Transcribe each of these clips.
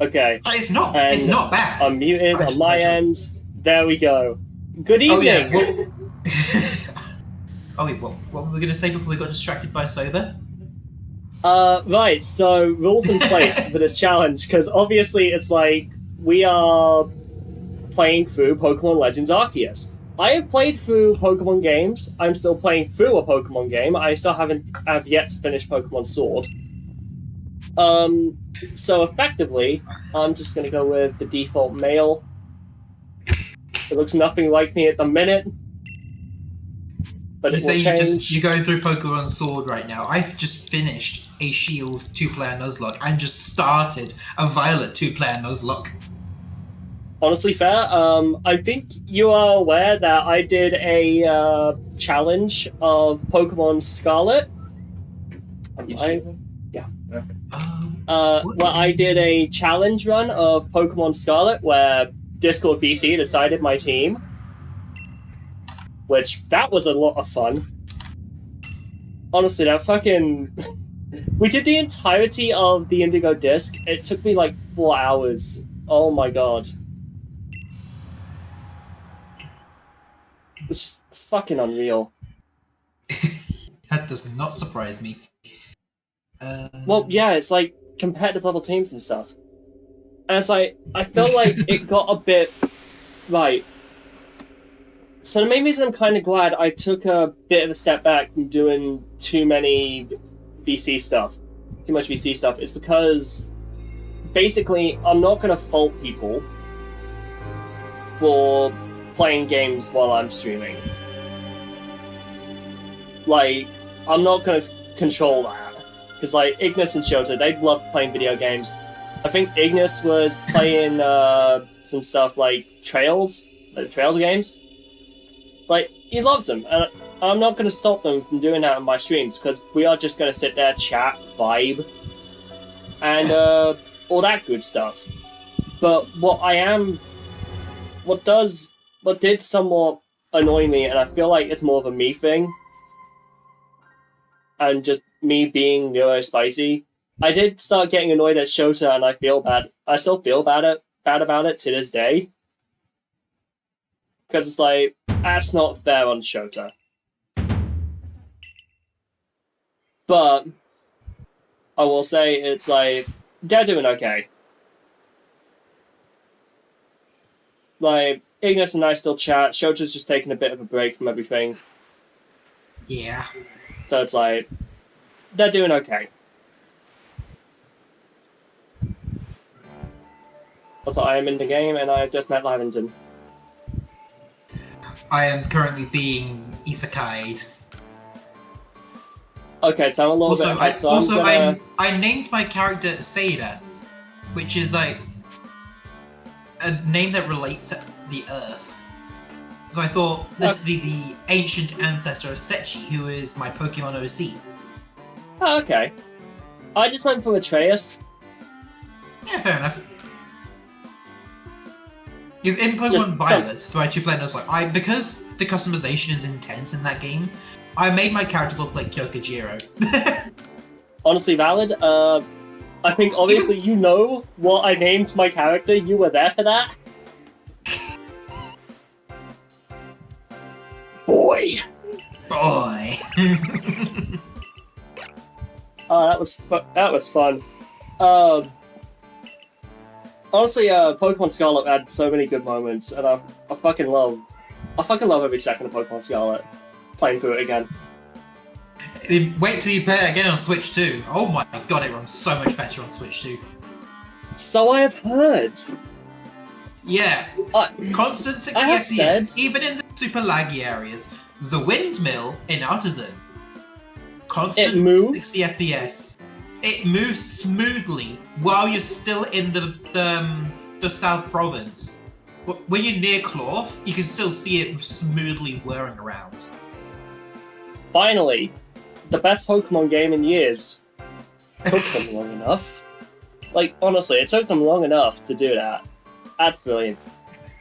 Okay. It's not. And it's not bad. I'm muted on my end. There we go. Good evening. Oh yeah. Oh wait, what were we gonna say before we got distracted by Soba? Right. So rules in place for this challenge, because obviously it's like we are playing through Pokemon Legends Arceus. I have played through Pokemon games. I'm still playing through a Pokemon game. I still have yet to finish Pokemon Sword. So effectively, I'm just gonna go with the default male. It looks nothing like me at the minute, but You it will say change. you're going through Pokemon Sword right now. I've just finished a Shield 2-player Nuzlocke and just started a Violet 2-player Nuzlocke. Honestly, fair. I think you are aware that I did a challenge of Pokemon Scarlet. Well, I did a challenge run of Pokemon Scarlet where Discord VC decided my team, which that was a lot of fun. Honestly, that fucking... We did the entirety of the Indigo Disc. It took me like 4 hours. Oh my god. It's just fucking unreal. That does not surprise me. Well, yeah, it's like competitive level teams and stuff. And it's like, I feel like it got a bit... Right. So the main reason I'm kind of glad I took a bit of a step back from doing too many VC stuff, too much VC stuff, is because basically I'm not going to fault people for playing games while I'm streaming. Like, I'm not going to control that. Because, like, Ignis and Shota, they love playing video games. I think Ignis was playing some stuff like Trails games. Like, he loves them, and I'm not going to stop them from doing that on my streams, because we are just going to sit there, chat, vibe, and all that good stuff. But what did somewhat annoy me, and I feel like it's more of a me thing, and just me being neurospicy, I did start getting annoyed at Shota, and I feel bad. I still feel bad about it to this day. Because it's like, that's not fair on Shota. But I will say it's like, they're doing okay. Like, Ignis and I still chat. Shota's just taking a bit of a break from everything. Yeah. So it's like, they're doing okay. Also, I am in the game, and I just met Lavington. I am currently being isekai'd. Okay, so I'm a little bit ahead, so I named my character Seda, which is like a name that relates to the Earth. So I thought this would be the ancient ancestor of Sechi, who is my Pokemon OC. Oh, okay. I just went for Atreus. Yeah, fair enough. Because in Pokemon Violet, the I 2-player Nuzlocke, because the customization is intense in that game, I made my character look like Kyokujiro. Honestly valid. I think obviously you know what I named my character. You were there for that. Boy. Oh, that was fun. Honestly, Pokemon Scarlet had so many good moments, and I fucking love every second of Pokemon Scarlet. Playing through it again. Wait till you play it again on Switch 2. Oh my god, it runs so much better on Switch 2. So I have heard. Yeah, constant 60 FPS, even in the super laggy areas. The windmill in Artisan, constant 60 FPS. It moves smoothly while you're still in the South Province. When you're near Cloth, you can still see it smoothly whirring around. Finally, the best Pokemon game in years. Took them long enough. Like, honestly, it took them long enough to do that. That's brilliant.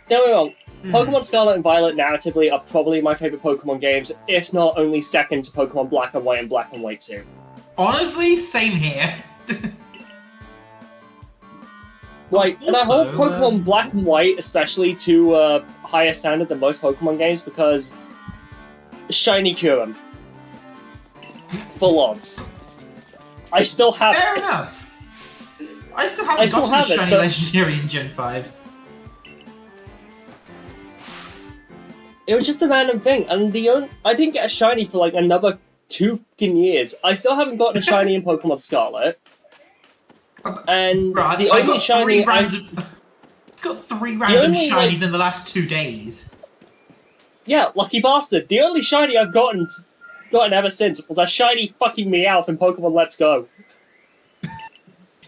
Don't get me wrong, Pokemon Scarlet and Violet narratively are probably my favourite Pokemon games, if not only second to Pokemon Black and White and Black and White 2. Honestly, same here. Like, and I hold Pokemon Black and White especially to a higher standard than most Pokemon games because Shiny Kyurem. Full odds. I still have Fair enough. I still haven't gotten the Shiny Legendary in Gen 5. It was just a random thing, and I didn't get a Shiny for like another 2 fucking years. I still haven't gotten a Shiny in Pokemon Scarlet. And right, the only Shiny got 3 random Shinies in the last 2 days. Yeah, lucky bastard. The only Shiny I've gotten ever since was a shiny fucking Meowth in Pokemon Let's Go.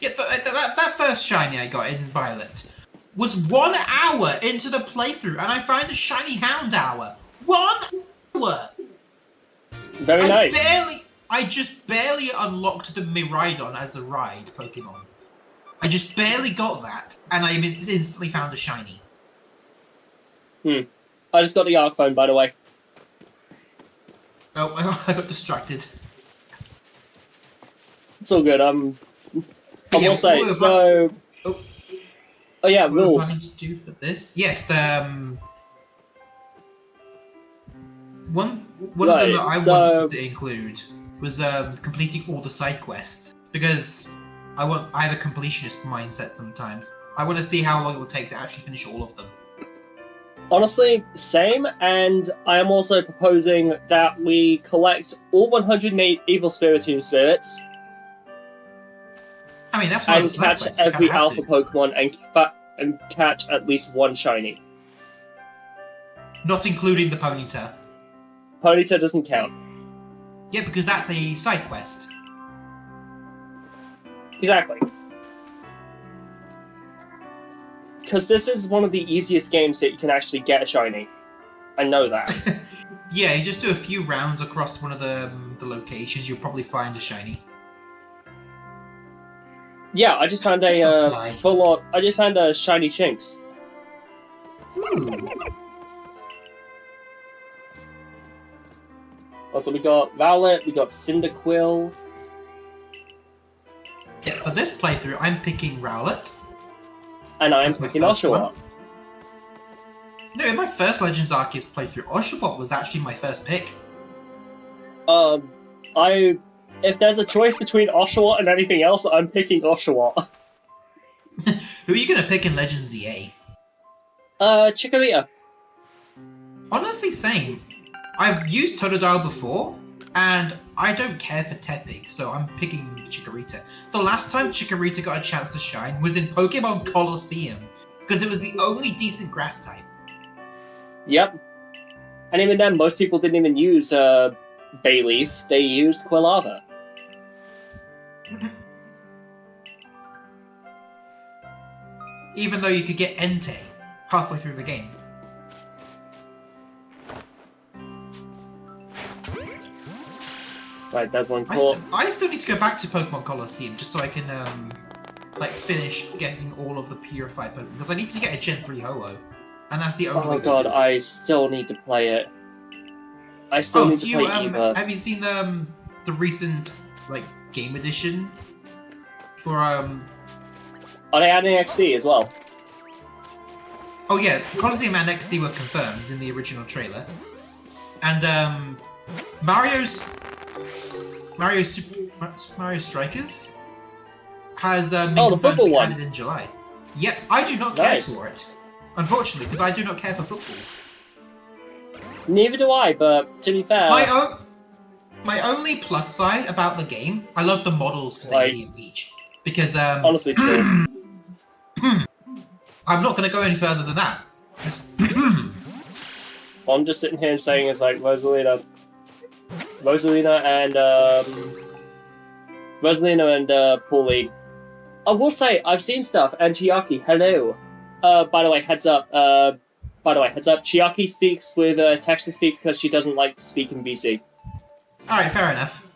Yeah, that first Shiny I got in Violet was 1 hour into the playthrough, and I found a Shiny Houndour. 1 hour! Very nice. I just barely unlocked the Miraidon as a ride Pokemon. I just barely got that, and I instantly found a Shiny. I just got the Arc Phone, by the way. Oh, I got distracted. It's all good. I will say, so... Oh yeah, rules. What we're planning to do for this? Yes, the one of them that I wanted to include was completing all the side quests, because I have a completionist mindset sometimes. I want to see how long it will take to actually finish all of them. Honestly, same, and I am also proposing that we collect all 108 Evil Spiritomb spirits. I mean, that's and catch every alpha Pokemon and catch at least 1 shiny. Not including the Ponyta. Ponyta doesn't count. Yeah, because that's a side quest. Exactly. Because this is one of the easiest games that you can actually get a shiny. I know that. Yeah, you just do a few rounds across one of the locations, you'll probably find a shiny. Yeah, I just found a I just found a shiny Shinx. Ooh. Also, we got Violet, we got Cyndaquil. Yeah, for this playthrough, I'm picking Rowlet. And I'm picking Oshawott. No, in my first Legends Arceus playthrough, Oshawott was actually my first pick. If there's a choice between Oshawott and anything else, I'm picking Oshawott. Who are you going to pick in Legends EA? Chikorita. Honestly, same. I've used Totodile before, and I don't care for Tepig, so I'm picking Chikorita. The last time Chikorita got a chance to shine was in Pokemon Colosseum, because it was the only decent grass type. Yep. And even then, most people didn't even use Bayleaf, they used Quilava. Even though you could get Entei halfway through the game. Right, that's one call. I still need to go back to Pokemon Colosseum just so I can finish getting all of the purified Pokemon, because I need to get a Gen 3 Ho-Oh, and that's the only way to do it. Oh god, I still need to play it. I still need to play Eva. Have you seen the recent game edition for Are they adding XD as well? Oh yeah, Colosseum and XD were confirmed in the original trailer, and Mario Strikers has been confirmed to be added in July. Yep, I do not care for it, unfortunately, because I do not care for football. Neither do I, but to be fair... My only plus side about the game, I love the models for Daisy and Peach. Because, honestly true. I'm not going to go any further than that. All I'm just sitting here and saying is like Rosalina and Paulie. I will say I've seen stuff, and Chiaki, hello. By the way, heads up. Chiaki speaks with text-to-speak because she doesn't like to speak in VC. Alright, fair enough.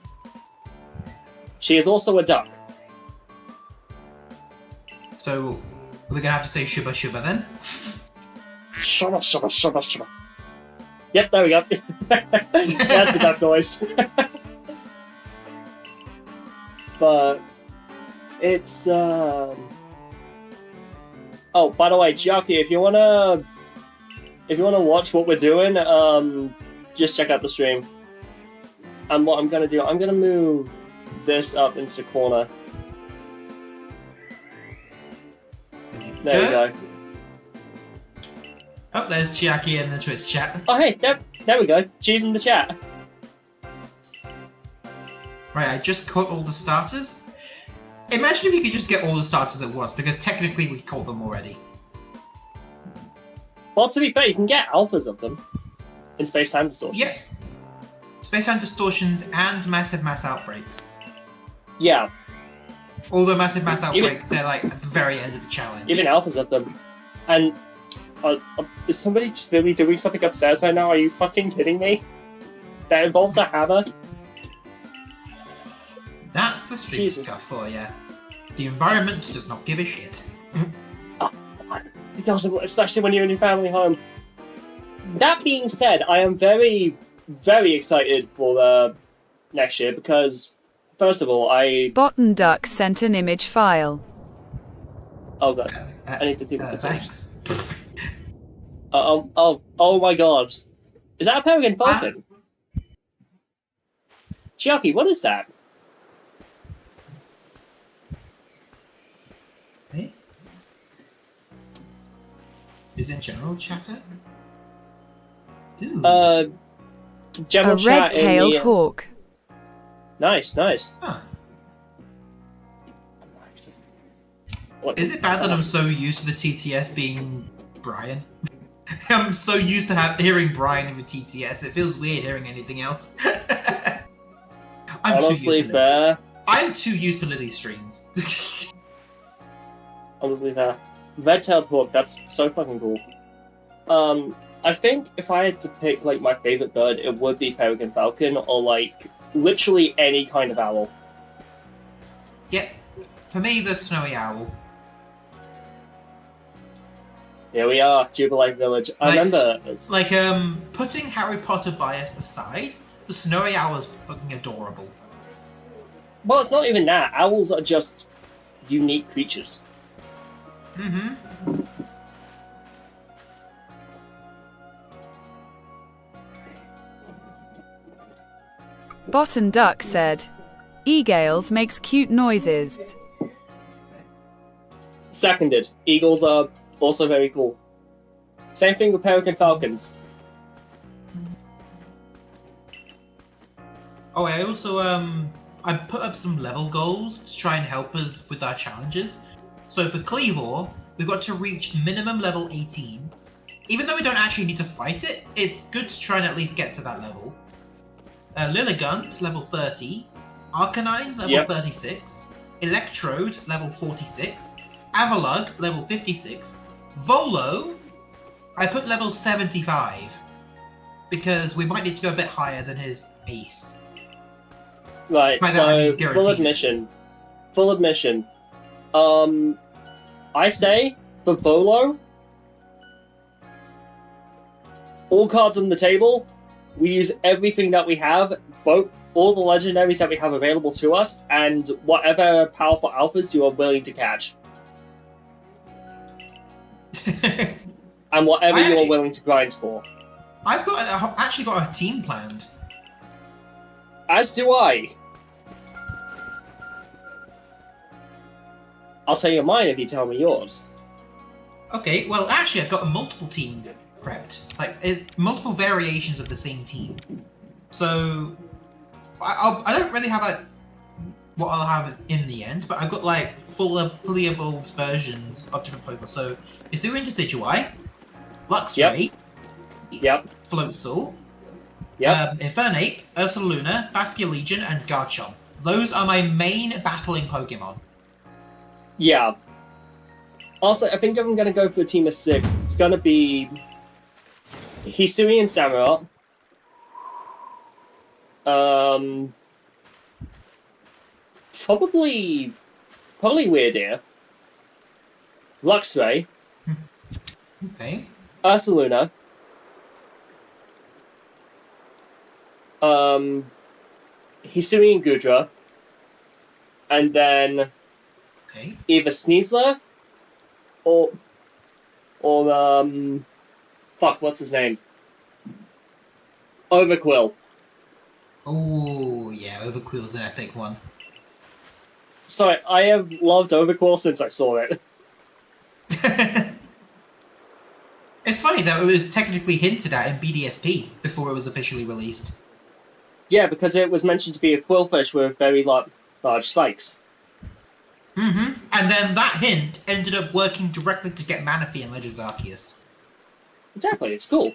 She is also a duck. So, we're gonna have to say Shuba Shuba then? Shuba Shuba Shuba Shuba. Yep, there we go. That's the duck noise. But it's Oh, by the way, Chiaki, if you wanna watch what we're doing, just check out the stream. And what I'm gonna do, I'm gonna move this up into the corner. There we go. Oh, there's Chiaki in the Twitch chat. Oh, hey, there we go. She's in the chat. Right, I just caught all the starters. Imagine if you could just get all the starters at once, because technically we caught them already. Well, to be fair, you can get alphas of them in space-time distortions. Yes. Space-time distortions and massive mass outbreaks. Yeah. Although massive mass outbreaks, they're like at the very end of the challenge. Even alphas of them. And is somebody just really doing something upstairs right now? Are you fucking kidding me? That involves a hammer? That's the street stuff for you. The environment does not give a shit. It doesn't, especially when you're in your family home. That being said, I am very, very excited for next year because, first of all, Bottom Duck sent an image file. Oh god, I need to do that. Thanks. Oh my god. Is that a Peregrine Falcon? Chiaki, what is that? Hey? Is it general chatter? Ooh. General a chat red-tailed hawk. Nice. Huh. Is it bad that I'm so used to the TTS being Brian? I'm so used to hearing Brian in the TTS, it feels weird hearing anything else. Honestly fair. I'm too used to Lily's streams. Honestly fair. Red-tailed hawk, that's so fucking cool. I think if I had to pick like my favorite bird, it would be Peregrine Falcon or like literally any kind of owl. Yep. For me, the snowy owl. Here we are, Jubilee Village. I remember. Like, putting Harry Potter bias aside, the snowy owl is fucking adorable. Well, it's not even that. Owls are just unique creatures. Mm-hmm. Bottom Duck said, "Egales makes cute noises." Seconded. Eagles are also very cool. Same thing with Peregrine Falcons. Oh, I also, I put up some level goals to try and help us with our challenges. So for Cleavor, we've got to reach minimum level 18. Even though we don't actually need to fight it, it's good to try and at least get to that level. Lilligant, level 30. Arcanine, level 36. Electrode, level 46. Avalugg, level 56. Volo, I put level 75. Because we might need to go a bit higher than his ace. Right, so full admission. I say, for Volo, all cards on the table, we use everything that we have, all the legendaries that we have available to us, and whatever powerful alphas you are willing to catch. And whatever you are willing to grind for. I've actually got a team planned. As do I. I'll tell you mine if you tell me yours. Okay, well actually I've got multiple teams prepped. Like, it's multiple variations of the same team. So, I don't really have what I'll have in the end, but I've got like fully evolved versions of different Pokemon. So, Hisuian Decidueye, Luxray, Floatzel, Infernape, Ursaluna, Basculegion, and Garchomp. Those are my main battling Pokemon. Yeah. Also, I think if I'm going to go for a team of 6, it's going to be Hisuian Samurott, probably Weirdeer, Luxray, okay, Ursaluna, Hisuian Gudra, and then either Sneasler or Or, fuck, what's his name? Overquill. Oh, yeah, Overquill's an epic one. Sorry, I have loved Overquill since I saw it. It's funny that it was technically hinted at in BDSP before it was officially released. Yeah, because it was mentioned to be a quillfish with very large spikes. Mm-hmm. And then that hint ended up working directly to get Manaphy in Legends Arceus. Exactly, it's cool.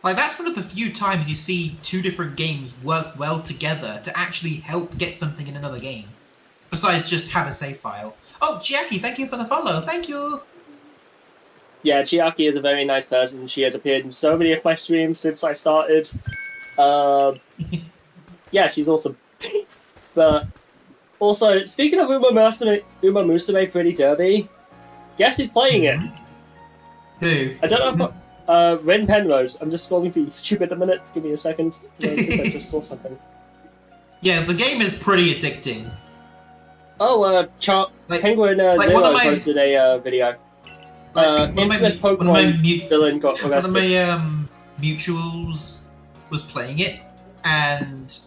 Like, that's one of the few times you see two different games work well together to actually help get something in another game. Besides just have a save file. Oh, Chiaki, thank you for the follow. Thank you! Yeah, Chiaki is a very nice person. She has appeared in so many of my streams since I started. Yeah, she's awesome. But also, speaking of Uma Musume Pretty Derby, guess who's playing it? Who? I don't know if Ren Penrose. I'm just scrolling through YouTube at the minute. Give me a second. I think I just saw something. Yeah, the game is pretty addicting. Oh, Penguin Zero posted a video. Infamous Pokemon villain got arrested. One of my mutuals was playing it, and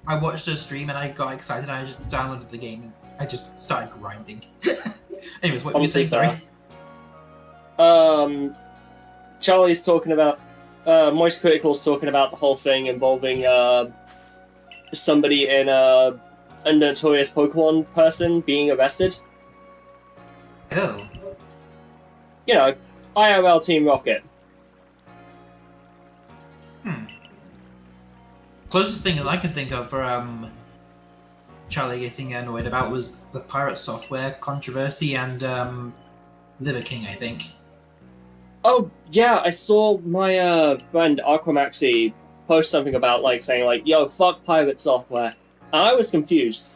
I watched her stream and I got excited and I just downloaded the game and I just started grinding. Anyways, what were you saying, sorry? Charlie's talking about, Moist Critical's talking about the whole thing involving somebody in a notorious Pokemon person being arrested. Oh. You know, IRL Team Rocket. Closest thing that I can think of for Charlie getting annoyed about was the Pirate Software controversy and Liver King, I think. Oh, yeah, I saw my friend Aquamaxi post something about, like, saying, like, yo, fuck Pirate Software. And I was confused.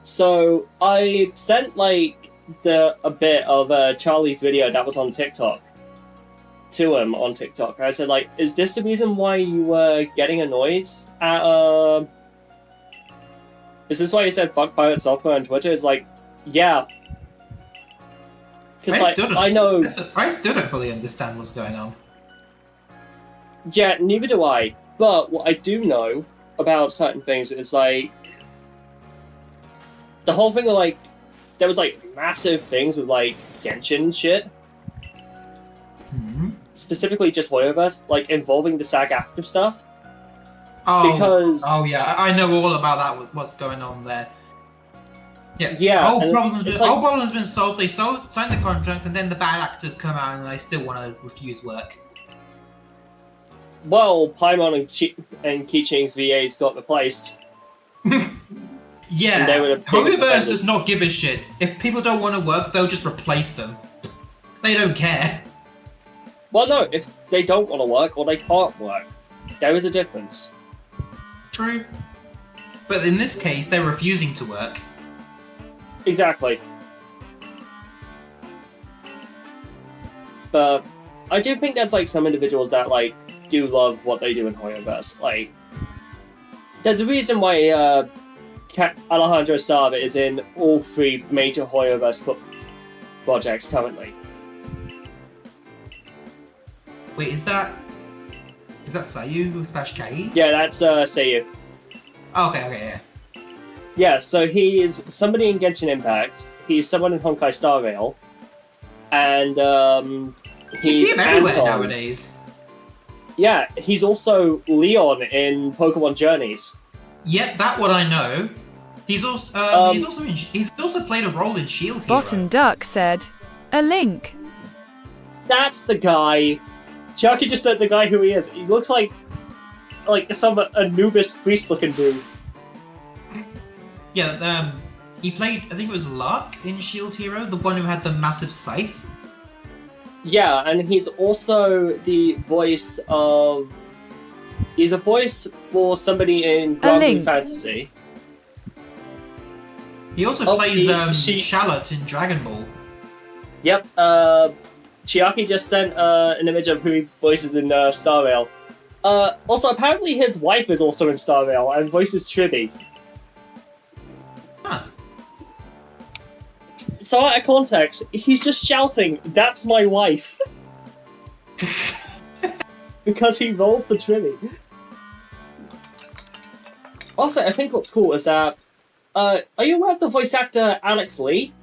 So I sent, like, a bit of Charlie's video that was on TikTok to him on TikTok. I said, like, is this the reason why you were getting annoyed at, is this why you said fuck Pirate Software on Twitter? It's like, yeah. Because, like, I know... I still don't fully understand what's going on. Yeah, neither do I. But what I do know about certain things is, like, the whole thing of, like, there was, like, massive things with, like, Genshin shit. Mm-hmm. Specifically just Hoyoverse, like, involving the SAG-AFTRA stuff. Oh, because... Oh, yeah, I know all about that, what's going on there. Yeah, yeah, the whole problem's been solved. They signed the contracts, and then the bad actors come out and they still want to refuse work. Well, Paimon and Keeching's VAs got replaced. Yeah, Hoyoverse does not give a shit. If people don't want to work, they'll just replace them. They don't care. Well, no, if they don't want to work or they can't work, there is a difference. True. But in this case, they're refusing to work. Exactly. But I do think there's, like, some individuals that, like, do love what they do in Hoyoverse. Like, there's a reason why Alejandro Sava is in all 3 major Hoyoverse projects currently. Wait, is that Sayu / Kagi? Yeah, that's Seiyu. Oh, okay, yeah. Yeah, so he's somebody in Genshin Impact, he's someone in Honkai Star Rail, and he's you see him everywhere Anton. Nowadays. Yeah, he's also Leon in Pokemon Journeys. Yep, that one I know. He's also he's also played a role in Shield Hero. Bottom Duck said, "A link." That's the guy. Chucky just said the guy who he is. He looks like some Anubis priest looking dude. Yeah, he played, I think it was Lark in Shield Hero, the one who had the massive scythe. Yeah, and he's also the voice of... He's a voice for somebody in Grand Blue Fantasy. He also plays Charlotte in Dragon Ball. Yep, Chiaki just sent an image of who he voices in Star Rail. Also, apparently his wife is also in Star Rail and voices Triby. Huh. So out of context, he's just shouting, "That's my wife!" because he rolled the Trinity. Also, I think what's cool is that, are you aware of the voice actor Alex Lee?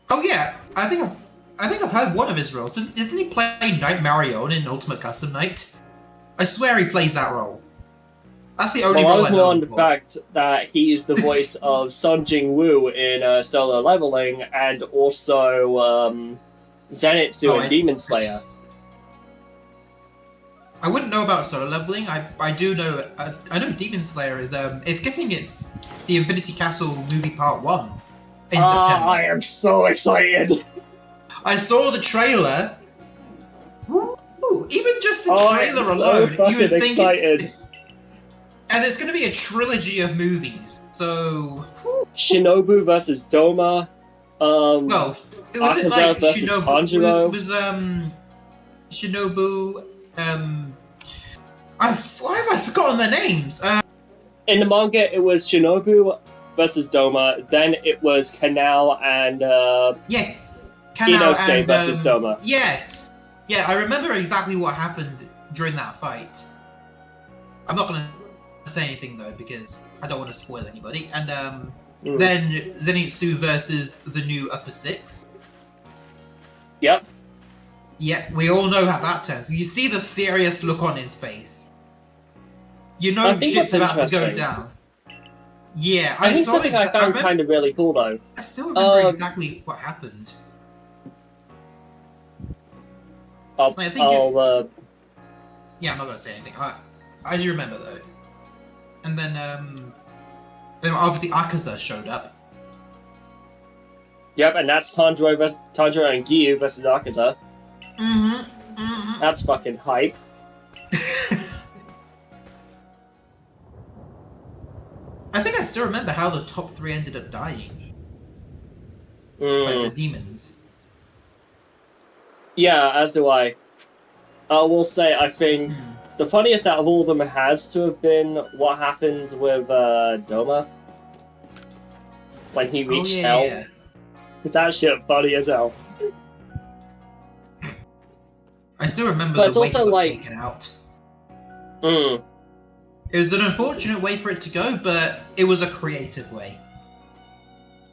Oh yeah, I think I've heard one of his roles. Doesn't he play Knight Marion in Ultimate Custom Night? I swear he plays that role. That's the only role I know. I was more on the fact that he is the voice of Sun Jing Woo in Solo Leveling, and also Zenitsu in Demon Slayer. I wouldn't know about Solo Leveling. I do know. I know Demon Slayer is it's getting the Infinity Castle movie part 1 in September. I am so excited. I saw the trailer. Woo! Even just the trailer alone, so you would think excited. And there's going to be a trilogy of movies. So Shinobu versus Doma. Well, it was Akaza like versus Shinobu. Tanjiro. It was Shinobu. Why have I forgotten their names? In the manga, it was Shinobu versus Doma. Then it was Kanao and Kanao Inosuke and versus Doma. Yes, yeah, I remember exactly what happened during that fight. I'm not gonna say anything though because I don't want to spoil anybody. And then Zenitsu versus the new Upper Six. Yep. Yeah, we all know how that turns. You see the serious look on his face. You know shit's about to go down. Yeah, I think something I found kind of really cool though. I still remember exactly what happened. Yeah, I'm not gonna say anything. I do remember though. And then obviously Akaza showed up. Yep, and that's Tanjiro and Giyu versus Akaza. That's fucking hype. I think I still remember how the top 3 ended up dying. Like the demons. Yeah, as do I. I will say, I think the funniest out of all of them has to have been what happened with Doma. When he reached hell. Yeah. That shit funny as hell. I still remember the way it got taken out. It was an unfortunate way for it to go, but it was a creative way.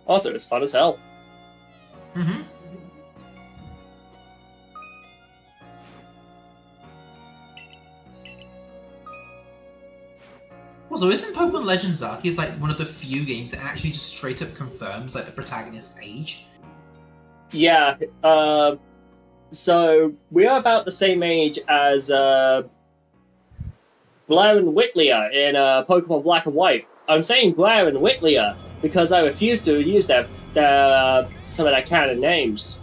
Also, it was fun as hell. Also, isn't Pokemon Legends Arceus like one of the few games that actually just straight up confirms like the protagonist's age? Yeah, so we are about the same age as Blair and Whitlier in Pokemon Black and White. I'm saying Blair and Whitlier because I refuse to use some of their canon names.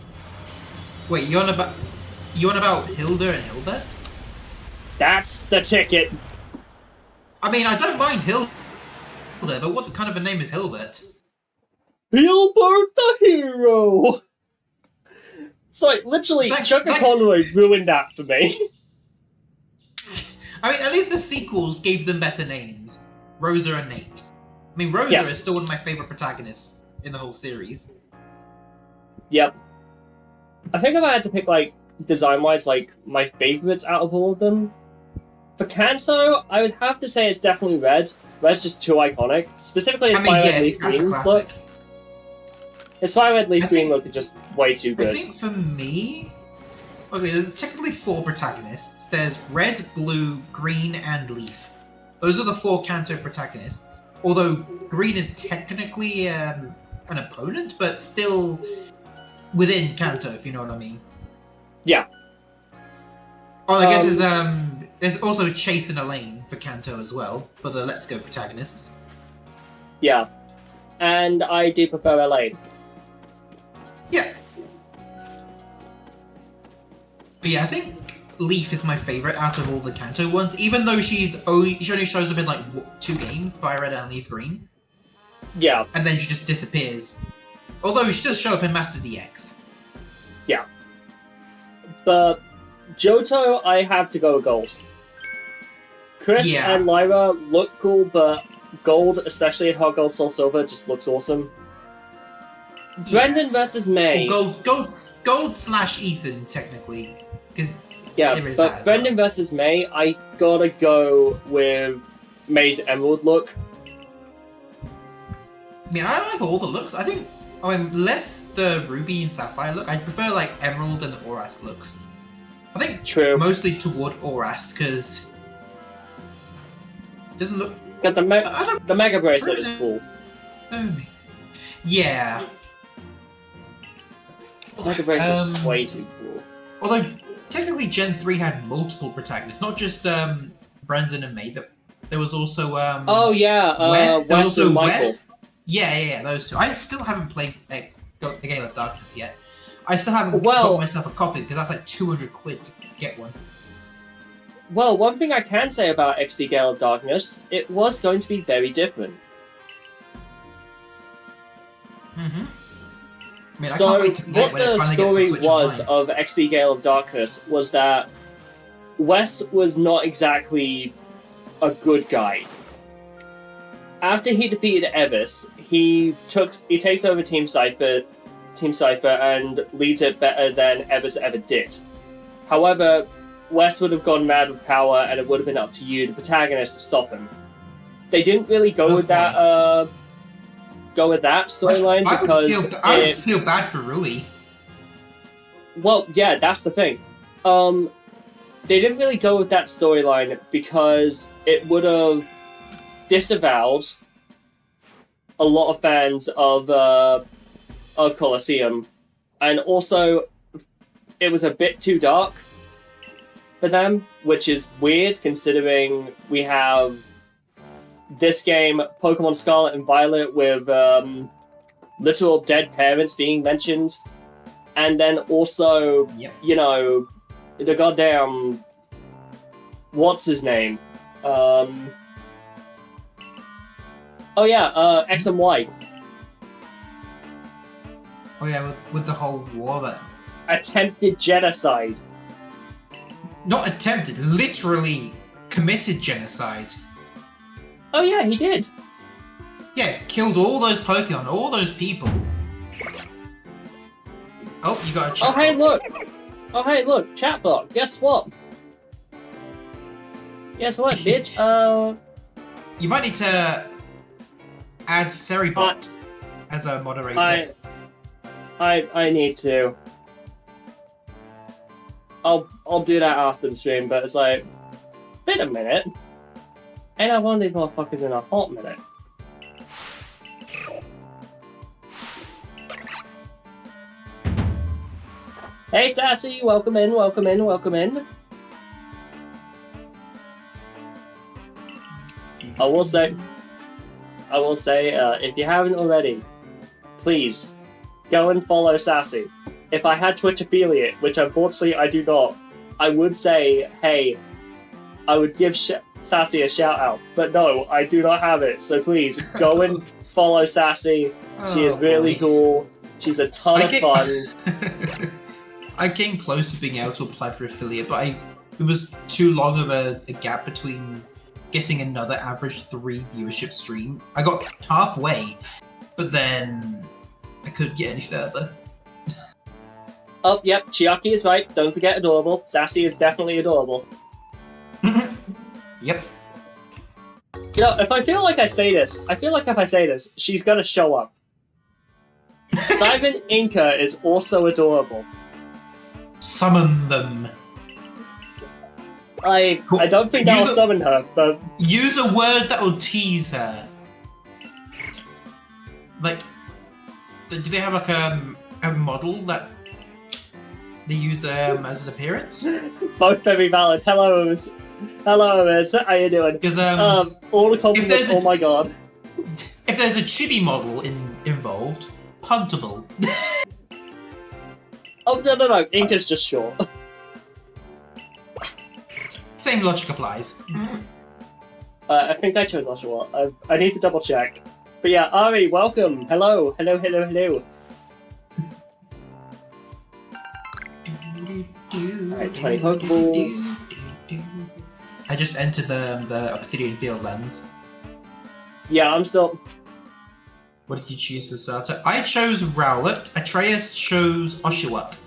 Wait, you on about Hilda and Hilbert? That's the ticket. I mean, I don't mind Hilda, but what kind of a name is Hilbert? Hilbert the hero. So, literally, Chucker Conroy ruined that for me. I mean, at least the sequels gave them better names. Rosa and Nate. I mean, Rosa is still one of my favorite protagonists in the whole series. Yep. I think if I had to pick, like, design-wise, like, my favorites out of all of them, for Kanto, I would have to say it's definitely Red. Red's just too iconic. Specifically, its Violet Leaf Green look. Its Violet Leaf Green look is just way too good. I think for me... Okay, there's technically 4 protagonists. There's Red, Blue, Green, and Leaf. Those are the 4 Kanto protagonists. Although Green is technically an opponent, but still within Kanto, if you know what I mean. Yeah. Oh, I guess there's also Chase and Elaine for Kanto as well, for the Let's Go protagonists. Yeah. And I do prefer Elaine. Yeah. But yeah, I think Leaf is my favourite out of all the Kanto ones, even though she only shows up in like 2 games, Fire Red and Leaf Green. Yeah. And then she just disappears. Although she does show up in Masters EX. Yeah. But Johto, I have to go Gold. Chris and Lyra look cool, but Gold, especially in Heart Gold Soul Silver, just looks awesome. Brendan versus May. Gold slash Ethan, technically. Because but Brendan versus May, I gotta go with May's Emerald look. I mean, I like all the looks. I mean, less the Ruby and Sapphire look. I prefer, like, Emerald and Oras looks. I think mostly toward Oras, because it doesn't look... Because the Mega Bracelet is cool. Yeah. Mega Bracelet is way too cool. Although, technically Gen 3 had multiple protagonists, not just Brendan and May. There was also... oh, yeah, Wes and Michael. Wes. Yeah, those two. I still haven't played the Gale of Darkness yet. I still haven't got myself a copy, because that's like 200 quid to get one. Well, one thing I can say about XD Gale of Darkness, it was going to be very different. Mm-hmm. I mean, So, what the story was of XD Gale of Darkness was that Wes was not exactly a good guy. After he defeated Evis, he takes over Team Cypher and leads it better than Evis ever did. However, Wes would have gone mad with power, and it would have been up to you, the protagonist, to stop him. They didn't really go with that storyline because I would feel bad for Rui. Well, yeah, that's the thing. They didn't really go with that storyline because it would have disavowed a lot of fans of Colosseum, and also it was a bit too dark for them, which is weird considering we have this game, Pokemon Scarlet and Violet, with literal dead parents being mentioned, and then also, you know, the goddamn what's his name? Oh yeah, X and Y. Oh yeah, with the whole war that... Attempted genocide. Not attempted, literally committed genocide. Oh yeah, he did. Yeah, killed all those Pokemon, all those people. Oh, you got a chat. Oh hey look, chatbot. Guess what? Bitch? You might need to add Seribot as a moderator. I need to. I'll do that after the stream, but it's like, wait a minute. Ain't I one of these motherfuckers in a hot minute? Hey Sassy, welcome in. I will say, if you haven't already, please go and follow Sassy. If I had Twitch affiliate, which unfortunately I do not, I would say, hey, I would give Sassy a shout out. But no, I do not have it. So please go and follow Sassy. She is really cool. She's a ton of fun. I came close to being able to apply for affiliate, but it was too long of a gap between getting another average 3 viewership stream. I got halfway, but then I couldn't get any further. Oh, yep, Chiaki is right. Don't forget adorable. Sassy is definitely adorable. Yep. You know, if I feel like if I say this, she's gonna show up. Simon Inca is also adorable. Summon them. I don't think that will summon her, but... Use a word that will tease her. Like, do they have like a model that they use as an appearance? Both very valid. Hello, Miss. How you doing? Because all the compliments. Oh my god. If there's a chibi model involved, puntable. Oh no. Inca's just short. Same logic applies. I think I chose Oshawott. I need to double check. But yeah, Ari, welcome. Hello. Alright, 20 Pokeballs. I just entered the Obsidian Fieldlands. Yeah, I'm still... What did you choose for the starter? I chose Rowlet. Atreus chose Oshawott.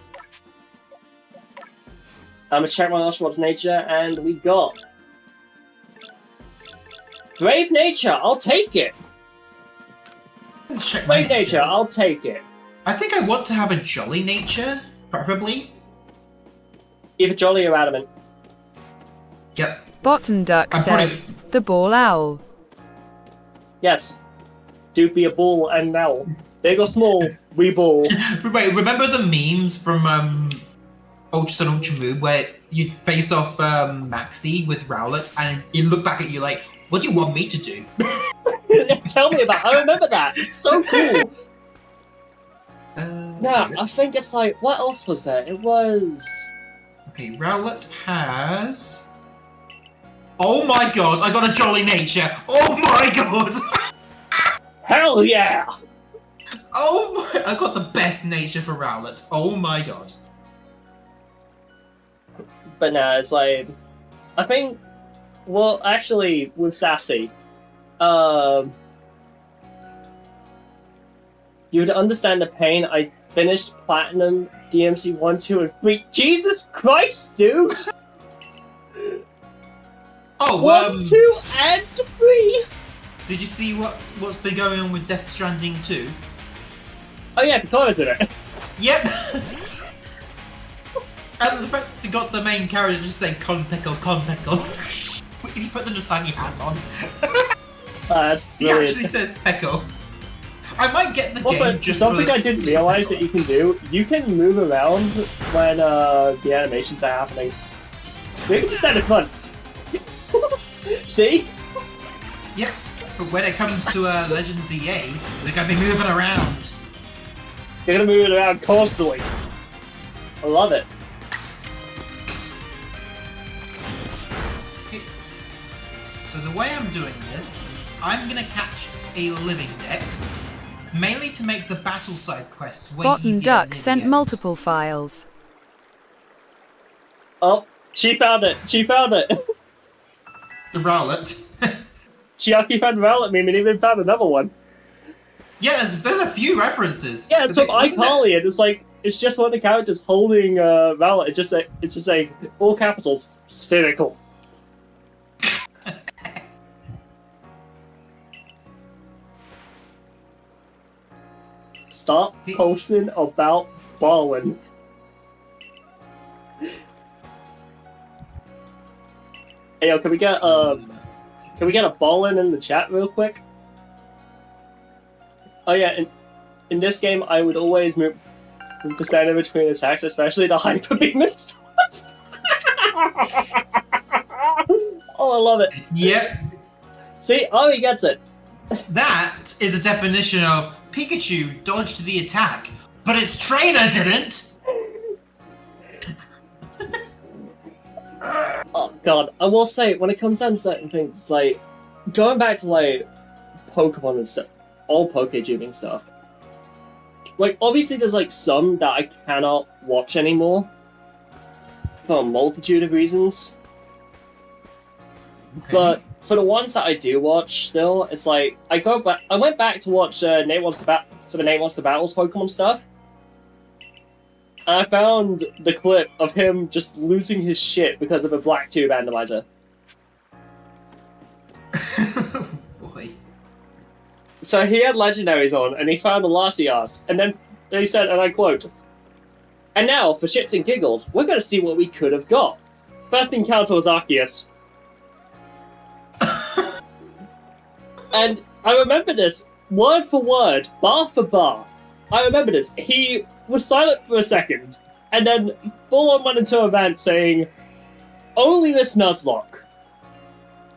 I'm gonna check my Oshawott's nature, and we got Brave Nature. I'll take it. Let's check Brave Nature. I'll take it. I think I want to have a Jolly Nature, preferably. Either Jolly or Adamant. Yep. Bottom Duck said, the ball owl. Yes. Do be a ball and owl. Big or small, we ball. Wait, remember the memes from Ultra Sun Ultra Moon where you'd face off Maxi with Rowlet and he'd look back at you like, what do you want me to do? Tell me about it. I remember that. It's so cool. No, I think it's like, what else was there? It was... Okay, Rowlet has... Oh my god, I got a Jolly Nature! Oh my god! Hell yeah! Oh my... I got the best nature for Rowlet. Oh my god. But no, it's like... I think... Well, actually, with Sassy, you'd understand the pain. I finished Platinum DMC 1, 2, and 3. Jesus Christ, dude! Oh, 1, 2, and 3! Did you see what's been going on with Death Stranding 2? Oh yeah, Picoro's in it. Yep! And the fact they got the main character just saying con pickle, if you put the Nasagi hat on. That's He brilliant. actually says Echo. I might get the Also, game just something for I didn't realize that you can do, you can move around when the animations are happening. So you can just stand in front. See? Yep, but when it comes to Legends EA, they're gonna be moving around. You're gonna move it around constantly. I love it. Okay. So the way I'm doing this, I'm gonna catch a living dex, mainly to make the battle side quests way Bottom easier Duck in sent the end. multiple files. Oh, she found it. She found it. The Rowlet. She actually found Rowlet meme and even found another one. Yeah, there's a few references. Yeah, it's from iCarly, and it's like, it's just one of the characters holding Rowlet. It's just saying, all capitals, spherical. Stop posting about Ballin. Hey, yo, can we get a Ballin in the chat real quick? Oh yeah, in this game, I would always move the stand in between attacks, especially the hyper beam and stuff. Oh, I love it. Yep. See, oh, he gets it. That is a definition of Pikachu dodged the attack, but its trainer didn't. Oh god, I will say, when it comes down to certain things, it's like, going back to like Pokemon and stuff, all Poke-Tubing stuff. Like, obviously there's like some that I cannot watch anymore, for a multitude of reasons. Okay. But for the ones that I do watch still, it's like, I went back to watch Nate Wants to Battles Pokemon stuff. And I found the clip of him just losing his shit because of a black tube randomizer. Boy. So he had legendaries on, and he found the Arceus, and then he said, and I quote, "And now, for shits and giggles, we're gonna see what we could have got. First encounter was Arceus." And I remember this, word for word, bar for bar. I remember this. He was silent for a second, and then full-on went into a rant saying, "Only this Nuzlocke,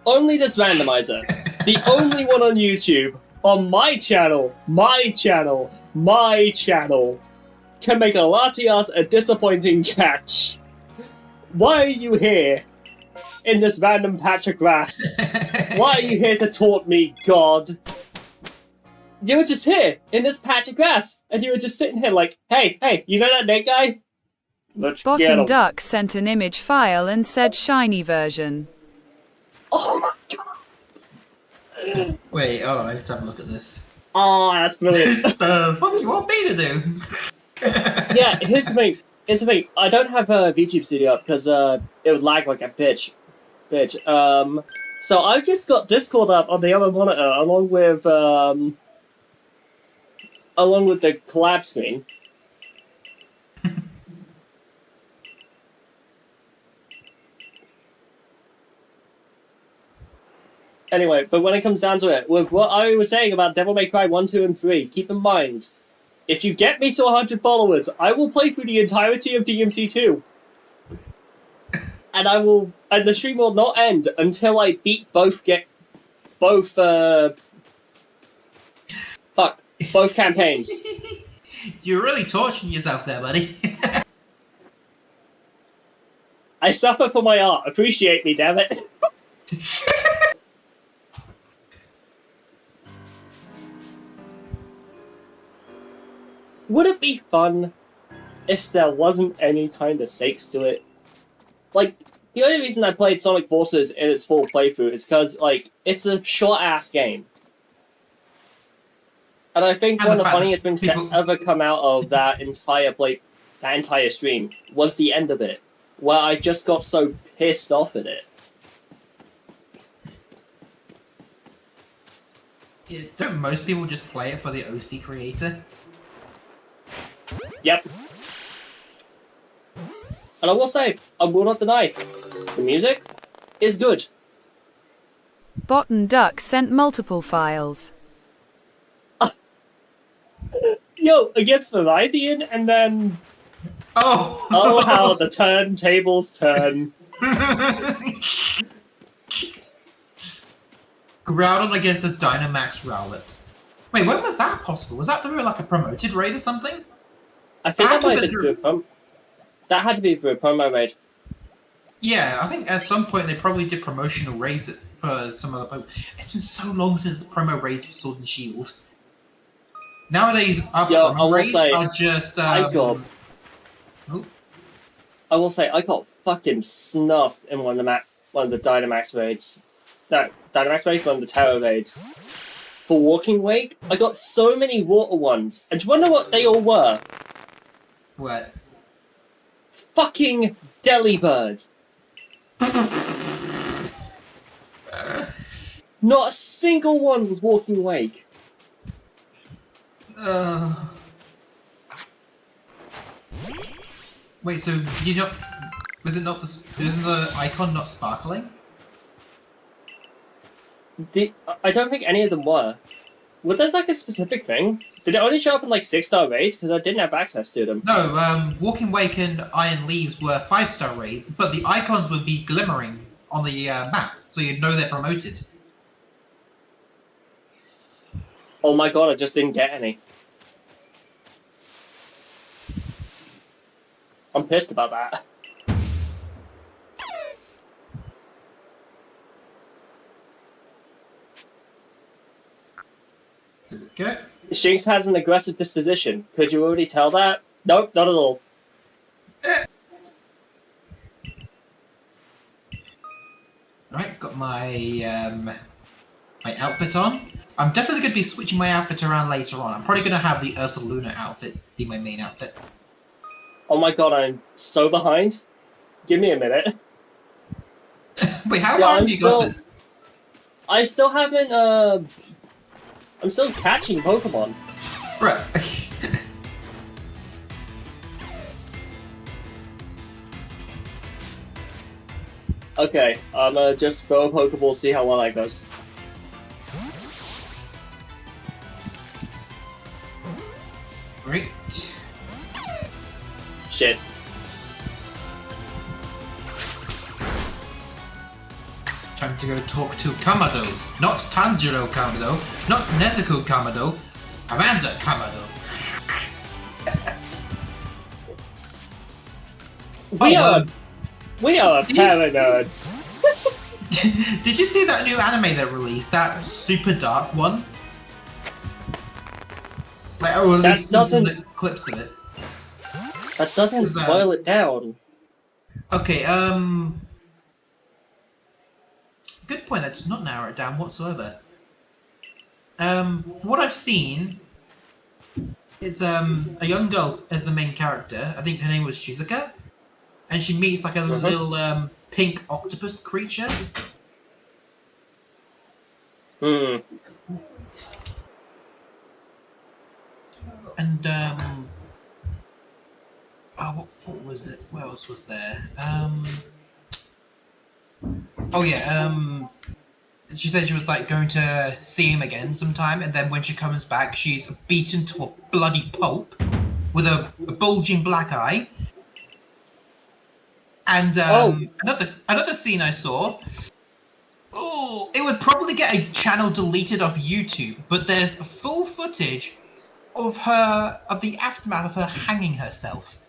only this randomizer, the only one on YouTube, on my channel, can make a Latias a disappointing catch. Why are you here in this random patch of grass? Why are you here to taunt me, God? You were just here in this patch of grass, and you were just sitting here like, hey, you know that Nate guy? Let's get Bottom him." Duck sent an image file and said shiny version. Oh my god. Wait, hold on, I need to have a look at this. Oh, that's brilliant. The fuck you want me to do? Yeah, here's the thing. I don't have a VTube Studio up because it would lag like a bitch. So I've just got Discord up on the other monitor along with the collab screen. Anyway, but when it comes down to it, with what I was saying about Devil May Cry 1, 2, and 3, keep in mind, if you get me to 100 followers, I will play through the entirety of DMC 2. And the stream will not end until I beat both campaigns. You're really torturing yourself there, buddy. I suffer for my art. Appreciate me, damn it. Would it be fun if there wasn't any kind of stakes to it? Like, the only reason I played Sonic Forces in its full playthrough is because, like, it's a short-ass game. And I think one of the funniest things to ever come out of that entire stream was the end of it, where I just got so pissed off at it. Yeah, don't most people just play it for the OC creator? Yep. And I will say, I will not deny, the music is good. Bot and Duck sent multiple files. Yo, against Meridian, and then... Oh! Oh, how the turntables turn. Groudon against a Dynamax Rowlet. Wait, when was that possible? Was that through like a promoted raid or something? I think that might have been through that had to be through a promo raid. Yeah, I think at some point they probably did promotional raids for some other Pokemon. It's been so long since the promo raids for Sword and Shield. Nowadays, our promo raids are just... I will say, I got fucking snuffed in one of the Dynamax raids. No, Dynamax raids, one of the Terror raids. For Walking Wake, I got so many water ones. And do you want to know what they all were? What? Fucking Delibird. Not a single one was Walking Wake. Wait, so did you not... Was the icon not sparkling? I don't think any of them were. Was there like a specific thing? Did it only show up in like 6-star raids? Because I didn't have access to them. No, Walking Wake and Iron Leaves were 5-star raids, but the icons would be glimmering on the map, so you'd know they're promoted. Oh my god, I just didn't get any. I'm pissed about that. There we go. Shinx has an aggressive disposition. Could you already tell that? Nope, not at all. Alright, got my my outfit on. I'm definitely going to be switching my outfit around later on. I'm probably going to have the Ursaluna outfit be my main outfit. Oh my god, I'm so behind. Give me a minute. Wait, how far have you got it? I still haven't, I'm still catching Pokemon. Right. Okay, I'm gonna just throw a Pokeball, see how well that goes. Right. Shit. Time to go talk to Kamado. Not Tanjiro Kamado, not Nezuko Kamado, Commander Kamado. We are paranerds. Did you see that new anime they released? That super dark one? Like, or at least some clips of it. That doesn't boil it down. Okay, good point, that does not narrow it down whatsoever. From what I've seen, it's a young girl as the main character. I think her name was Shizuka, and she meets like a little pink octopus creature. Hmm. And what was it? What else was there? She said she was like going to see him again sometime, and then when she comes back, she's beaten to a bloody pulp with a bulging black eye. And another scene I saw. Oh, it would probably get a channel deleted off YouTube, but there's full footage of the aftermath of her hanging herself,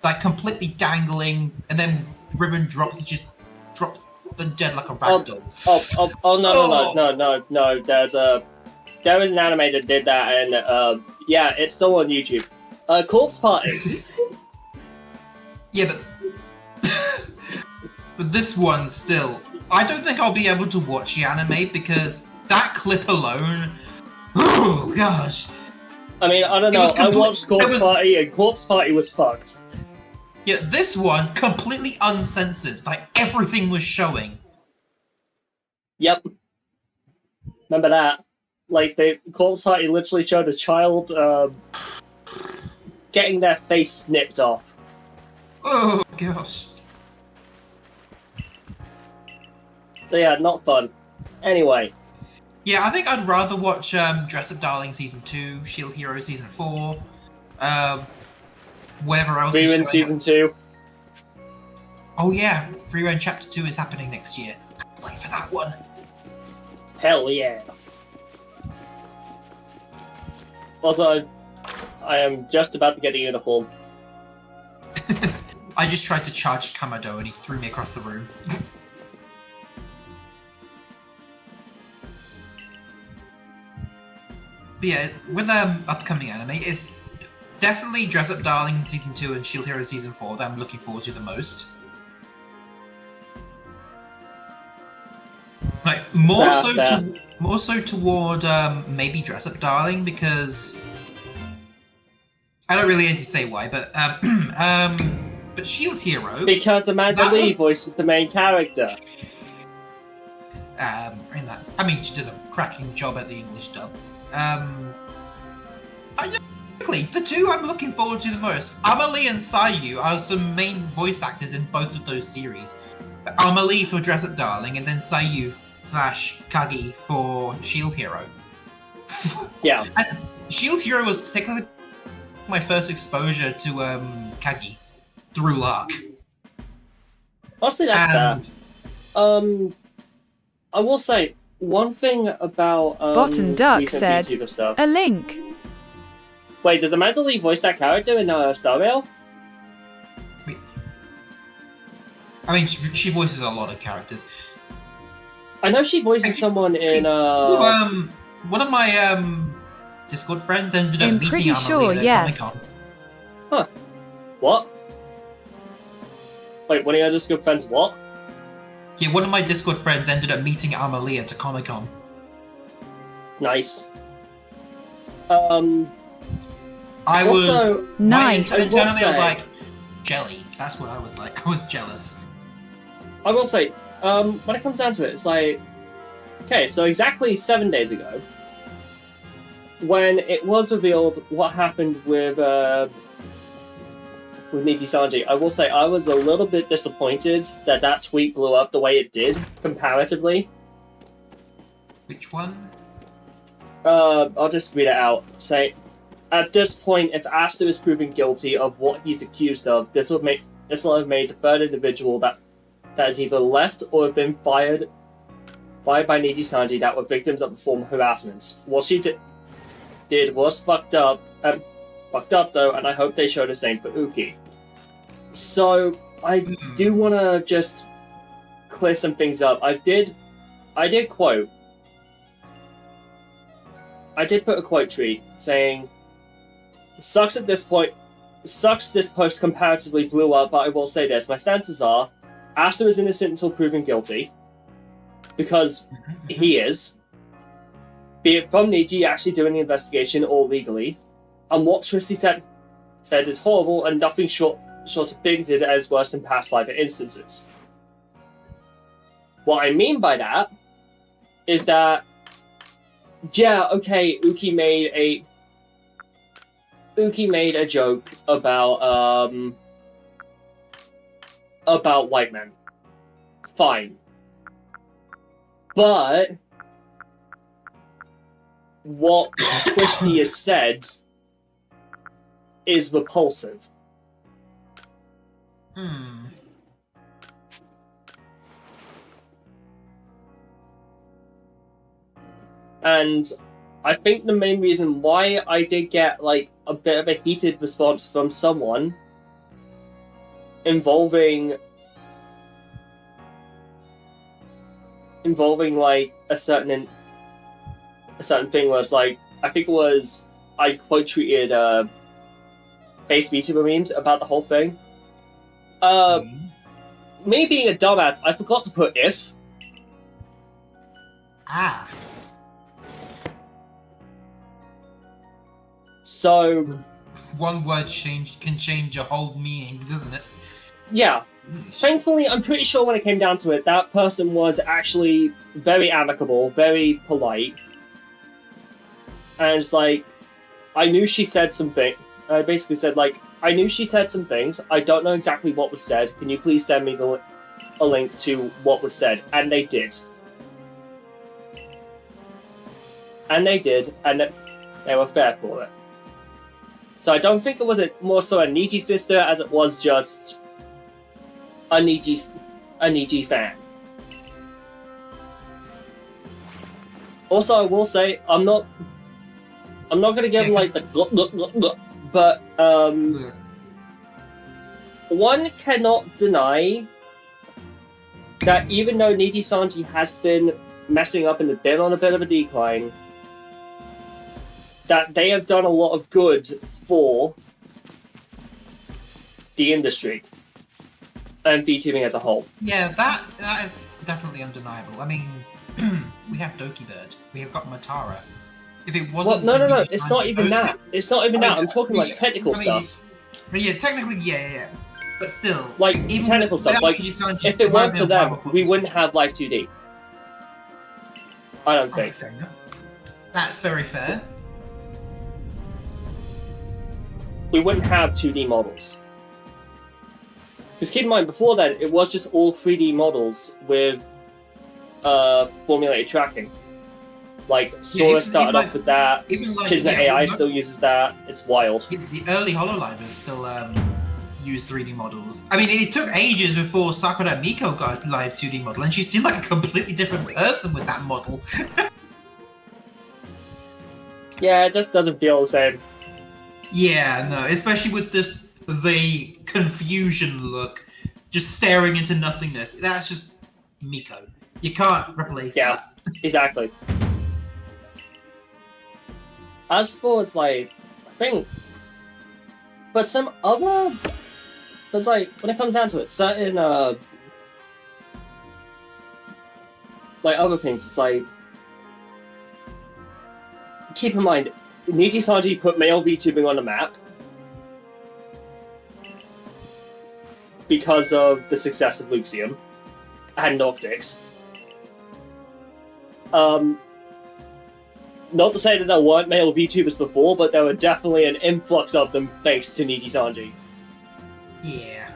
like completely dangling, and then ribbon drops and just drops the dead like a ragdoll. No. There was an anime that did that, and yeah, it's still on YouTube. Corpse Party. Yeah, but but this one still, I don't think I'll be able to watch the anime because that clip alone. Oh gosh. I mean, I don't know. I watched Corpse Party, and Corpse Party was fucked. Yeah, this one completely uncensored. Like everything was showing. Yep. Remember that? Like the Corpse Party literally showed a child getting their face snipped off. Oh gosh. So yeah, not fun. Anyway. Yeah, I think I'd rather watch Dress Up Darling Season 2, Shield Hero Season 4, whatever else. Rerun Season 2. Oh yeah, Rerun Chapter 2 is happening next year. Can't wait for that one. Hell yeah. Also, I am just about to get a uniform. I just tried to charge Kamado and he threw me across the room. But yeah, with upcoming anime, it's definitely Dress Up Darling Season 2 and Shield Hero Season 4 that I'm looking forward to the most. Like, more so toward maybe Dress Up Darling, because I don't really need to say why, but Shield Hero, because Amanda Lee voices the main character. I mean, she does a cracking job at the English dub. The two I'm looking forward to the most. Amelie and Sayu are some main voice actors in both of those series. Amelie for Dress Up Darling, and then Sayu / Kagi for Shield Hero. Yeah. And Shield Hero was technically my first exposure to Kagi through Lark. Honestly, that's sad. I will say one thing about Bottom Duck said, stuff. A link. Wait, does Amanda Lee voice that character in Star Rail? I mean, she voices a lot of characters. I know she voices someone in one of my Discord friends ended up meeting Amelie at Comic-Con. Huh. What? Wait, one of your Discord friends what? Yeah, one of my Discord friends ended up meeting Amelie at a Comic-Con. Nice. I also, was nice. Internally, I was like, jelly. That's what I was like. I was jealous. I will say, when it comes down to it, it's like, okay, so exactly 7 days ago, when it was revealed what happened with Niji Sanji, I will say I was a little bit disappointed that tweet blew up the way it did, comparatively. Which one? I'll just read it out. Say, at this point, if Asta is proven guilty of what he's accused of, this will have made the third individual that has either left or have been fired by Niji Sanji that were victims of the form of harassment. What she did was fucked up though, and I hope they show the same for Uki. So I do want to just clear some things up. I did put a quote tweet saying, sucks this post comparatively blew up, but I will say this, my stances are, Asta is innocent until proven guilty, because he is. be it from Niji actually doing the investigation or legally, and what Tristy said is horrible and nothing short of bigoted as worse than past life instances. What I mean by that is that, yeah, okay, Uki made a joke about white men. Fine. But what Twisty has said is repulsive. And I think the main reason why I did get like a bit of a heated response from someone involving like a certain thing where it's like, I think it was, I quote tweeted base VTuber memes about the whole thing. Me being a dumbass, I forgot to put if. So one word can change a whole meaning, doesn't it? Yeah. Thankfully, I'm pretty sure when it came down to it, that person was actually very amicable, very polite. And it's like, I knew she said something. I basically said, like, I knew she said some things. I don't know exactly what was said. Can you please send me a link to what was said? And they did. And they were fair for it. So I don't think it was more so a Niji sister as it was just a Niji fan. Also, I will say I'm not gonna give him like the but one cannot deny that even though Niji Sanji has been messing up and been on a bit of a decline, that they have done a lot of good for the industry and VTubing as a whole. Yeah, that is definitely undeniable. I mean, we have Doki Bird, we have got Matara. If it wasn't, well, no, it's not even that. It's not even that. I'm talking like technical stuff. Yeah, technically, yeah. But still, like even technical stuff. Like if it weren't for them, we wouldn't have Live 2D. I don't think. Fair enough. That's very fair. We wouldn't have 2D models. Because keep in mind, before then, it was just all 3D models with formulated tracking. Like, Sora started off with that, Kizna AI still uses that, it's wild. The early HoloLivers still used 3D models. I mean, it took ages before Sakura Miko got live 2D model, and she seemed like a completely different person with that model. Yeah, it just doesn't feel the same. Yeah, no, especially with the confusion look, just staring into nothingness. That's just Miko. You can't replace that. Yeah, exactly. As for it's like, I think, but some other, it's like when it comes down to it, certain like other things, it's like, keep in mind, Niji Sanji put male VTubing on the map because of the success of Luxium and Noctix. Not to say that there weren't male VTubers before, but there were definitely an influx of them thanks to Niji Sanji. Yeah.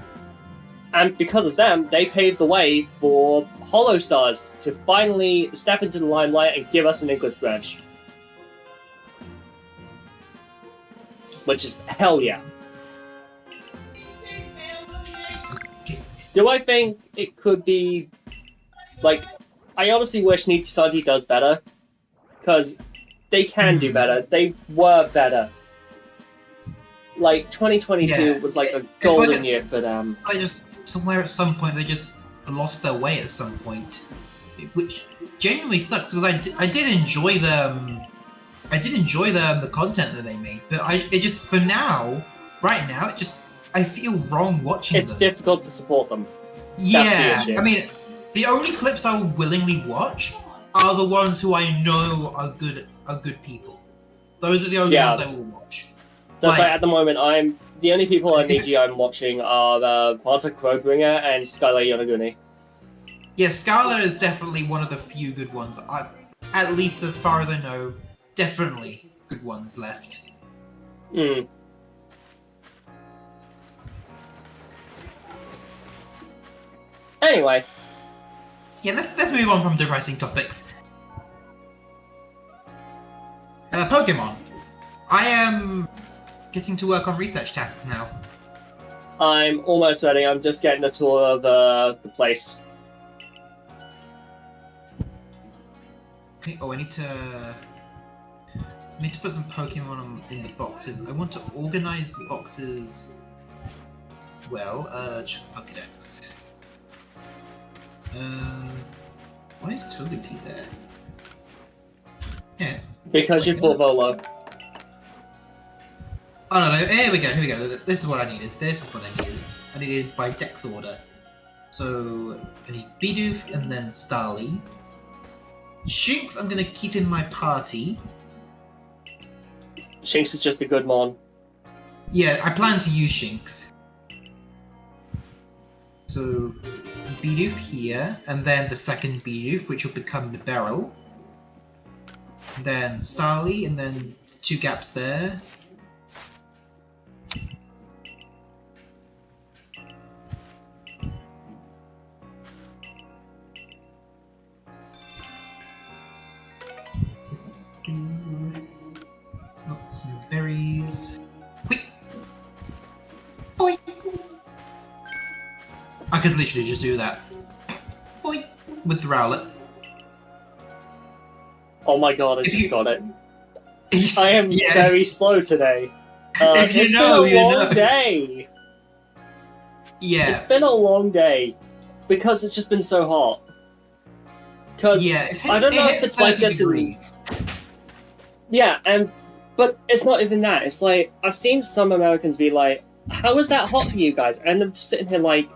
And because of them, they paved the way for Holostars to finally step into the limelight and give us an English branch. Which is hell yeah. Do I think it could be, like, I honestly wish Niji Sanji does better, because they can do better. They were better. Like, 2022 was like a golden year for them. Like, just somewhere at some point they just lost their way at some point, which genuinely sucks, because I did enjoy them. I did enjoy the content that they made, but it just, for now, right now, it just, I feel wrong watching It's difficult to support them. Yeah, that's the issue. I mean, the only clips I will willingly watch are the ones who I know are good people. Those are the only ones I will watch. So like, at the moment, the only people on AG I'm watching are Marta Crowbringer and Skylar Yonaguni. Yeah, Skylar is definitely one of the few good ones. At least as far as I know, definitely good ones left. Hmm. Anyway. Yeah, let's move on from depressing topics. Pokemon. I am getting to work on research tasks now. I'm almost ready. I'm just getting a tour of the place. Okay, I need to put some Pokemon in the boxes. I want to organize the boxes well. Check Pokédex. Why is Togepi there? Yeah. Because you fought Volo. Oh no, here we go. This is what I needed. I needed by Dex order. So I need Bidoof and then Starly. Shinx I'm gonna keep in my party. Shinx is just a good mon. Yeah, I plan to use Shinx. So Bidoof here, and then the second Bidoof, which will become the Beryl. And then Starly, and then 2 gaps there. Oh, some berries. Wait! Boy! I could literally just do that. Boy! With the Rowlet. Oh my god, I just got it. I am very slow today. It's been a long day! Yeah. It's been a long day. Because it's just been so hot. Because I don't know if it's like this in... Yeah, but it's not even that. It's like, I've seen some Americans be like, how is that hot for you guys? And I'm just sitting here like,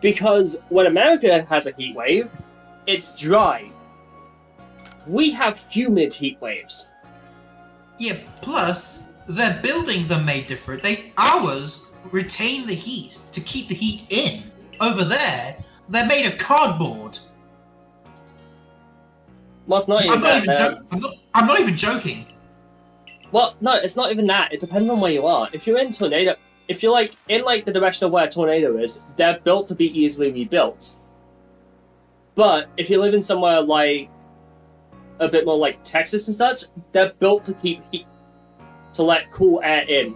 because when America has a heat wave, it's dry. We have humid heat waves. Yeah, plus, their buildings are made different. Ours retain the heat to keep the heat in. Over there, they're made of cardboard. Well, it's not even that. I'm not even joking. Well, no, it's not even that. It depends on where you are. If you're in tornado, if you're like in like the direction of where a tornado is, they're built to be easily rebuilt. But if you live in somewhere like a bit more like Texas and such, they're built to keep heat, to let cool air in.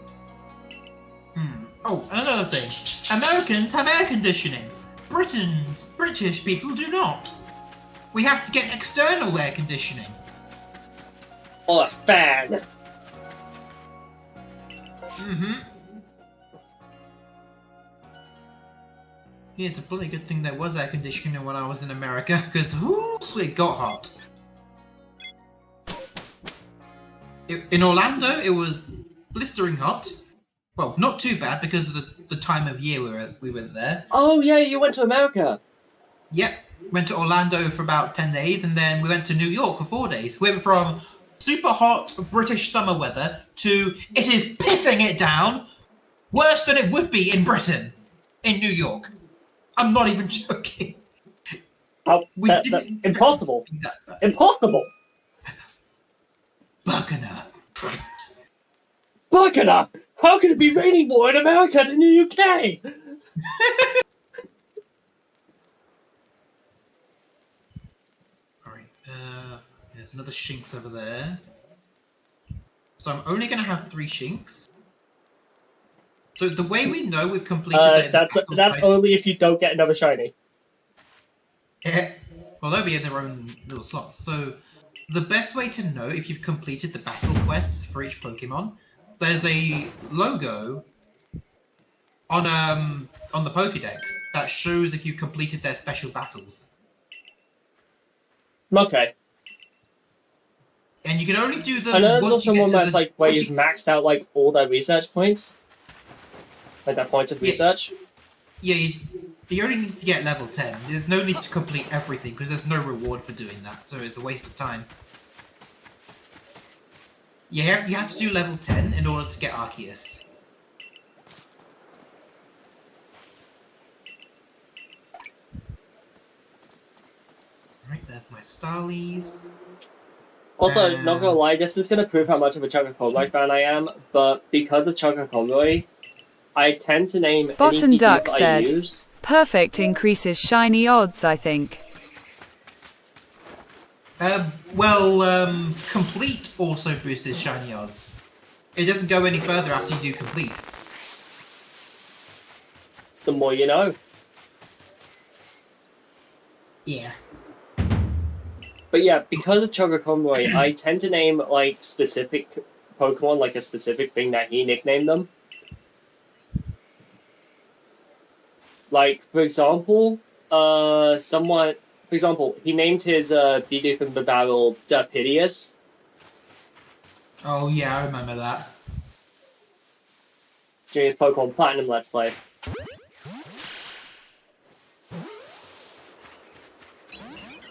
Oh, another thing. Americans have air conditioning. British people do not. We have to get external air conditioning. Or a fan. Yeah, it's a bloody good thing there was air conditioning when I was in America, because it got hot. In Orlando, it was blistering hot. Well, not too bad because of the time of year we went there. Oh yeah, you went to America. Yep, went to Orlando for about 10 days, and then we went to New York for 4 days. We went from super hot British summer weather to it is pissing it down, worse than it would be in Britain, in New York. I'm not even joking. Impossible. Impossible. Buccaneer. Buccaneer. How can it be raining more in America than in the UK? Alright, there's another Shinx over there. So I'm only going to have 3 Shinx. So the way we know we've completed that's only if you don't get another shiny. Well, they'll be in their own little slots. So the best way to know if you've completed the battle quests for each Pokemon, there's a logo on the Pokédex that shows if you've completed their special battles. Okay. And you can only do them. I know there's also one that's like where you've maxed out like all their research points, like their points of research. Yeah, You only need to get level 10. There's no need to complete everything because there's no reward for doing that, so it's a waste of time. You have to do level 10 in order to get Arceus. Alright, there's my Starlies. Also, not gonna lie, this is gonna prove how much of a Chocolate Conroy fan I am, but because of Chocolate Conroy, I tend to name Bottom any Duck I said, use. Perfect increases shiny odds, I think. Complete also boosted shiny odds. It doesn't go any further after you do complete. The more you know. Yeah. But yeah, because of Chocolate Conroy, I tend to name, like, specific Pokemon, like a specific thing that he nicknamed them. Like, for example, he named his Bidoof in the battle Dapidius. Oh yeah, I remember that. During his Pokemon Platinum Let's Play.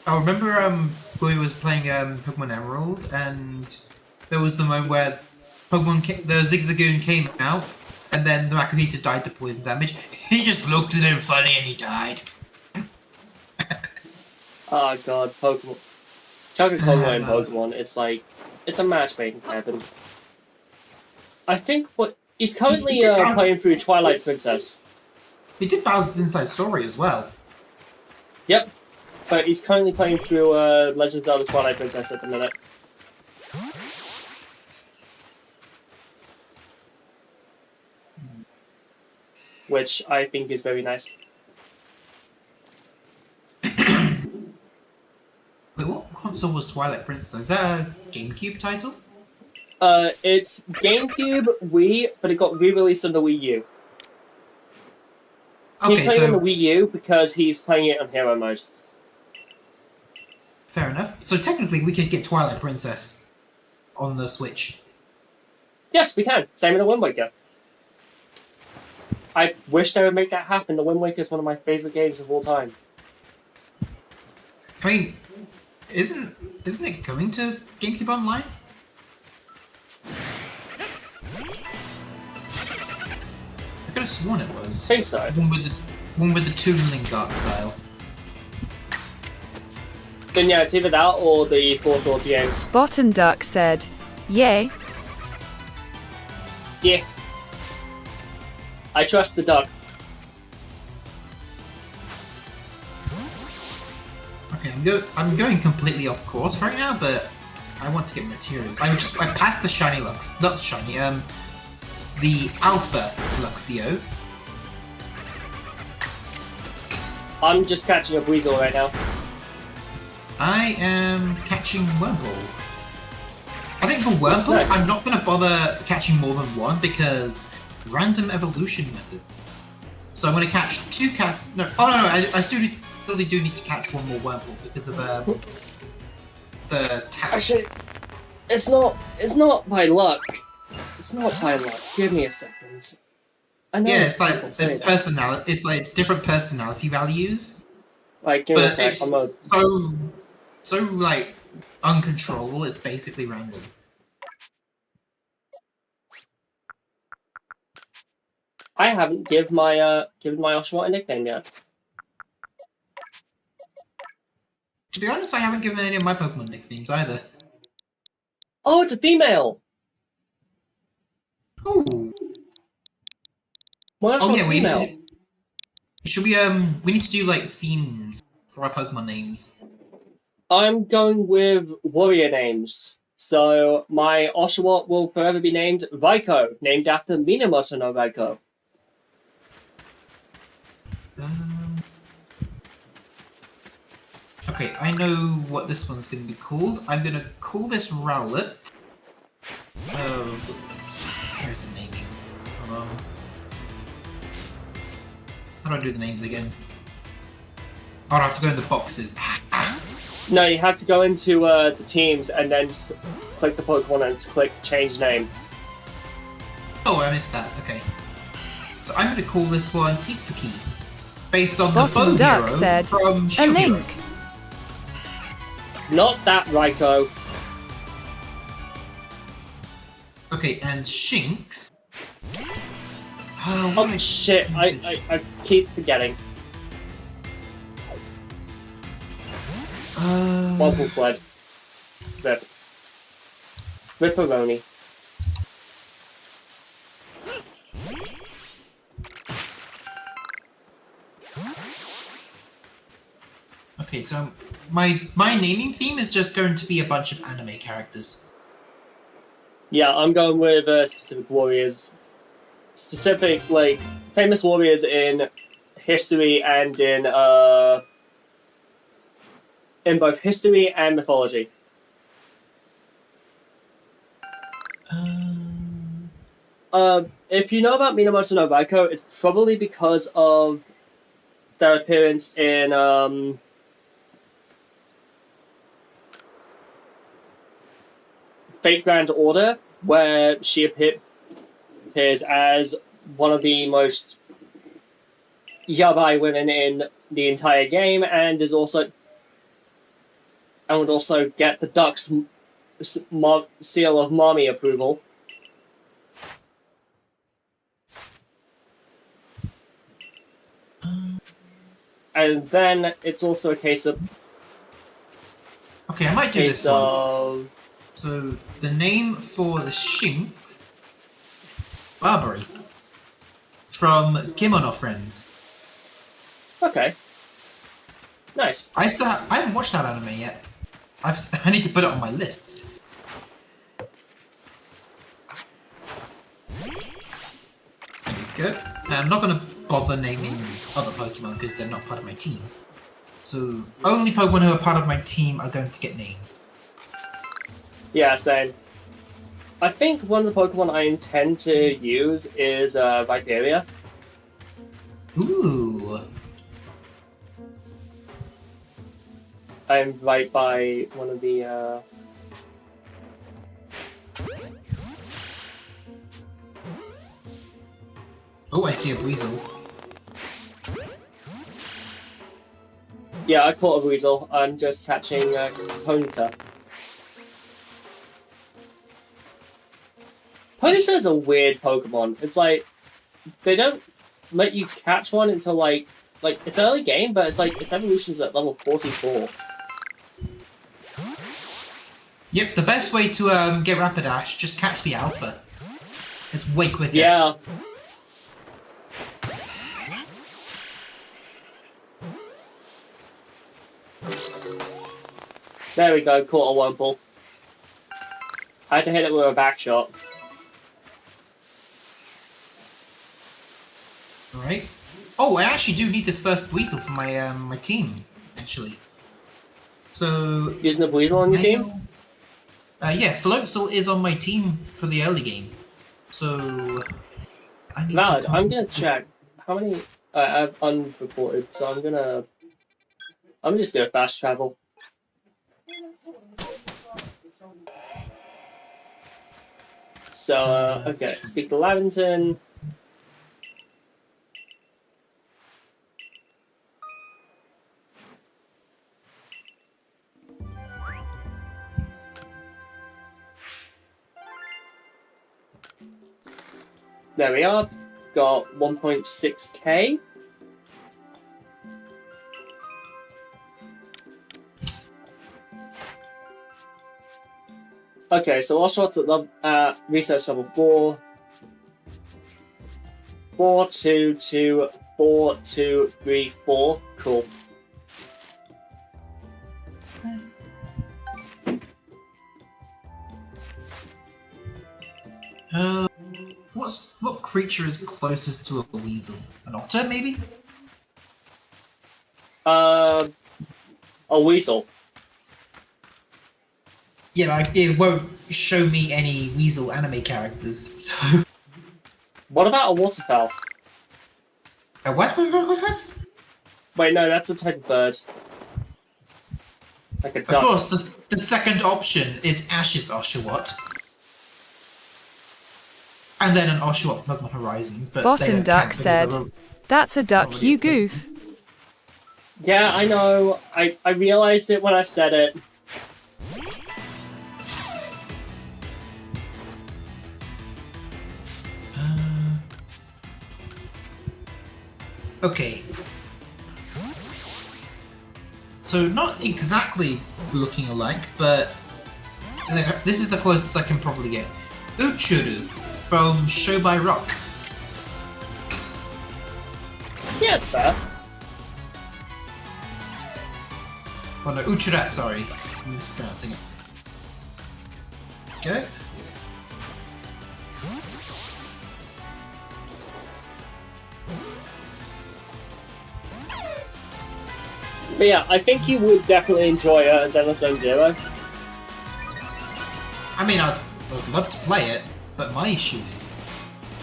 I remember when we was playing Pokemon Emerald, and there was the moment where the Zigzagoon came out, and then the Makuhita died to poison damage. He just looked at him funny and he died. Oh god, Pokemon. Chocolate Conroy and Pokemon, it's a matchmaking heaven. I think he's currently playing through Twilight Princess. He did Bowser's Inside Story as well. Yep, but he's currently playing through Legends of the Twilight Princess at the minute. Which I think is very nice. Wait, what console was Twilight Princess? Is that a GameCube title? It's GameCube, Wii, but it got re-released on the Wii U. He's playing on the Wii U because he's playing it on Hero Mode. Fair enough. So technically we could get Twilight Princess on the Switch. Yes, we can. Same with the Wind Waker. I wish they would make that happen. The Wind Waker is one of my favorite games of all time. I mean, isn't it coming to GameCube Online? I could have sworn it was. I think so. One with the Toon art style. Then yeah, it's either that or the Four Swords games. Bottom Duck said, yay. Yeah. I trust the duck. Okay, I'm going completely off course right now, but I want to get materials. I passed the shiny Lux, not shiny, the Alpha Luxio. I'm just catching a Weasel right now. I am catching Wurmple. I think for Wurmple, nice. I'm not going to bother catching more than one because random evolution methods. So I'm going to catch two casts. No, oh no, I still do need to catch one more Wurmple because of the tap. Actually, it's not by luck. It's not by luck. Give me a second. I know. Yeah, it's like personality. It's like different personality values. Like, give me a But sec. it's so like uncontrollable. It's basically random. I haven't given my Oshawott a nickname yet. To be honest, I haven't given any of my Pokemon nicknames either. Oh, it's a female. Ooh. My Oshawott's yeah, female. We need to do like themes for our Pokemon names. I'm going with warrior names. So my Oshawott will forever be named Raiko, named after Minamoto no Raiko. Okay, I know what this one's going to be called. I'm going to call this Rowlet. Here's the naming. Hold on. How do I do the names again? Oh, I have to go in the boxes. No, you have to go into the teams and then click the Pokemon and click change name. Oh, I missed that. Okay. So I'm going to call this one Itsuki. based on Bottom the Duck Bo Hero said, from a Shield link. Hero. Not that, Raiko. Okay, and Shinx. Oh shit! I keep forgetting. Wobble fled. Rip. Ripperoni. Okay, so my naming theme is just going to be a bunch of anime characters. Yeah, I'm going with specific warriors. Specific, like, famous warriors in history and in both history and mythology. If you know about Minamoto no Raiko, it's probably because of their appearance in Fate Grand Order, where she appears as one of the most yabai women in the entire game, and would also get the Duck's seal of mommy approval. And then it's also a case of... Okay, I might do this one. So, the name for the Shinx... Barbary. From Kimono Friends. Okay. Nice. I haven't watched that anime yet. I need to put it on my list. There we go. I'm not going to bother naming other Pokemon because they're not part of my team. So, only Pokemon who are part of my team are going to get names. Yeah, same. I think one of the Pokemon I intend to use is Viperia. Ooh. I'm right by one of the Oh, I see a Weasel. Yeah, I caught a Weasel. I'm just catching Ponyta. Ponyta is a weird Pokemon. It's like they don't let you catch one until like it's early game, but it's like its evolution's at level 44. Yep, the best way to get Rapidash, just catch the Alpha. It's way quicker. Yeah. There we go, caught a Wurmple. I had to hit it with a back shot. Alright. Oh, I actually do need this first Weasel for my my team, actually. So... Using the Weasel on your team? Yeah, Floatzel is on my team for the early game. So... Valid, I'm gonna check. How many... I've unreported, so I'm gonna just do a fast travel. So, okay, speak to Lavington. There we are. Got 1.6k. Okay, so last shot's at research level 4. 4, 2, 2, 4, 2, 3, 4. Cool. What creature is closest to a Weasel? An otter, maybe? A Weasel. Yeah, it won't show me any Weasel anime characters, so... What about a waterfowl? A what? Wait, no, that's a type of bird. Like a duck. Of course, the second option is Ash's Oshawott. And then an Oshawott Pokemon Horizons, but Bottom Duck said, "That's a duck, you goof." Yeah, I know. I realized it when I said it. Okay. So not exactly looking alike, but this is the closest I can probably get. Uchuru from Show by Rock. Yeah, fair. Oh no, Uchura, sorry. I'm mispronouncing it. Okay. But yeah, I think you would definitely enjoy Zenless Zone Zero. I mean, I'd love to play it, but my issue is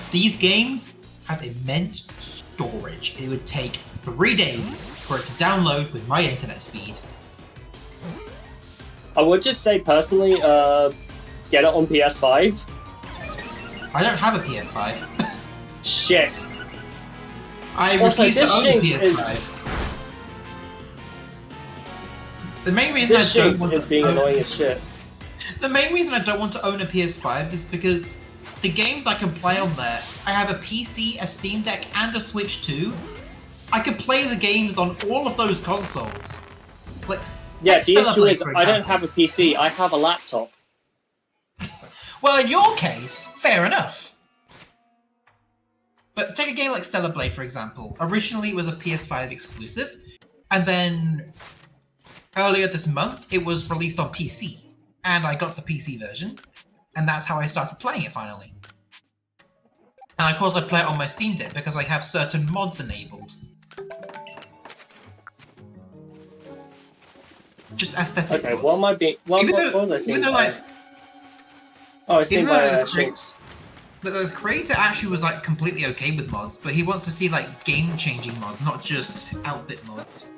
these games have immense storage. It would take 3 days for it to download with my internet speed. I would just say personally, get it on PS5. I don't have a PS5. Shit. I Also, refuse to this own a Shinx PS5. The main reason This I don't Shinx want is to being own... annoying as shit. The main reason I don't want to own a PS5 is because the games I can play on there, I have a PC, a Steam Deck, and a Switch too. I could play the games on all of those consoles. Like, Yeah, the issue is for I don't example. have a PC, I have a laptop. Well, in your case, fair enough. But take a game like Stellar Blade, for example. Originally, it was a PS5 exclusive, and then earlier this month, it was released on PC. And I got the PC version, and that's how I started playing it finally. And of course, I play it on my Steam Deck because I have certain mods enabled. Just aesthetic Okay, mods. what am I being... What Even am I though, seeing by? like, Oh, I see even by though Shinx. the creator actually was like completely okay with mods, but he wants to see like game-changing mods, not just outfit mods.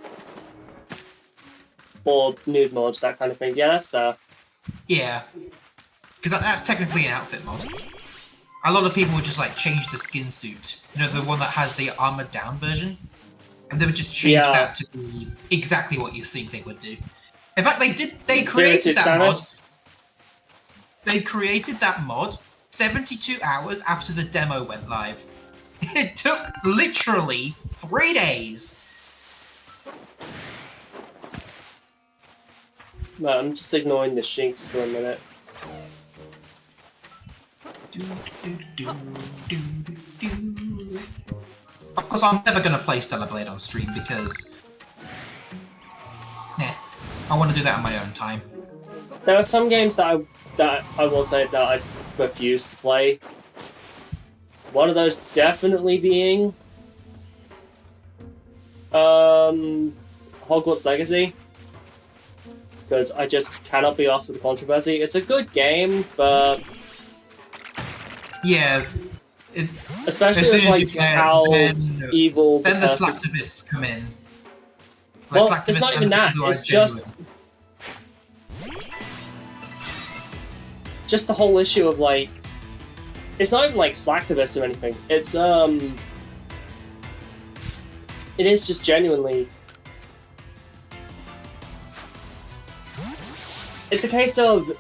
Or nude mods, that kind of thing. Yeah, that's fair. Yeah, because that's technically an outfit mod. A lot of people would just like change the skin suit, you know, the one that has the armored down version, and they would just change that to be exactly what you think they would do. In fact, they did. They created that mod. They created that mod 72 hours after the demo went live. It took literally 3 days. No, I'm just ignoring the Shinx for a minute. Of course, I'm never going to play Stellar Blade on stream because... I want to do that on my own time. There are some games that I will say that I refuse to play. One of those definitely being... Hogwarts Legacy. Because I just cannot be asked with the controversy. It's a good game, but... Yeah. Especially with like how evil then the slacktivists come in. Like, well, it's not even that. It's just the whole issue of like, it's not even like slacktivists or anything. It's it is just genuinely. It's a case of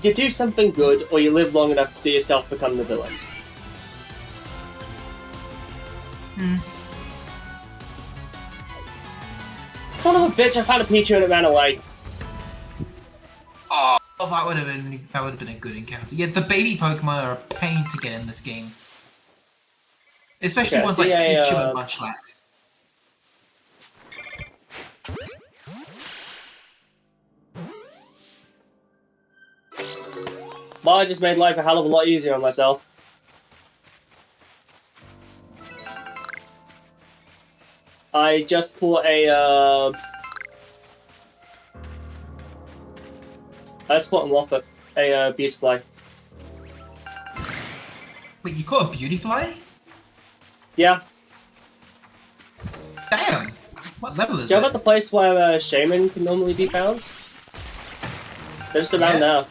you do something good, or you live long enough to see yourself become the villain. Son of a bitch! I found a Pichu and it ran away. Oh, that would have been a good encounter. Yeah, the baby Pokemon are a pain to get in this game, especially ones like Pichu and Munchlax. Well, I just made life a hell of a lot easier on myself. I just caught a, I spot and waffle a Beautifly. Wait, you caught a Beautifly? Yeah. Damn! What level is it? Do you know about the place where Shaman can normally be found? They're just around there.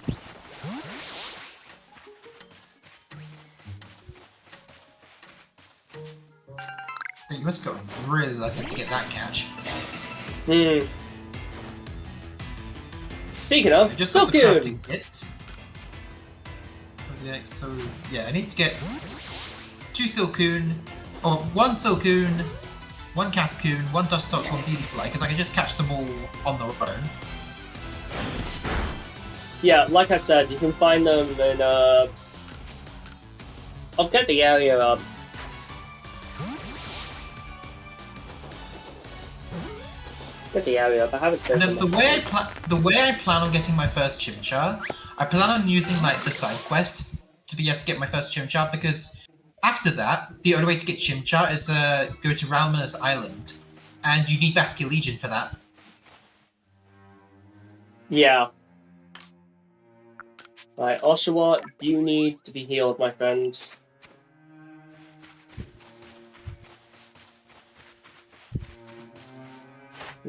You must have gotten really lucky to get that catch. Hmm. Speaking of, just so got the good. crafting kit. Okay, so yeah, I need to get 2 Silcoon, or 1 Silcoon, 1 Cascoon, 1 Dustox, 1 Beautyfly, because I can just catch them all on their own. Yeah, like I said, you can find them in I'll get the area up. Get the area up. I haven't said. And the way I plan on getting my first Chimchar, I plan on using like the side quest to be able to get my first Chimchar, because after that, the only way to get Chimchar is to go to Ralmanus Island, and you need Basque Legion for that. Yeah. Right, Oshawott, you need to be healed, my friend.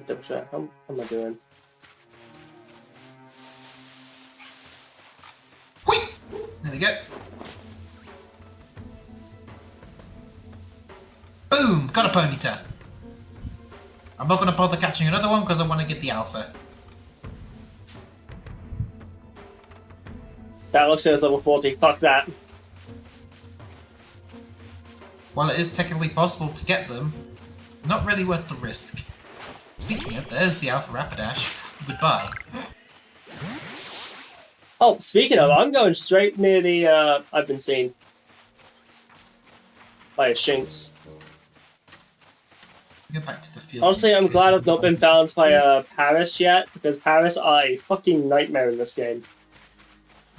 Double check. How am I doing? Whee! There we go. Boom! Got a Ponyta. I'm not going to bother catching another one because I want to get the Alpha. That looks like it's level 40. Fuck that. While it is technically possible to get them, not really worth the risk. Speaking of, there's the Alpha Rapidash. Goodbye. Oh, speaking of, I'm going straight near the, I've been seen. By a Shinx. Go back to the field. Honestly, I'm glad I've not been found by, Paris yet, because Paris are a fucking nightmare in this game.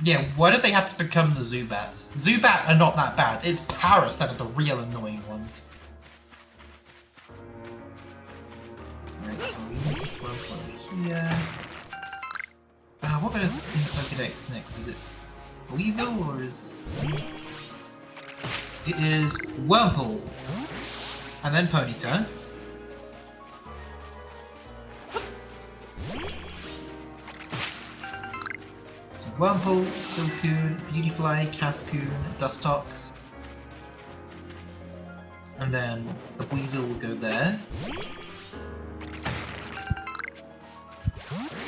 Yeah, why do they have to become the Zubats? Zubat are not that bad. It's Paris that are the real annoying ones. Right, so we need this one over here. What goes in the Pokedex next? Is it Weasel or is... It is Wurmple. And then Ponyta. So Wurmple, Silcoon, Beautyfly, Cascoon, Dustox. And then the Weasel will go there.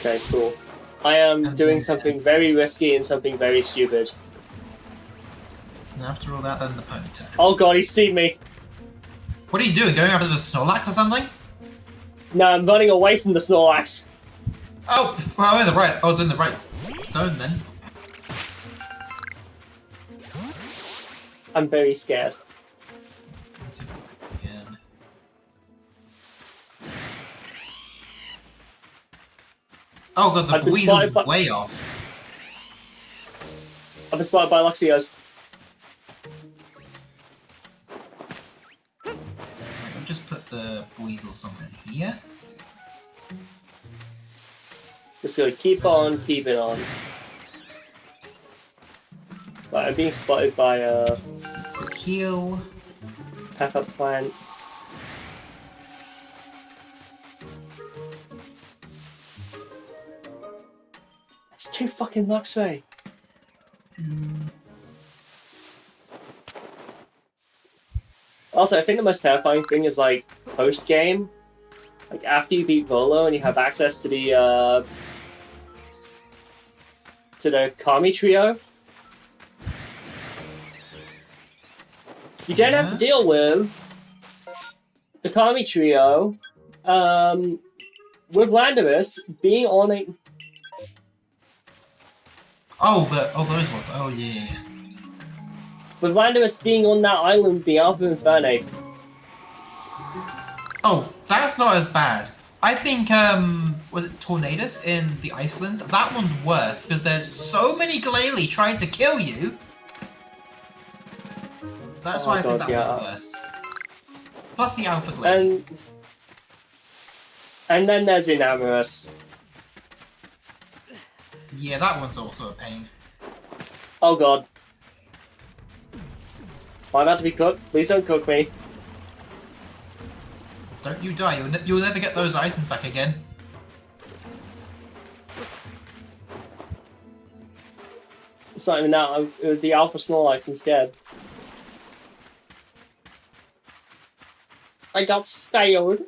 Okay, cool. I am doing something very risky and something very stupid. And after all that, then the Ponyta. Oh god, he's seen me! What are you doing? Going after the Snorlax or something? No, I'm running away from the Snorlax. Oh, well, I'm in the right. I was in the right zone then. I'm very scared. Again. Oh god, the Weasel's way off. I've been spotted by Luxios. Right, I'll just put the Weasel somewhere here. Just gonna keep on keeping on. Right, I'm being spotted by Quick heal. Pepper Plant. It's too fucking Luxray. Also, I think the most terrifying thing is like post game, like after you beat Volo and you have access to the Kami trio. You don't have to deal with the Kami trio with Landorus being on a... Oh, those ones. Oh, yeah. With Landorus being on that island, the Alpha Infernape. Oh, that's not as bad. I think, was it Tornadus in the Iceland? That one's worse, because there's so many Glalie trying to kill you. That's why I think that one's worse. Plus the Alpha Glalie. And then there's Enamorous. Yeah, that one's also a pain. Oh god. Am I about to be cooked? Please don't cook me. Don't you die, you'll never get those items back again. It's not even that, it was the Alpha Snorlax, I'm scared. I got scared.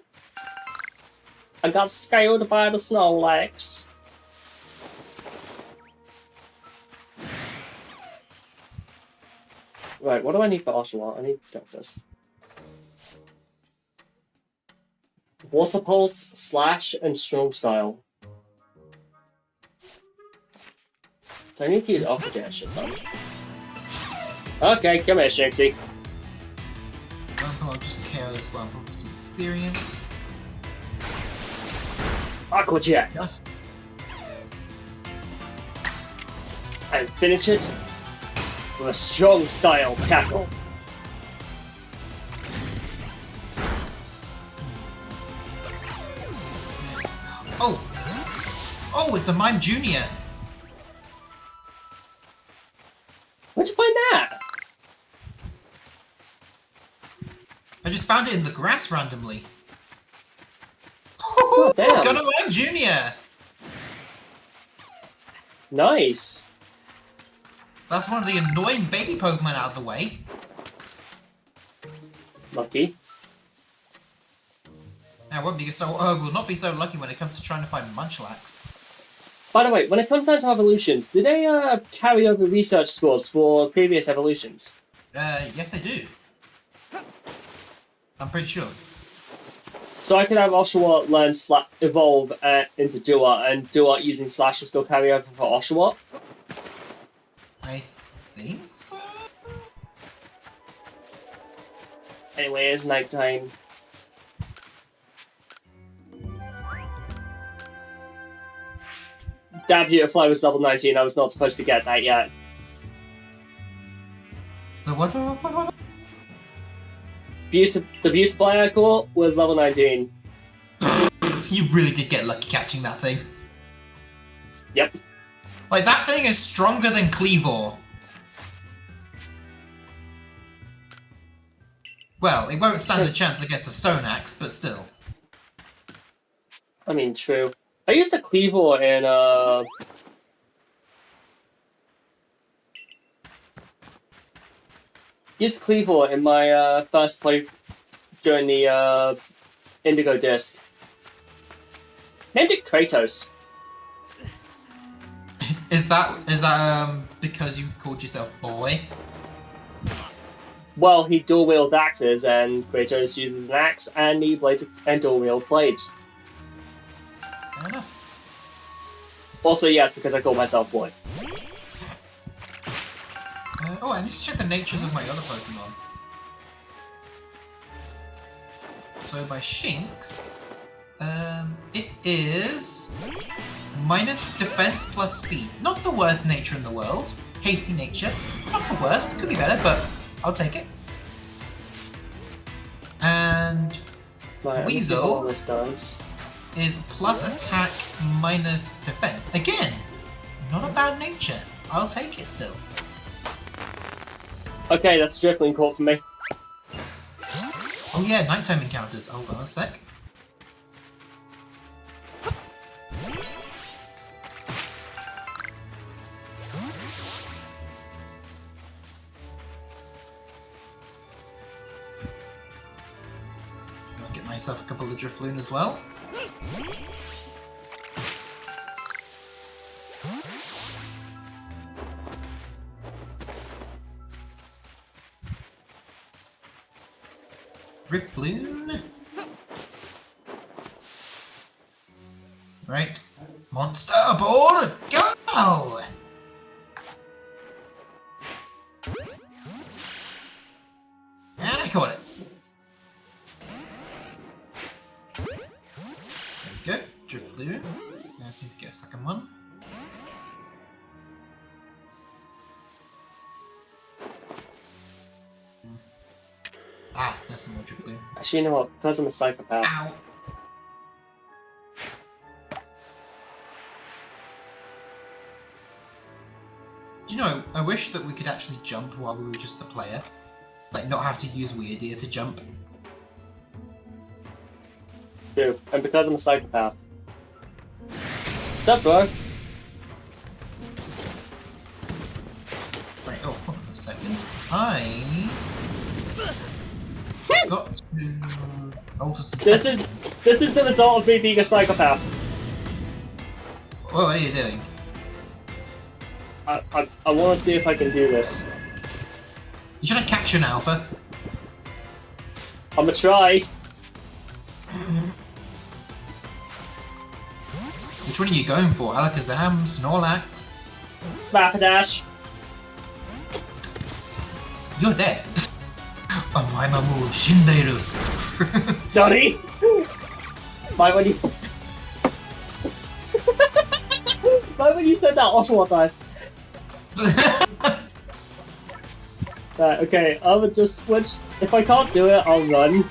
I got scaled by the Snorlax. Right, what do I need for Oshawott? I need Jumpers. Water Pulse, Slash, and Strong Style. So I need to use Aqua Jet shit though. Okay, come here, Shanksy. I'll just care as well for some experience. Aqua Jet. Yes. And finish it with a Strong Style Tackle. Oh! Oh, it's a Mime Junior! Where'd you find that? I just found it in the grass randomly. Oh, damn. Got a Mime Junior! Nice. That's one of the annoying baby Pokemon out of the way. Lucky. Now, will not be so lucky when it comes to trying to find Munchlax. By the way, when it comes down to evolutions, do they carry over research scores for previous evolutions? Yes they do. I'm pretty sure. So I could have Oshawott learn evolve into Duat, and Duat using Slash will still carry over for Oshawott? I think so? Anyway, it's nighttime. That Beautifly was level 19, I was not supposed to get that yet. The what? The Beautifly I caught was level 19. You really did get lucky catching that thing. Yep. Like, that thing is stronger than Cleavor. Well, it won't stand a chance against a Stone Axe, but still. I mean, true. I used a Cleavor in, used Cleavor in my, first play during the, Indigo Disc. Named it Kratos. Is that because you called yourself boy? Well, he dual-wields axes, and Kratos uses an axe, and he blades and dual-wield blades. Fair enough. Also, yes, because I call myself boy. Oh, I need to check the natures of my other Pokemon. So by Shinx, it is minus defense plus speed. Not the worst nature in the world. Hasty nature. Not the worst. Could be better, but I'll take it. And Weasel is plus attack minus defense. Again, not a bad nature. I'll take it still. Okay, that's a Driftling caught for me. Oh yeah, nighttime encounters. Hold on a sec. I'll get myself a couple of Drifloon as well. Drifloon. Right. Monster aboard! Go! And I caught it. There we go. Drifloon. Now I need to get a second one. Ah, there's some more Drifloon. Actually, you know what? Because I'm a psychopath. Ow! Do you know, I wish that we could actually jump while we were just the player. Like, not have to use Weird Ear to jump. True. And because I'm a psychopath. What's up, bro? Right, oh, hold on a second. I got to alter some This settings. is the result of me being a psychopath. What are you doing? I want to see if I can do this. You should have captured an alpha. I'm gonna try. Which one are you going for? Alakazam, Snorlax? Rapidash. You're dead. Omaimamu Shinderu. Johnny! Why when you... Why when you said that, Ottawa dies? Right, okay, I would just switch. If I can't do it, I'll run.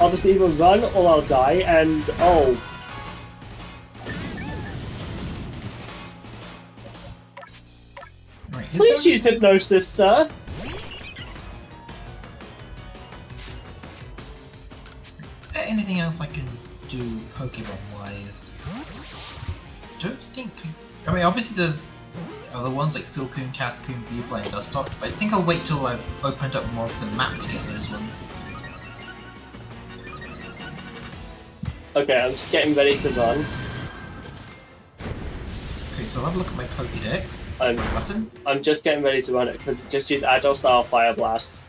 I'll just either run or I'll die, and oh. Right, Please use hypnosis, sir. Is there anything else I can do Pokemon-wise? Don't think... I mean, obviously there's other ones like Silcoon, Cascoon, Viewfly, and Dustox, but I think I'll wait till I've opened up more of the map to get those ones. Okay, I'm just getting ready to run. Okay, so I'll have a look at my Pokédex. Button. I'm just getting ready to run it, because just use Agile Style Fire Blast.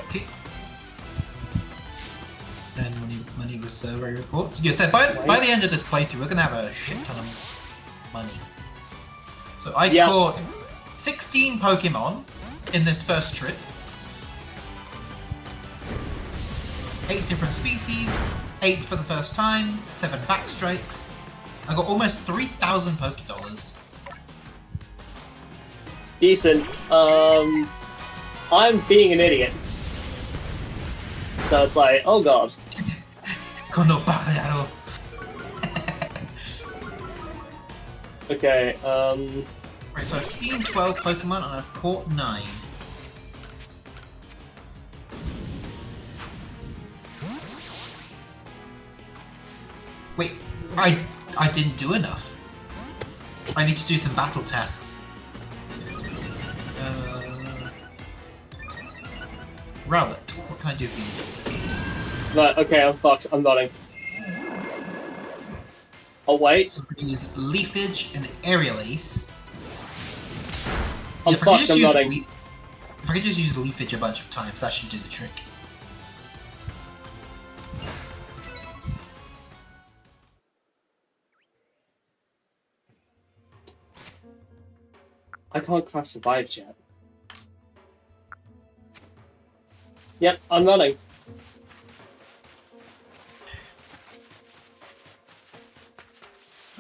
Okay. And money with survey reports. You said by the end of this playthrough, we're gonna have a shit ton of money. So I caught 16 Pokemon in this first trip. 8 different species, 8 for the first time, 7 backstrikes. I got almost 3,000 Pokédollars. Decent. I'm being an idiot. So it's like, oh god. Kono bakayaro. Okay, Right, so I've seen 12 Pokemon and I've caught 9. Wait, I didn't do enough. I need to do some battle tasks. Rowlet, what can I do for you? right, okay, I'm fucked. I'm running. Oh, wait. So I'm going to use Leafage and Aerial Ace. I'm fucked, I'm running. If I could just use Leafage a bunch of times, that should do the trick. I can't crash survive chat. Yep, I'm running.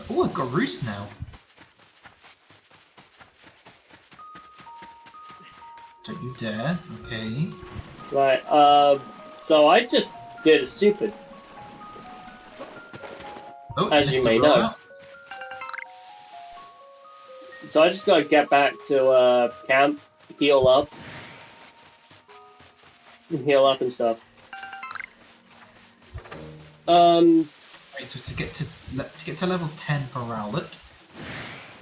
Oh, I've got Roost now. Don't you dare. Okay. Right, so I just did a stupid, as you may know. So I just gotta get back to, camp, heal up. Heal up and stuff. Right, so to get to level 10 for Rowlet,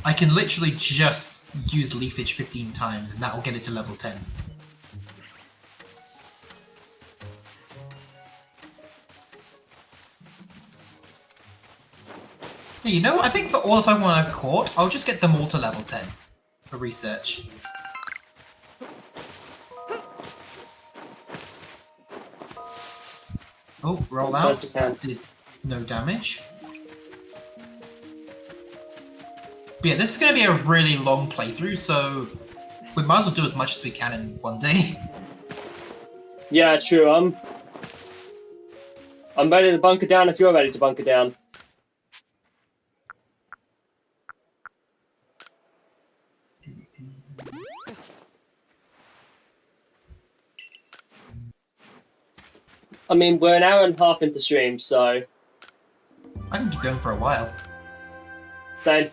I can literally just use Leafage 15 times and that will get it to level 10. Hey, you know what? I think for all the Pokemon I've caught, I'll just get them all to level 10 for research. Oh, roll out. That did no damage. But yeah, this is going to be a really long playthrough, so we might as well do as much as we can in one day. Yeah, true. I'm ready to bunker down if you're ready to bunker down. I mean, we're an hour and a half into stream, so... I can keep going for a while. Same.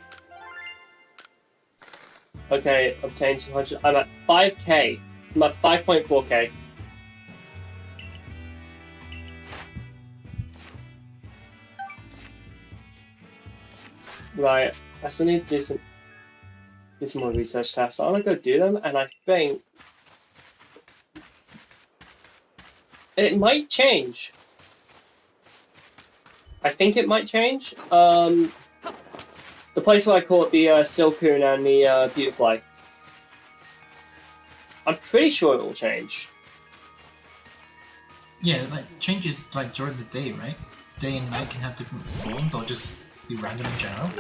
Okay, obtain 200. I'm at 5k. I'm at 5.4k. Right, I still need to do some... do some more research tests. I'm gonna go do them, and I think it might change. I think it might change. The place where I caught the Silcoon and the Beautifly. I'm pretty sure it will change. Yeah, like changes like during the day, right? Day and night can have different spawns, or just be random in general.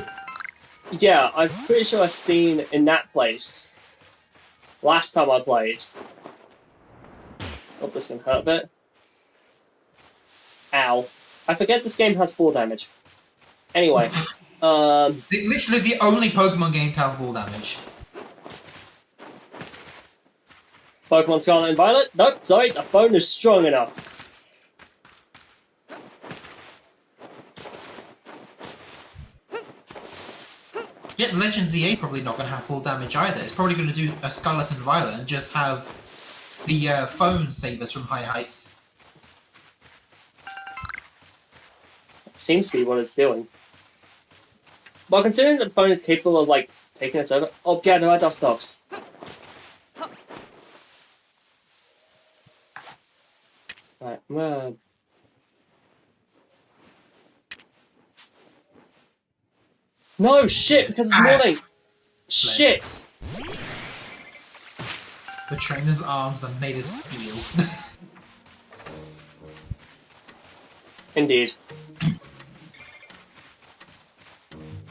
Yeah, I'm pretty sure I've seen in that place last time I played. Oh, this can hurt a bit. Ow. I forget this game has fall damage. Anyway, Literally the only Pokemon game to have fall damage. Pokemon Scarlet and Violet? Nope, sorry, the phone is strong enough. Yeah, Legends ZA is probably not going to have full damage either. It's probably going to do a Scarlet and Violet and just have the phone save us from high heights. Seems to be what it's doing. Well, considering that the phone is capable of, like, taking its over... Oh, yeah, there are Dustox. Right, No, shit, because it's morning! Shit! The trainer's arms are made of steel. Indeed.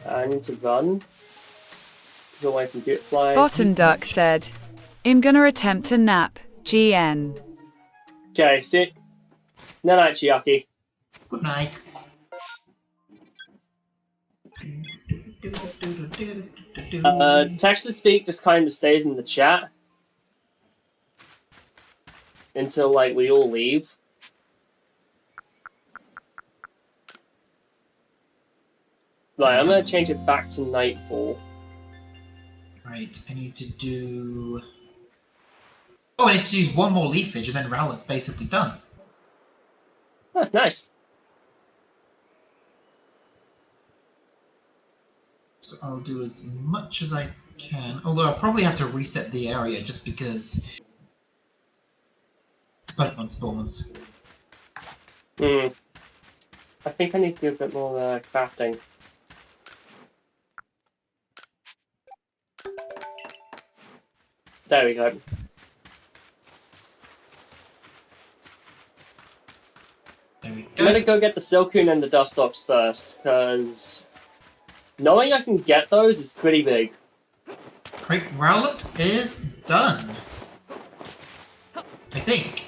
I need to run. Go away from Beautifly. Bottom Duck said, I'm gonna attempt a nap, GN. Okay, see? Night, Chiaki. Good night. Text to speak just kind of stays in the chat until, like, we all leave. Right, I'm gonna change it back to nightfall. Right, I need to do... Oh, I need to use one more leafage and then Rowlet's basically done. Oh, nice. So I'll do as much as I can, although I'll probably have to reset the area just because the Pokemon spawns. I think I need to do a bit more crafting. There we go. There we go. I'm gonna go get the Silcoon and the Dustox first, because knowing I can get those is pretty big. Great, Rowlet is done. I think.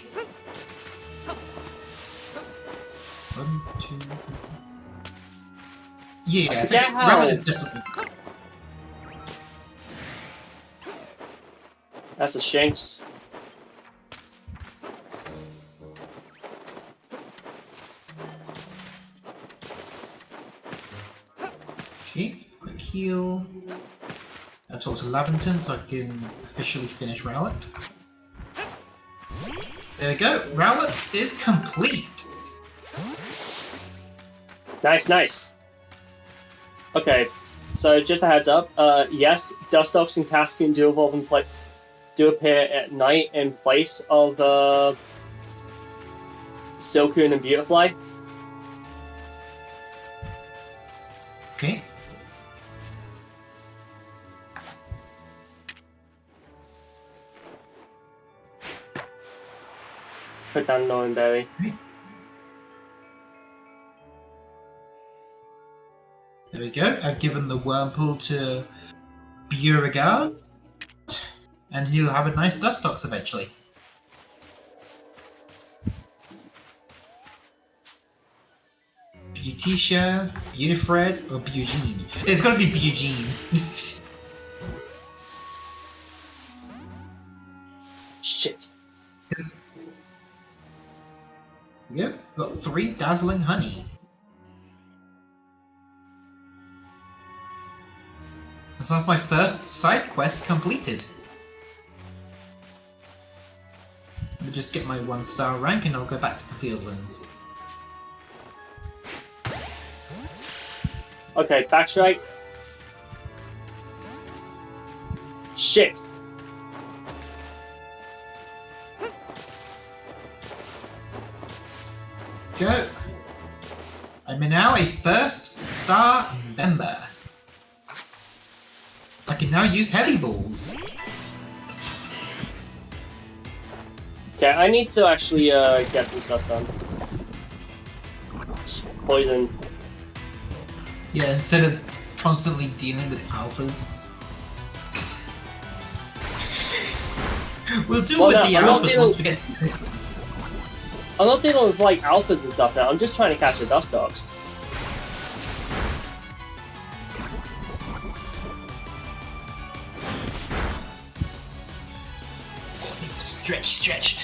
1, 2, 3. Yeah, I think Rowlet is definitely. That's a Shanks. Okay, quick heal. I'll talk to Laventon so I can officially finish Rowlet. There we go, Rowlet is complete! Nice, nice. Okay, so just a heads up. Yes, Dustox and Cascoon do evolve and do appear at night in place of Silcoon and Beautifly. Okay. Put down Norrenberry. There we go. I've given the Wurmple to Beauregard, and he'll have a nice Dustox eventually. Beauticia, Beautifred, or Beaugene? It's gotta be Beaugene. Shit. Yep, got 3 Dazzling Honey. So that's my first side quest completed. Let me just get my 1-star rank and I'll go back to the Fieldlands. Okay, backstrike. Shit. Go. I'm now a first star member. I can now use heavy balls. Okay, I need to actually get some stuff done. Poison. Yeah, instead of constantly dealing with alphas. We'll deal with the alphas once we get to this one. I'm not dealing with like alphas and stuff now, I'm just trying to catch the Dustox. I need to stretch.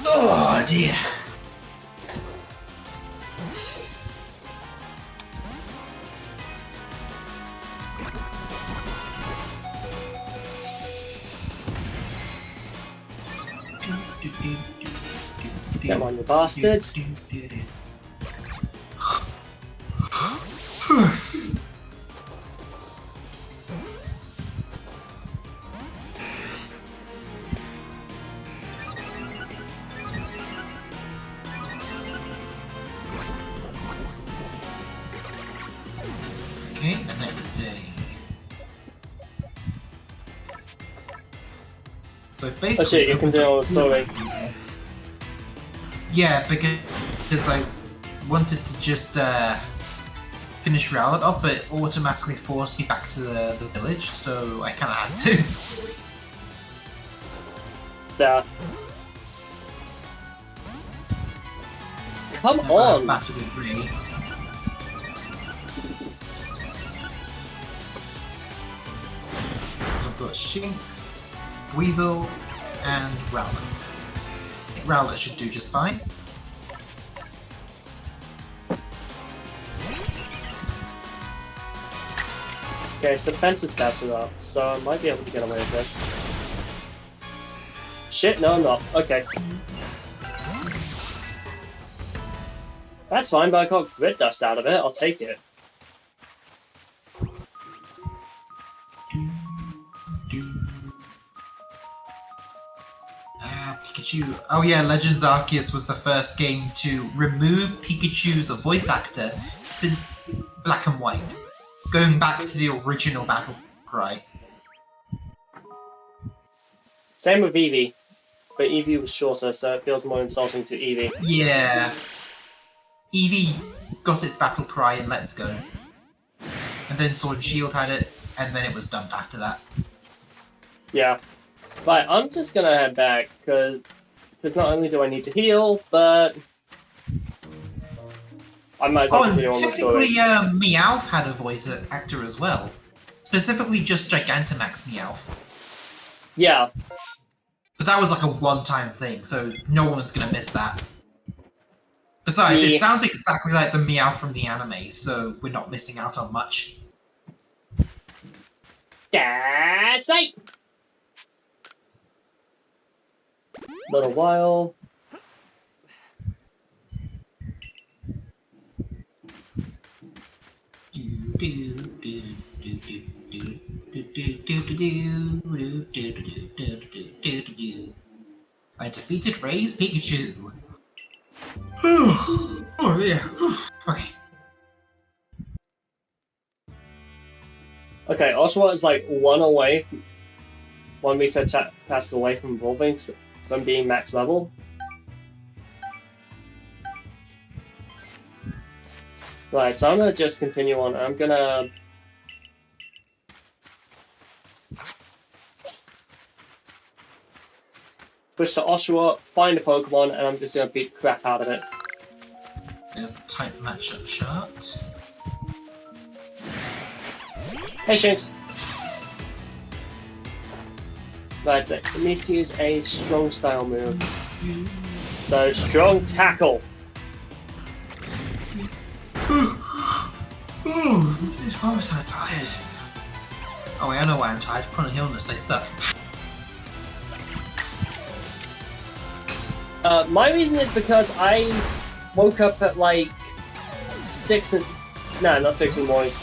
Oh dear. Come on, you bastard. Okay, the next day. So basically, Oh shit, you can do all the story. Yeah, because I wanted to just finish Rowlet off, but it automatically forced me back to the village, so I kind of had to. Yeah. Come on! Battle with Ray. So I've got Shinx, Weasel, and Rowlet. I think Rowlet should do just fine. Okay, so defensive stats are up, so I might be able to get away with this. Shit, no I'm not. Okay. That's fine, but I got grit dust out of it, I'll take it. Pikachu. Oh yeah, Legends Arceus was the first game to remove Pikachu's voice actor since Black and White, going back to the original battle cry. Same with Eevee, but Eevee was shorter, so it feels more insulting to Eevee. Yeah. Eevee got its battle cry in Let's Go. And then Sword and Shield had it, and then it was dumped after that. Yeah. Right, I'm just gonna head back, because not only do I need to heal, but I might as well continue on the story. Technically, Meowth had a voice actor as well. Specifically just Gigantamax Meowth. Yeah. But that was like a one-time thing, so no one's gonna miss that. Besides, it sounds exactly like the Meowth from the anime, so we're not missing out on much. That's right! Little while. I defeated Ray's Pikachu. Oh yeah. Okay. Okay, Oshawott is like one reset task away from evolving, from being max level. Right, so I'm gonna just continue on. I'm gonna switch to Oshawott, find a Pokemon, and I'm just gonna beat the crap out of it. There's the type matchup chart. Hey Shinx! Right, so it needs to use a strong style move. So, strong tackle! Why was I tired? Oh wait, I know why I'm tired. Chronic illness, they suck. My reason is because I woke up at like 6 in... No, not 6 in the morning.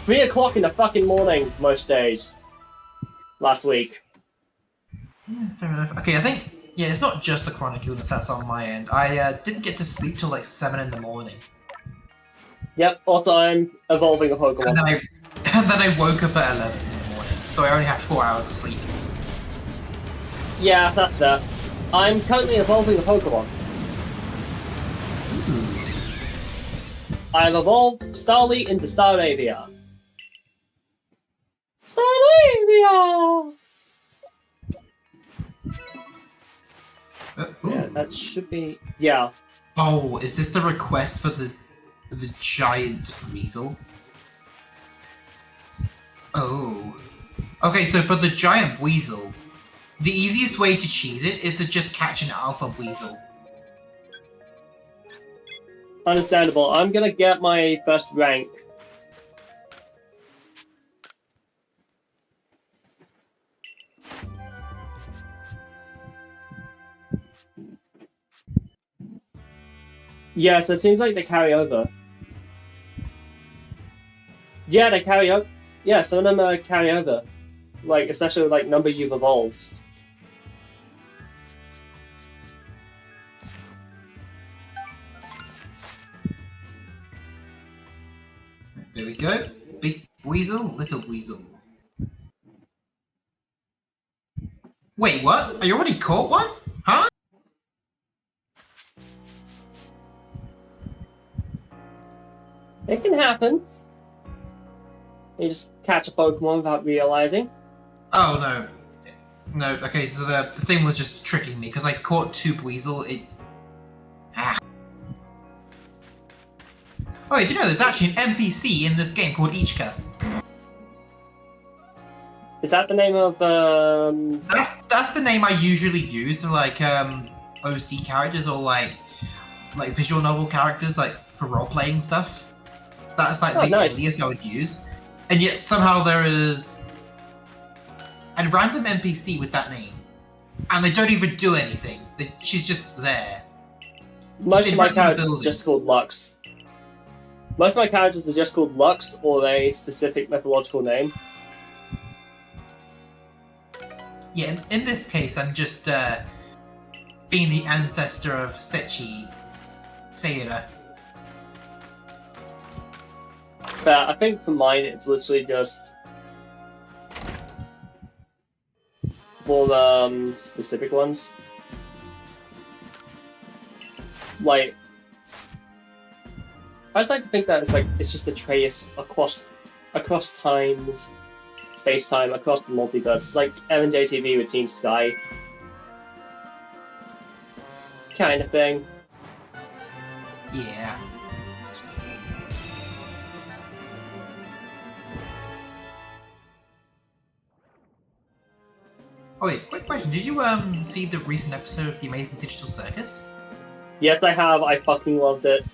3 o'clock in the fucking morning most days. Last week. Yeah, fair enough. Okay, I think it's not just the chronic illness that's on my end. I didn't get to sleep till like 7 in the morning. Yep. Also, I'm evolving a Pokemon. And then I woke up at 11 in the morning, so I only had 4 hours of sleep. Yeah, that's fair. I'm currently evolving a Pokemon. I have evolved Starly into Staravia. Staravia! Yeah, that should be... Yeah. Oh, is this the request for the giant weasel? Oh. Okay, so for the giant weasel, the easiest way to cheese it is to just catch an alpha weasel. Understandable. I'm gonna get my first rank. Yeah, so it seems like they carry over. Yeah, they carry over. Yeah, some of them carry over. Like, especially with, like, number you've evolved. There we go. Big weasel, little weasel. Wait, what? Are you already caught one? Huh? It can happen. You just catch a Pokemon without realizing. Oh, no. No, okay, so the thing was just tricking me, because I caught Tube Weasel, Oh, did you know there's actually an NPC in this game called Ichika? Is that the name of, That's the name I usually use for, like, OC characters or, like visual novel characters, like, for role-playing stuff. That's, like, the alias I would use. And yet, somehow there is a random NPC with that name. And they don't even do anything. She's just there. Most of my characters are just called Lux. Most of my characters are just called Lux or a specific mythological name. Yeah, in this case, I'm just being the ancestor of Seira. But I think for mine, it's literally just for specific ones. Like, I just like to think that it's just a trace across time, space time, across the multiverse, like MJTV with Team Sky, kind of thing. Yeah. Oh wait, quick question. Did you see the recent episode of The Amazing Digital Circus? Yes, I have. I fucking loved it.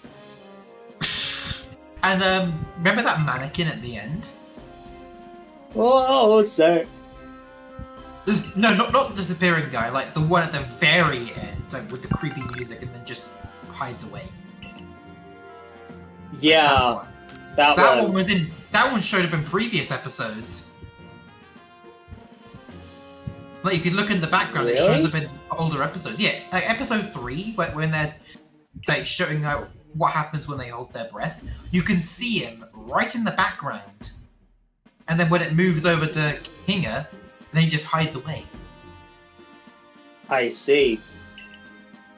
And remember that mannequin at the end? Oh, so... No, not the disappearing guy, like the one at the very end, like with the creepy music and then just hides away. Yeah, that one was in. That one showed up in previous episodes. Like if you look in the background, really? It shows up in older episodes. Yeah, like episode 3, when they're like showing out what happens when they hold their breath. You can see him right in the background, and then when it moves over to Kinga, then he just hides away. I see.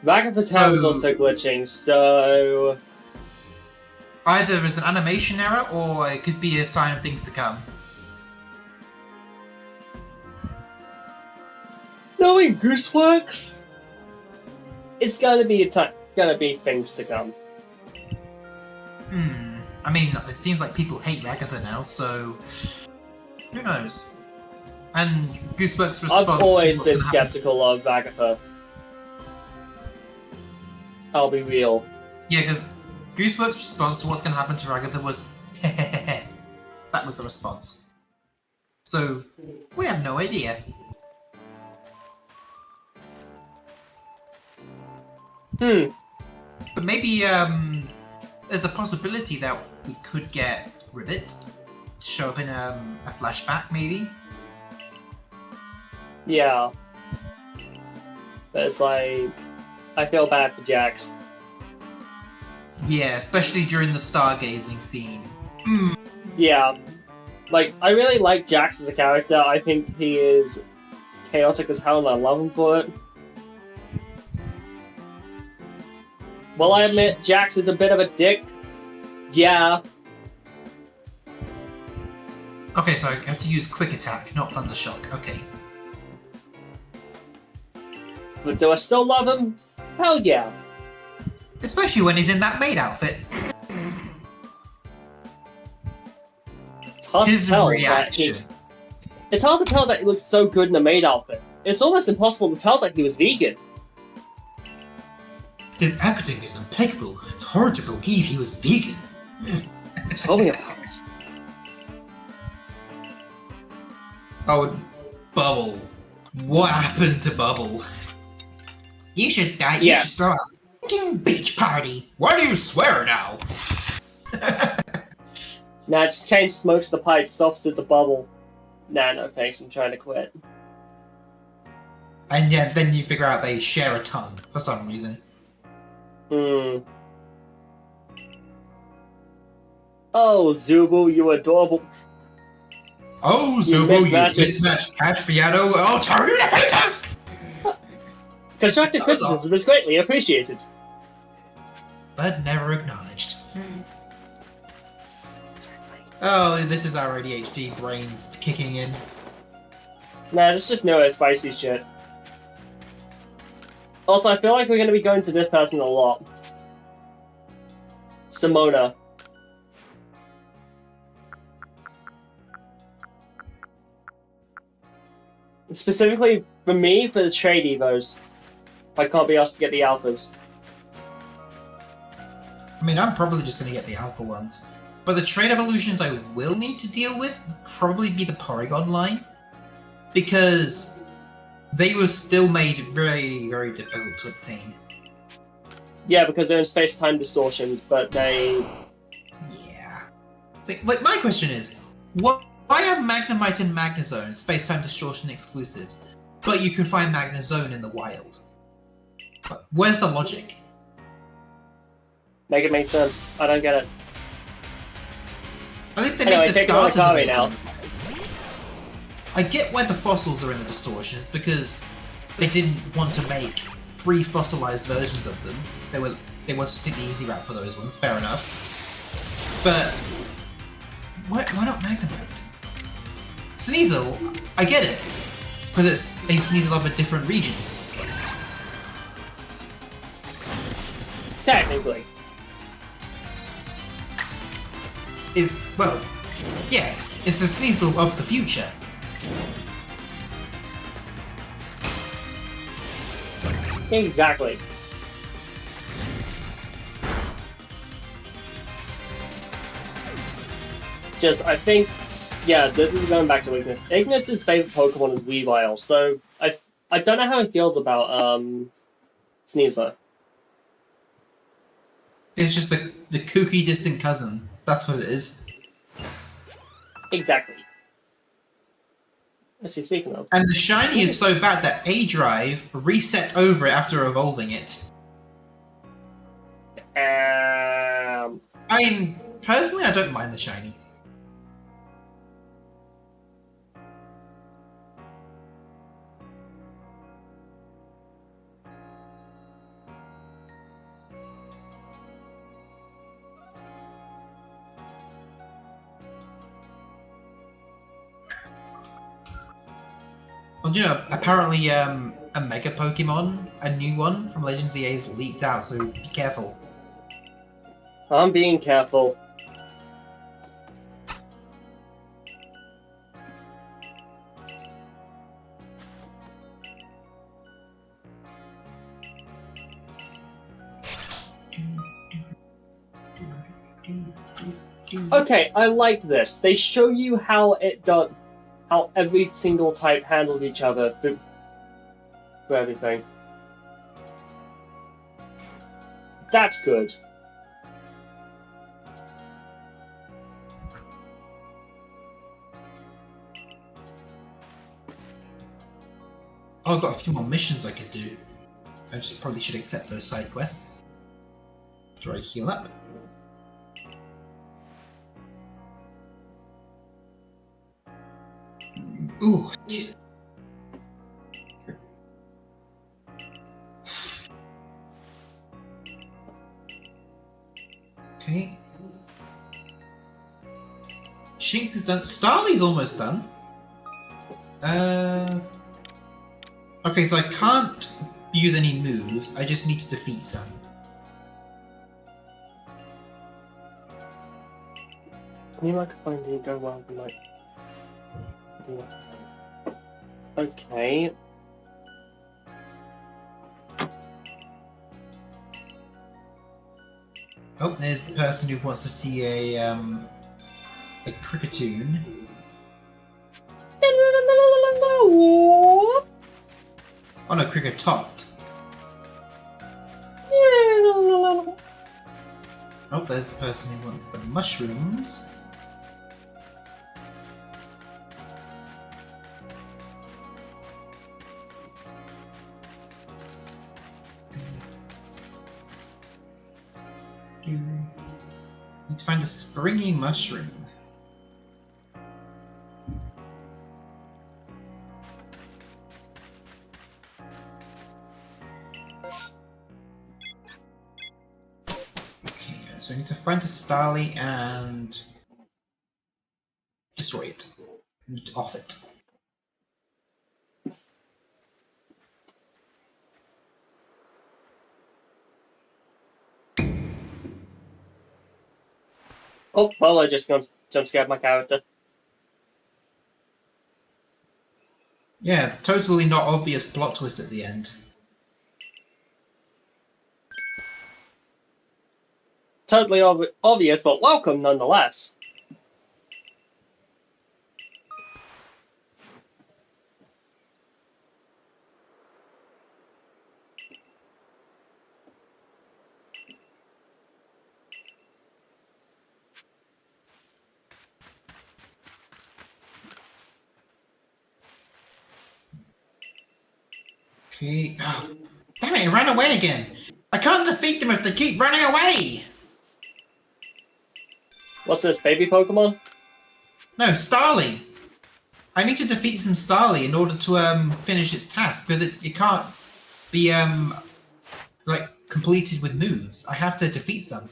Vagabond's hair was also glitching, so... Either it's an animation error, or it could be a sign of things to come. Knowing Gooseworks, it's gonna be things to come. I mean, it seems like people hate Ragatha now, so who knows? And Gooseworks response. I've always been skeptical of Ragatha. I'll be real. Yeah, because Gooseworks' response to what's going to happen to Ragatha was, hehehe. That was the response. So, we have no idea. But maybe, there's a possibility that we could get Rivet show up in a flashback, maybe. Yeah. But it's like, I feel bad for Jax. Yeah, especially during the stargazing scene. Mm. Yeah. Like, I really like Jax as a character. I think he is chaotic as hell and I love him for it. Well, I admit, Jax is a bit of a dick. Yeah. Okay, so I have to use Quick Attack, not Thunder Shock. Okay. But do I still love him? Hell yeah. Especially when he's in that maid outfit. It's hard His to tell reaction. It's hard to tell that he looked so good in a maid outfit. It's almost impossible to tell that he was vegan. His acting is impeccable. It's hard to believe he was vegan. Tell me about it. Oh, Bubble. What happened to Bubble? You should die. You Yes. should throw a fucking beach party. Why do you swear now? Nah, just Kane smokes the pipe just opposite the bubble. Nah, no thanks, I'm trying to quit. And yeah, then you figure out they share a tongue for some reason. Oh, Zubu, you adorable. Oh, Zubo, you mismatched catch piano. I'll tear you to pieces! Constructive criticism is greatly appreciated. But never acknowledged. Oh, this is our ADHD brains kicking in. Nah, it's just no spicy shit. Also, I feel like we're gonna be going to this person a lot. Simona. Specifically for me, for the trade evos. I can't be asked to get the alphas. I mean, I'm probably just going to get the alpha ones. But the trade evolutions I will need to deal with would probably be the Porygon line. Because they were still made very, very difficult to obtain. Yeah, because they're in space-time distortions, but they... Yeah. Wait, my question is, why are Magnemite and Magnezone space-time distortion exclusives, but you can find Magnezone in the wild? Where's the logic? Make it make sense. I don't get it. At least they Anyway, make the take it on the starters car available. I get why the fossils are in the distortions, because they didn't want to make pre-fossilized versions of them. They wanted to take the easy route for those ones, fair enough. But why not Magnemite? Sneasel, I get it, because it's a Sneasel of a different region. Technically. Well, yeah, it's the Sneasel of the future. Exactly. Just, I think, yeah, this is going back to Ignis. Ignis' favorite Pokemon is Weavile, so I don't know how he feels about Sneasler. It's just the kooky distant cousin. That's what it is. Exactly. Actually, speaking of... And the shiny is so bad that A-Drive reset over it after evolving it. I mean, personally, I don't mind the shiny. Well, you know, apparently a Mega Pokemon, a new one from Legends EA is leaked out, so be careful. I'm being careful. Okay, I like this. They show you how how every single type handled each other for everything. That's good. Oh, I've got a few more missions I could do. I just probably should accept those side quests. Do I heal up? Ooh, jeez. Okay. Shinx is done. Starly's almost done. Okay, so I can't use any moves. I just need to defeat some. Can you microphone do go well with like? Okay. Oh, there's the person who wants to see a cricketoon. Oh no, Cricketot. Oh, there's the person who wants the mushrooms. Need to find a springy mushroom. Okay, so I need to find a Starly and destroy it. I need to off it. Oh, well, I just jump scared my character. Yeah, the totally not obvious plot twist at the end. Totally obvious, but welcome nonetheless. Okay. Oh, damn it, it ran away again! I can't defeat them if they keep running away! What's this, baby Pokemon? No, Starly! I need to defeat some Starly in order to finish its task, because it can't be like completed with moves. I have to defeat some.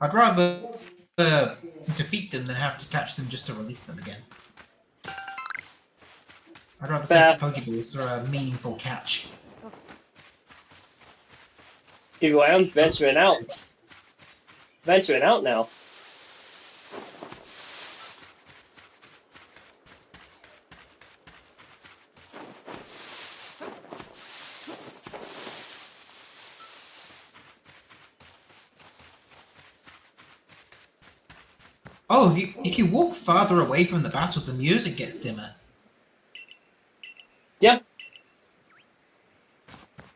I'd rather defeat them than have to catch them just to release them again. I'd rather save the Pokeballs for a meaningful catch. Here I am, venturing out. Venturing out now. Oh, if you walk farther away from the battle, the music gets dimmer. Yeah.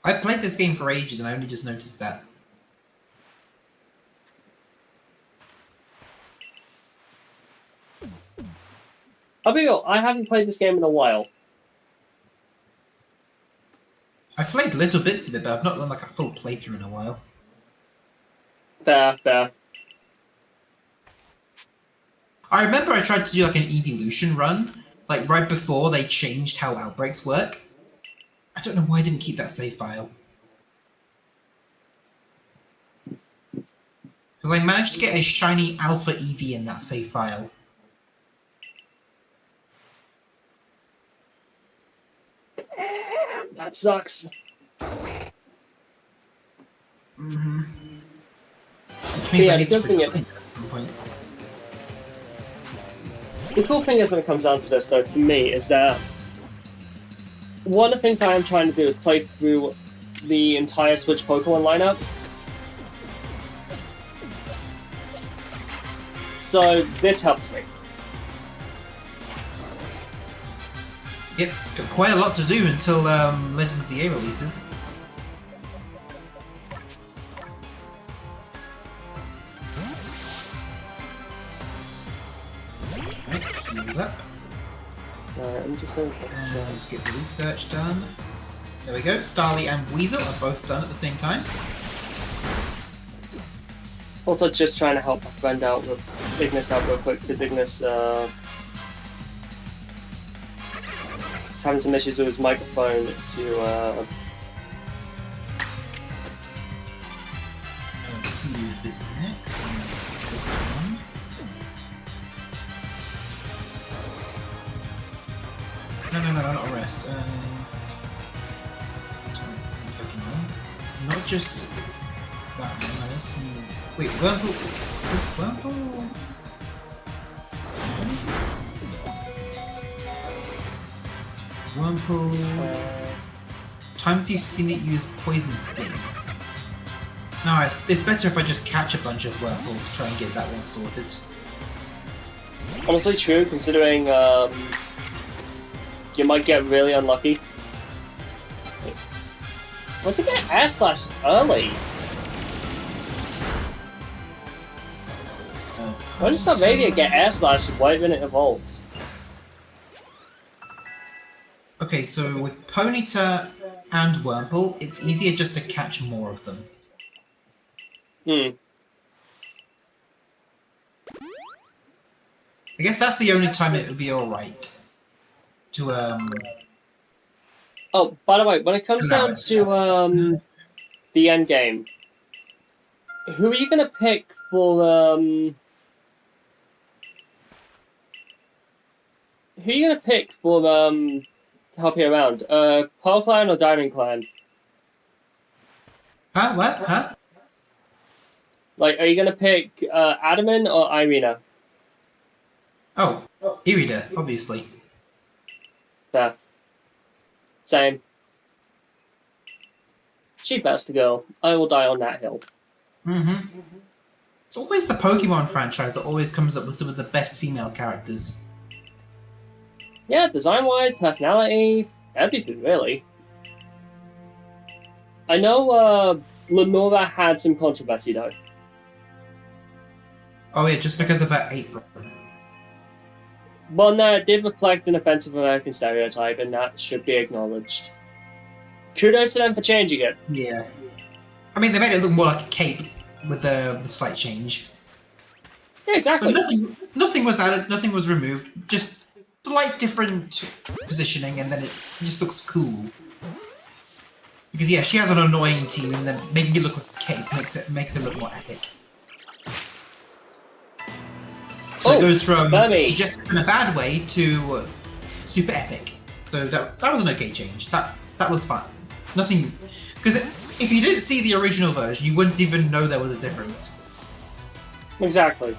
I've played this game for ages and I only just noticed that. I'll be real, I haven't played this game in a while. I've played little bits of it, but I've not done like a full playthrough in a while. Fair, fair. I remember I tried to do like an evolution run, like right before they changed how outbreaks work. I don't know why I didn't keep that save file. Because I managed to get a shiny Alpha Eevee in that save file. That sucks. Mm-hmm. Which means I need to play at some point. The cool thing is when it comes down to this, though, for me, is that one of the things I am trying to do is play through the entire Switch Pokemon lineup. So this helps me. Yep, got quite a lot to do until Legends ZA releases. Alright, healed up. I'm just going to get the research done. There we go. Starly and Weasel are both done at the same time. Also, just trying to help my friend out with Ignis out real quick, because Ignis is having some issues with his microphone to This next, and this one. No, not arrest. This one is a fucking one. Not just that one, I also need... Wait, Wurmple... Is Wurmple... Wurmple... Times you've seen it use Poison Sting. No, it's better if I just catch a bunch of Wurmples to try and get that one sorted. honestly true, considering you might get really unlucky. Once again, Air Slash is early. Why does Salvadia get Air Slash right when it evolves? Okay, so with Ponyta and Wurmple, it's easier just to catch more of them. I guess that's the only time it would be alright to, Oh, by the way, when it comes down to, the end game, who are you gonna pick for, who are you gonna pick for, to help you around? Pearl Clan or Diamond Clan? Huh? What? Huh? Like, are you gonna pick, Adaman or Irina? Oh, Irida, obviously. Fair. Same. She best to go. I will die on that hill. It's always the Pokemon franchise that always comes up with some of the best female characters. Yeah, design-wise, personality, everything, really. I know, Lenora had some controversy, though. Oh yeah, just because of her apron. Well, no, it did reflect an offensive American stereotype, and that should be acknowledged. Kudos to them for changing it. Yeah. I mean, they made it look more like a cape with the slight change. Yeah, exactly. So nothing was added, nothing was removed, just slight different positioning, and then it just looks cool. Because yeah, she has an annoying team, and then making it look like a cape makes it look more epic. So it goes from just in a bad way to super epic. So that was an okay change. That was fine. Nothing, because if you didn't see the original version, you wouldn't even know there was a difference. Exactly.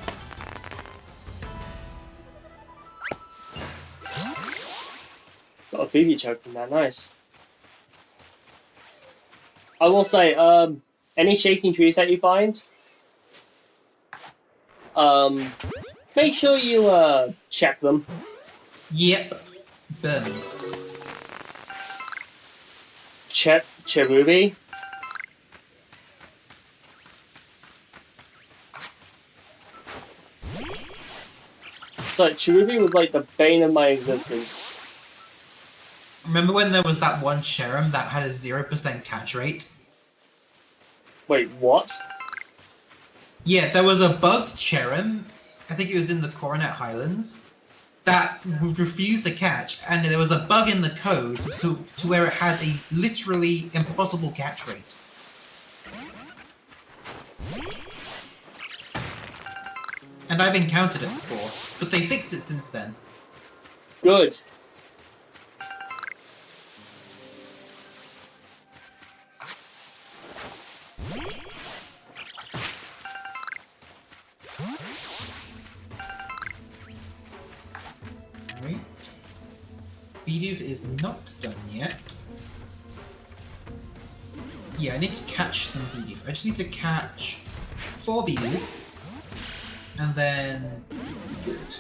Got a Phoebe choke from that. Nice. I will say, any shaking trees that you find, make sure you, check them. Yep. Burn. Cherubi. So, Cherubi was like the bane of my existence. Remember when there was that one Cherum that had a 0% catch rate? Wait, what? Yeah, there was a bugged Cherum, I think it was in the Coronet Highlands, that refused to catch, and there was a bug in the code to where it had a literally impossible catch rate. And I've encountered it before, but they fixed it since then. Good. Right. Bidoof is not done yet. Yeah, I need to catch some Bidoof. I just need to catch 4 Bidoof, and then be good.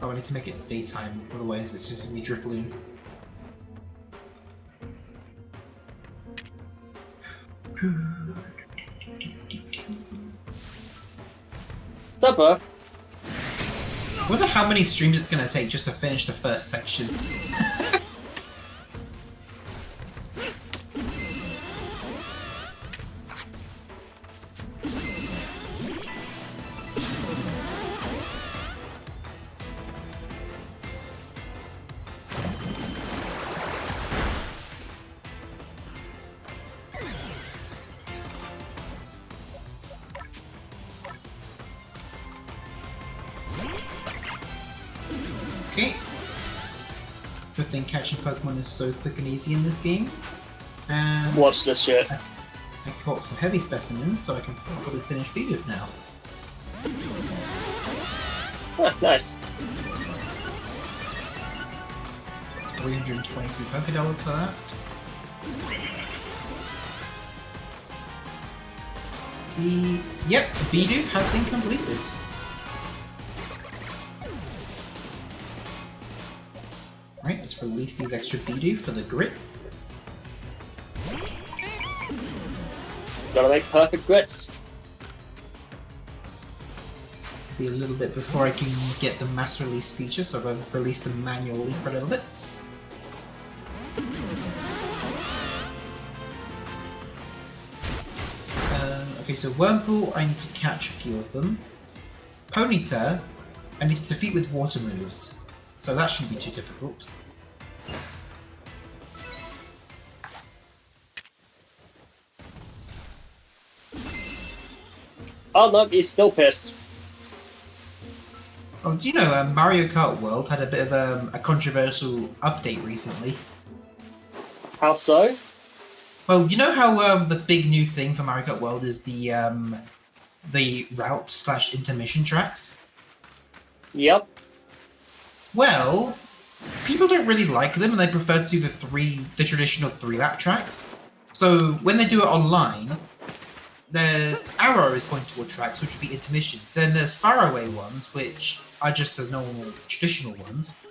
Oh, I need to make it daytime, otherwise it's just gonna be Drifloon. Supper. I wonder how many streams it's going to take just to finish the first section. Okay. Good thing catching Pokemon is so quick and easy in this game. And watch this shit. I caught some heavy specimens, so I can probably finish Biribo now. Ah, nice. 323 Pokédollars for that. See, yep, Biribo has been completed. Right, let's release these extra Biribo for the grits. Gotta make perfect grits. Be a little bit before I can get the mass release feature, so I've released them manually for a little bit. Okay, so Wurmple, I need to catch a few of them. Ponyta, I need to defeat with water moves, so that shouldn't be too difficult. Oh look, he's still pissed. Oh, do you know Mario Kart World had a bit of a controversial update recently? How so? Well, you know how the big new thing for Mario Kart World is the route/intermission tracks? Yep. Well, people don't really like them, and they prefer to do the traditional 3-lap tracks. So when they do it online, there's arrows pointing toward tracks, which would be intermissions. Then there's faraway ones, which are just the normal traditional ones.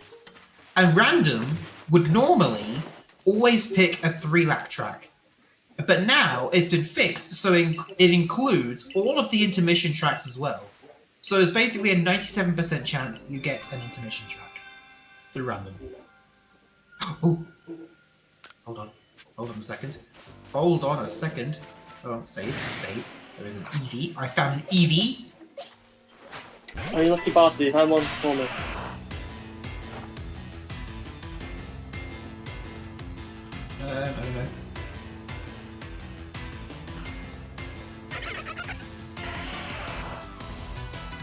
And random would normally always pick a 3-lap track. But now it's been fixed, so it includes all of the intermission tracks as well. So there's basically a 97% chance you get an intermission track through random. Oh, hold on a second. Hold on a second. Oh, save. There is an Eevee. I found an Eevee. Oh, you lucky bastard! You found one for me. I don't know.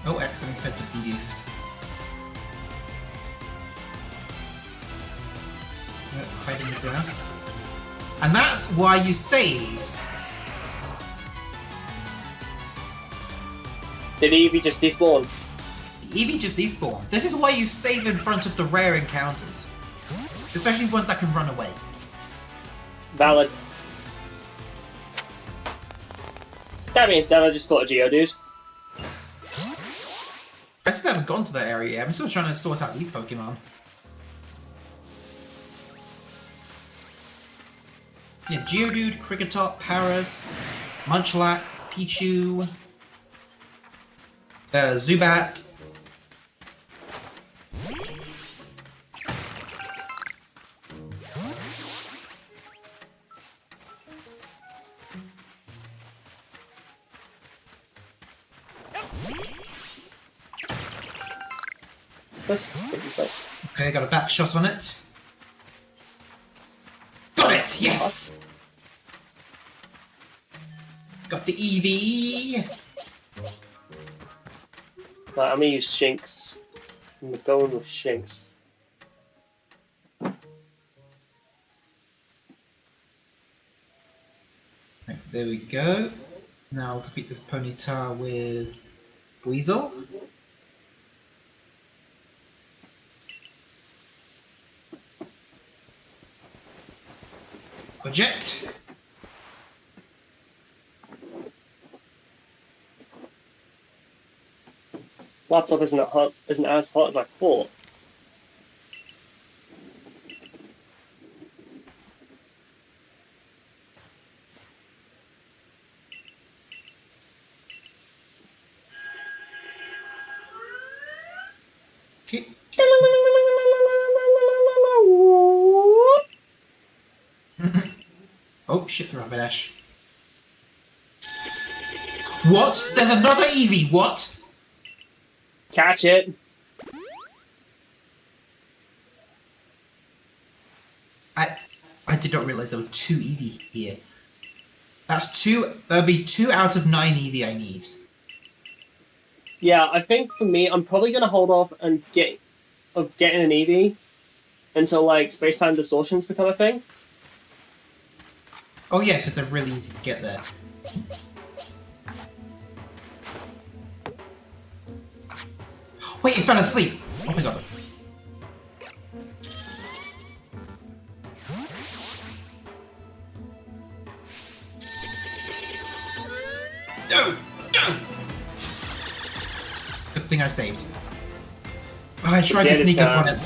Oh, accidentally fed the Biribo. Hide in the grass. And that's why you save. Did Eevee just despawn? Eevee just despawned. This is why you save in front of the rare encounters. Especially ones that can run away. Valid. That being said, I just got a Geodude. I still haven't gone to that area yet. I'm still trying to sort out these Pokemon. Yeah, Geodude, Kricketot, Paras, Munchlax, Pichu, Zubat. Okay, got a back shot on it. Got it! Yes! Got the Eevee! Right, I'm gonna use Shinx. I'm going with Shinx. Right, there we go. Now I'll defeat this Ponyta with Weasel. Jet. Laptop isn't as hot as I thought. Oh shit, the rabbit ash. What? There's another Eevee, what? Catch it. I did not realize there were 2 Eevee here. That's 2, that'll be 2 out of 9 Eevee I need. Yeah, I think for me, I'm probably gonna hold off and getting an Eevee until like space-time distortions become a thing. Oh yeah, because they're really easy to get there. Wait, you fell asleep! Oh my god. No! No! Good thing I saved. Oh, I tried to sneak up on it.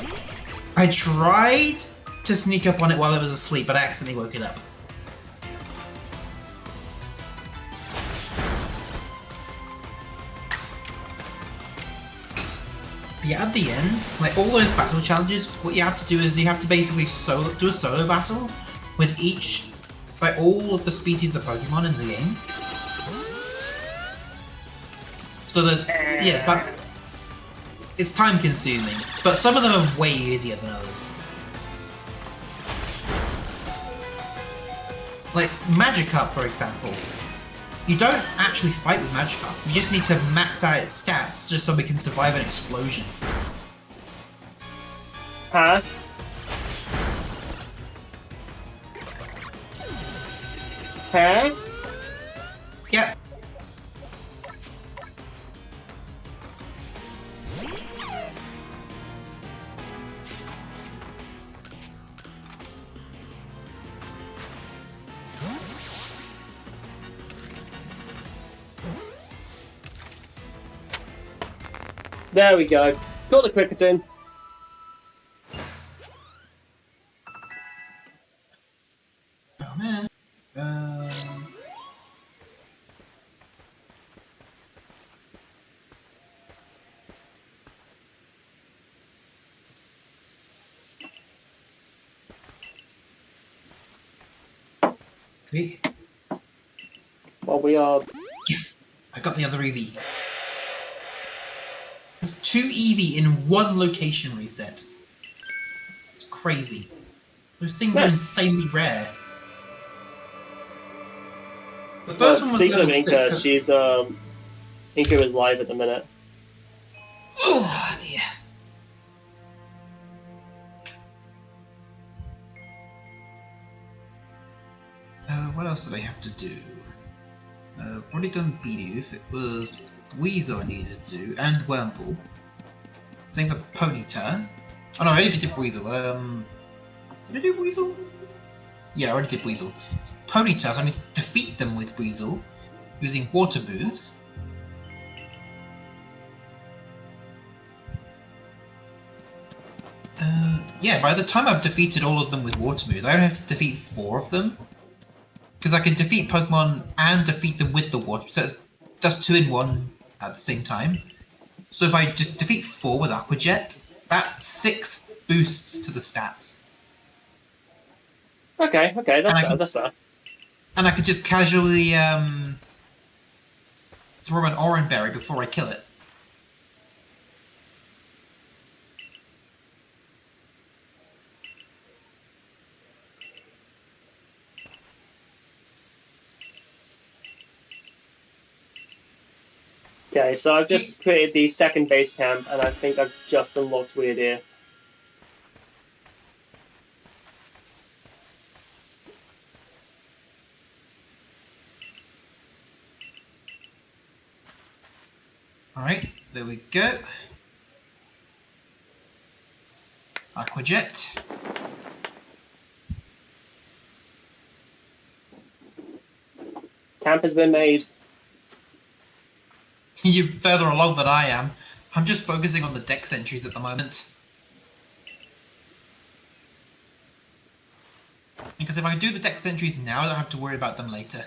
I tried to sneak up on it while I was asleep, but I accidentally woke it up. But yeah, at the end, like all those battle challenges, what you have to do is you have to basically do a solo battle with each, like all of the species of Pokemon in the game. So there's, yeah, it's time consuming, but some of them are way easier than others. Like Magikarp, for example. You don't actually fight with Magikarp, you just need to max out its stats just so we can survive an explosion. Huh? Huh? Yeah. There we go. Got the Cricketon. Oh man. Okay. Well, we are... Yes! I got the other Eevee. There's 2 Eevee in 1 location reset. It's crazy. Those things are insanely rare. The first one was speaking level of Inka, 6. she's Inka is live at the minute. Oh dear. What else did I have to do? I've already done Bidoof. It was Weasel I needed to do, and Wurmple. Same for Ponyta. Oh no, I already did Weasel. Did I do Weasel? Yeah, I already did Weasel. It's Ponyta, so I need to defeat them with Weasel using water moves. Yeah, by the time I've defeated all of them with water moves, I only have to defeat 4 of them. Because I can defeat Pokemon and defeat them with the water, so that's 2 in 1 at the same time. So if I just defeat 4 with Aqua Jet, that's 6 boosts to the stats. Okay, that's fair, that's fair. And I could just casually throw an Oran Berry before I kill it. Okay, so I've just created the second base camp, and I think I've just unlocked Weird Ear. Alright, there we go. Aqua Jet. Camp has been made. You're further along than I am. I'm just focusing on the dex entries at the moment. Because if I do the dex entries now, I don't have to worry about them later.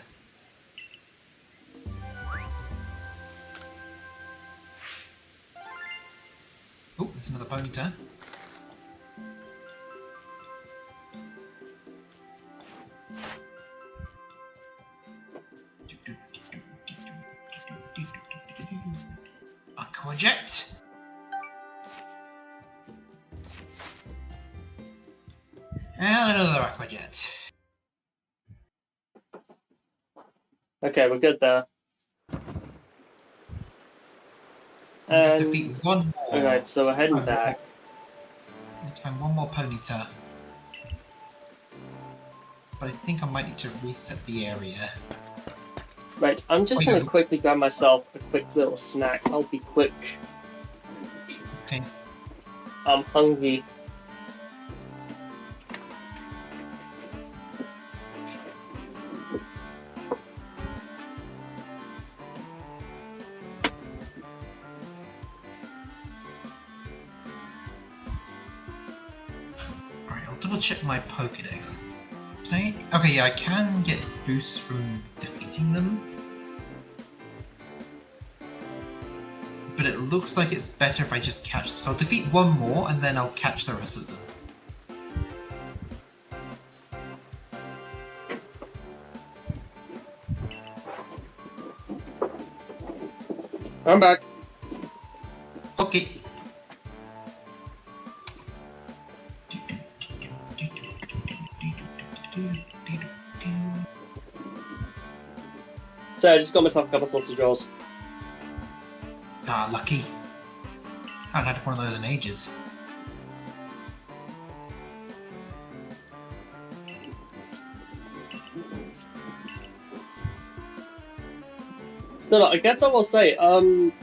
Oh, there's another Ponyta. Aqua Jet. And another Aqua Jet. Okay, we're good there. Let's defeat one more. Alright, so we're heading back. Let's find one more Ponyta. But I think I might need to reset the area. Right, I'm just gonna quickly grab myself a quick little snack. I'll be quick. Okay. I'm hungry. Alright, I'll double check my Pokédex. Can I? Okay, yeah, I can get boosts from defeating them. But it looks like it's better if I just catch them. So I'll defeat one more and then I'll catch the rest of them. I'm back. Okay. So I just got myself a couple of sausage rolls. Ah, lucky. I haven't had one of those in ages. No, I guess I will say, like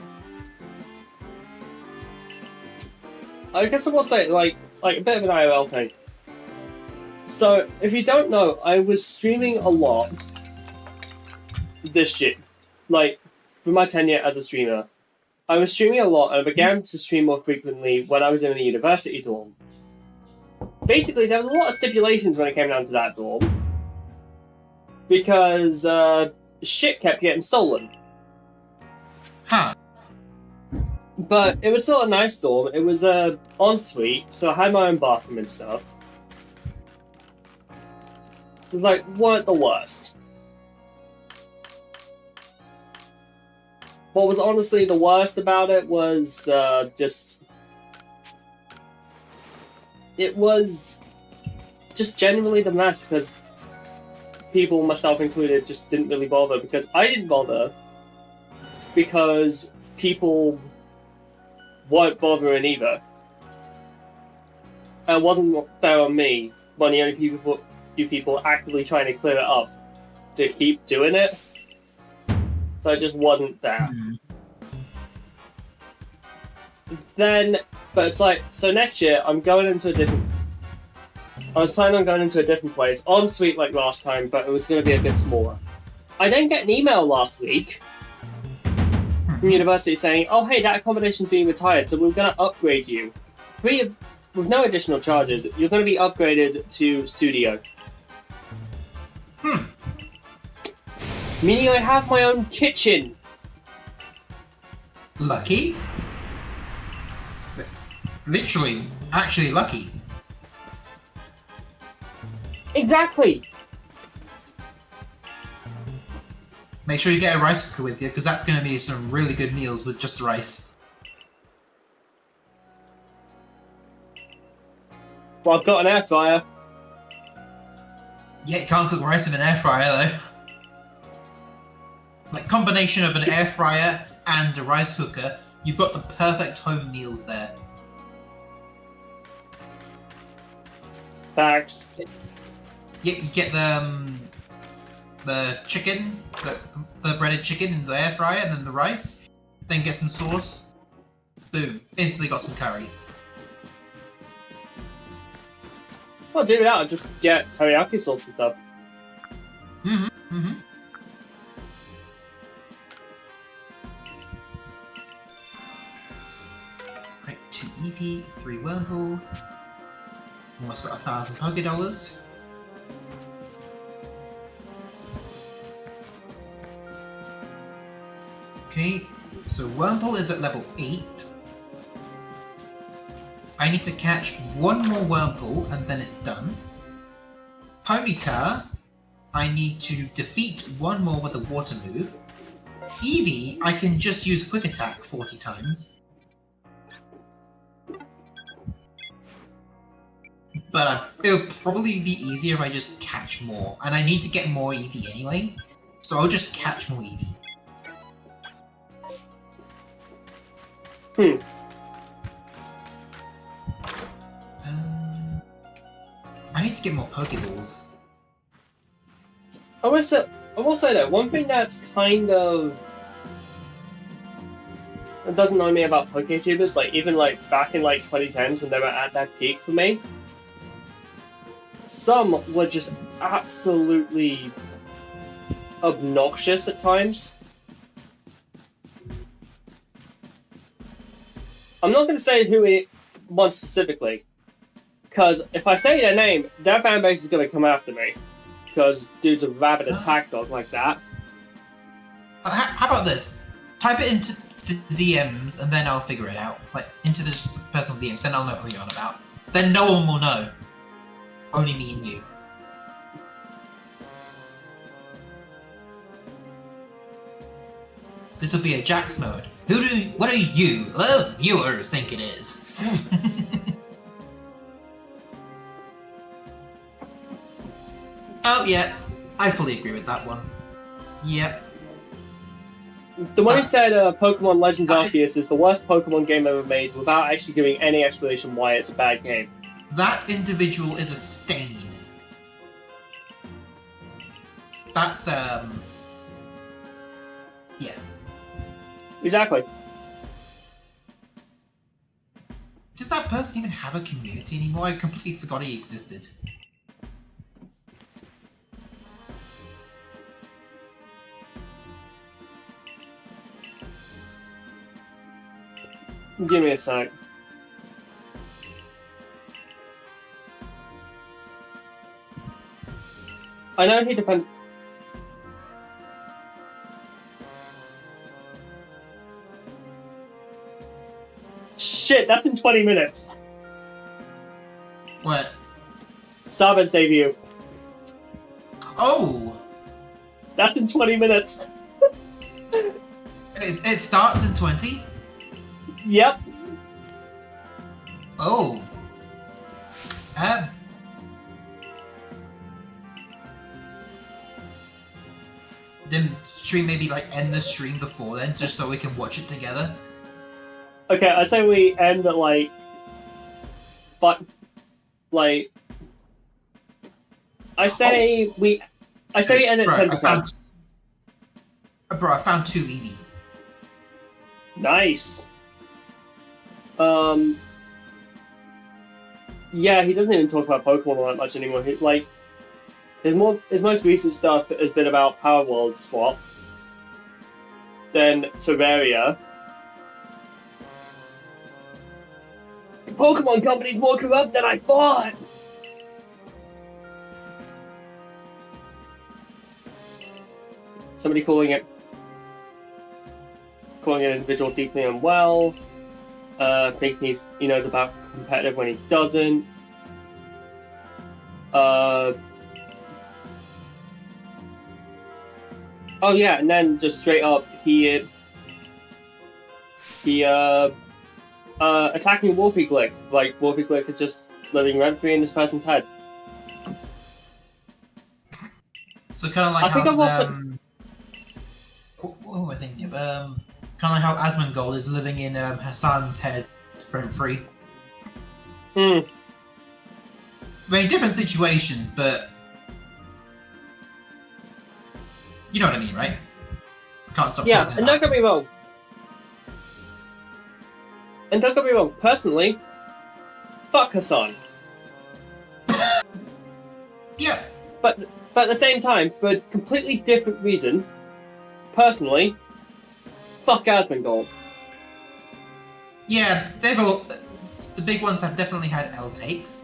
a bit of an IRL thing. So, if you don't know, I was streaming a lot this year. Like, with my tenure as a streamer, I was streaming a lot and I began to stream more frequently when I was in a university dorm. Basically, there was a lot of stipulations when it came down to that dorm. Because, shit kept getting stolen. Huh. But it was still a nice dorm. It was ensuite, so I had my own bathroom and stuff. So like, weren't the worst. What was honestly the worst about it was it was just generally the mess, because people, myself included, just didn't really bother, because I didn't bother, because people weren't bothering either. And it wasn't fair on me when the only few people actively trying to clear it up to keep doing it. So it just wasn't there. Then, but it's like, so next year I'm going into a different... I was planning on going into a different place, ensuite like last time, but it was going to be a bit smaller. I didn't get an email last week from university saying, oh hey, that accommodation's being retired, so we're going to upgrade you. With no additional charges, you're going to be upgraded to studio. Meaning I have my own kitchen. Lucky? Literally, actually lucky. Exactly. Make sure you get a rice cooker with you, because that's going to be some really good meals with just the rice. Well, I've got an air fryer. Yeah, you can't cook rice in an air fryer though. Like, combination of an air fryer and a rice cooker, you've got the perfect home meals there. Facts. Yeah, you get the chicken, the breaded chicken in the air fryer, and then the rice. Then get some sauce. Boom. Instantly got some curry. Well, do that, I'll just get teriyaki sauce and stuff. Right, 2 Eevee, 3 Wurmple. Almost got 1,000 Pokédollars. Okay, so Wurmple is at level 8. I need to catch one more Wurmple and then it's done. Ponyta, I need to defeat one more with a water move. Eevee, I can just use Quick Attack 40 times. But it'll probably be easier if I just catch more. And I need to get more Eevee anyway, so I'll just catch more Eevee. I need to get more Pokeballs. I will say that one thing that's kind of that doesn't annoy me about PokeTubers, like even like back in like 2010s when they were at their peak for me, some were just absolutely obnoxious at times. I'm not going to say one specifically, because if I say their name, their fanbase is going to come after me. Because dude's a rabid attack dog like that. How about this? Type it into the DMs and then I'll figure it out. Like, into the personal DMs, then I'll know who you're on about. Then no one will know. Only me and you. This will be a Jax mode. What do you, the viewers, think it is? Oh, yeah. I fully agree with that one. Yep. The one who said Pokemon Legends Arceus is the worst Pokemon game ever made without actually giving any explanation why it's a bad game. That individual is a stain. That's, yeah. Exactly. Does that person even have a community anymore? I completely forgot he existed. Give me a sec. I know he depends. Shit, that's in 20 minutes. What? Saba's debut. Oh! That's in 20 minutes. It starts in 20? Yep. Oh. Then should we maybe like end the stream before then, just so we can watch it together? Okay, I say we end at like, I say we end at 10%. Bro, I found 2 Eevee. Nice. Yeah, he doesn't even talk about Pokemon all that much anymore. His most recent stuff has been about Power World Swap, then Terraria. The Pokemon Company's more corrupt than I thought! Somebody calling an individual deeply unwell, thinking he knows about competitive when he doesn't. Oh yeah, and then just straight up, he attacking Wolfie Glick, like Wolfie Glick is just living rent-free in this person's head. So kind of like what am I thinking of? Kind of like how Asmongold is living in Hassan's head rent-free. I mean, different situations, but you know what I mean, right? I can't stop talking about it. And don't get me wrong. Personally, fuck Hassan. Yeah. But at the same time, for a completely different reason, personally, fuck Asmongold. Yeah, the big ones have definitely had L takes,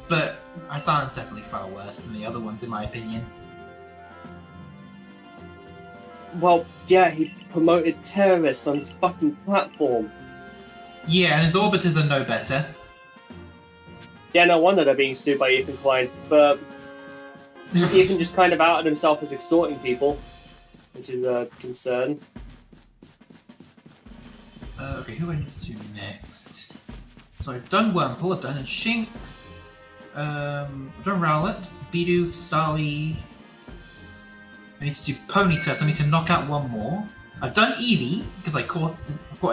but Hassan's definitely far worse than the other ones in my opinion. Well, yeah, he promoted terrorists on his fucking platform. Yeah, and his orbiters are no better. Yeah, no wonder they're being sued by Ethan Klein. But Ethan just kind of outed himself as extorting people, which is a concern. Okay, who I need to do next? So I've done Wurmple, I've done Shinx, I've done Rowlet, Bidoof, Starly. I need to do Ponyta, so I need to knock out one more. I've done Eevee, because I caught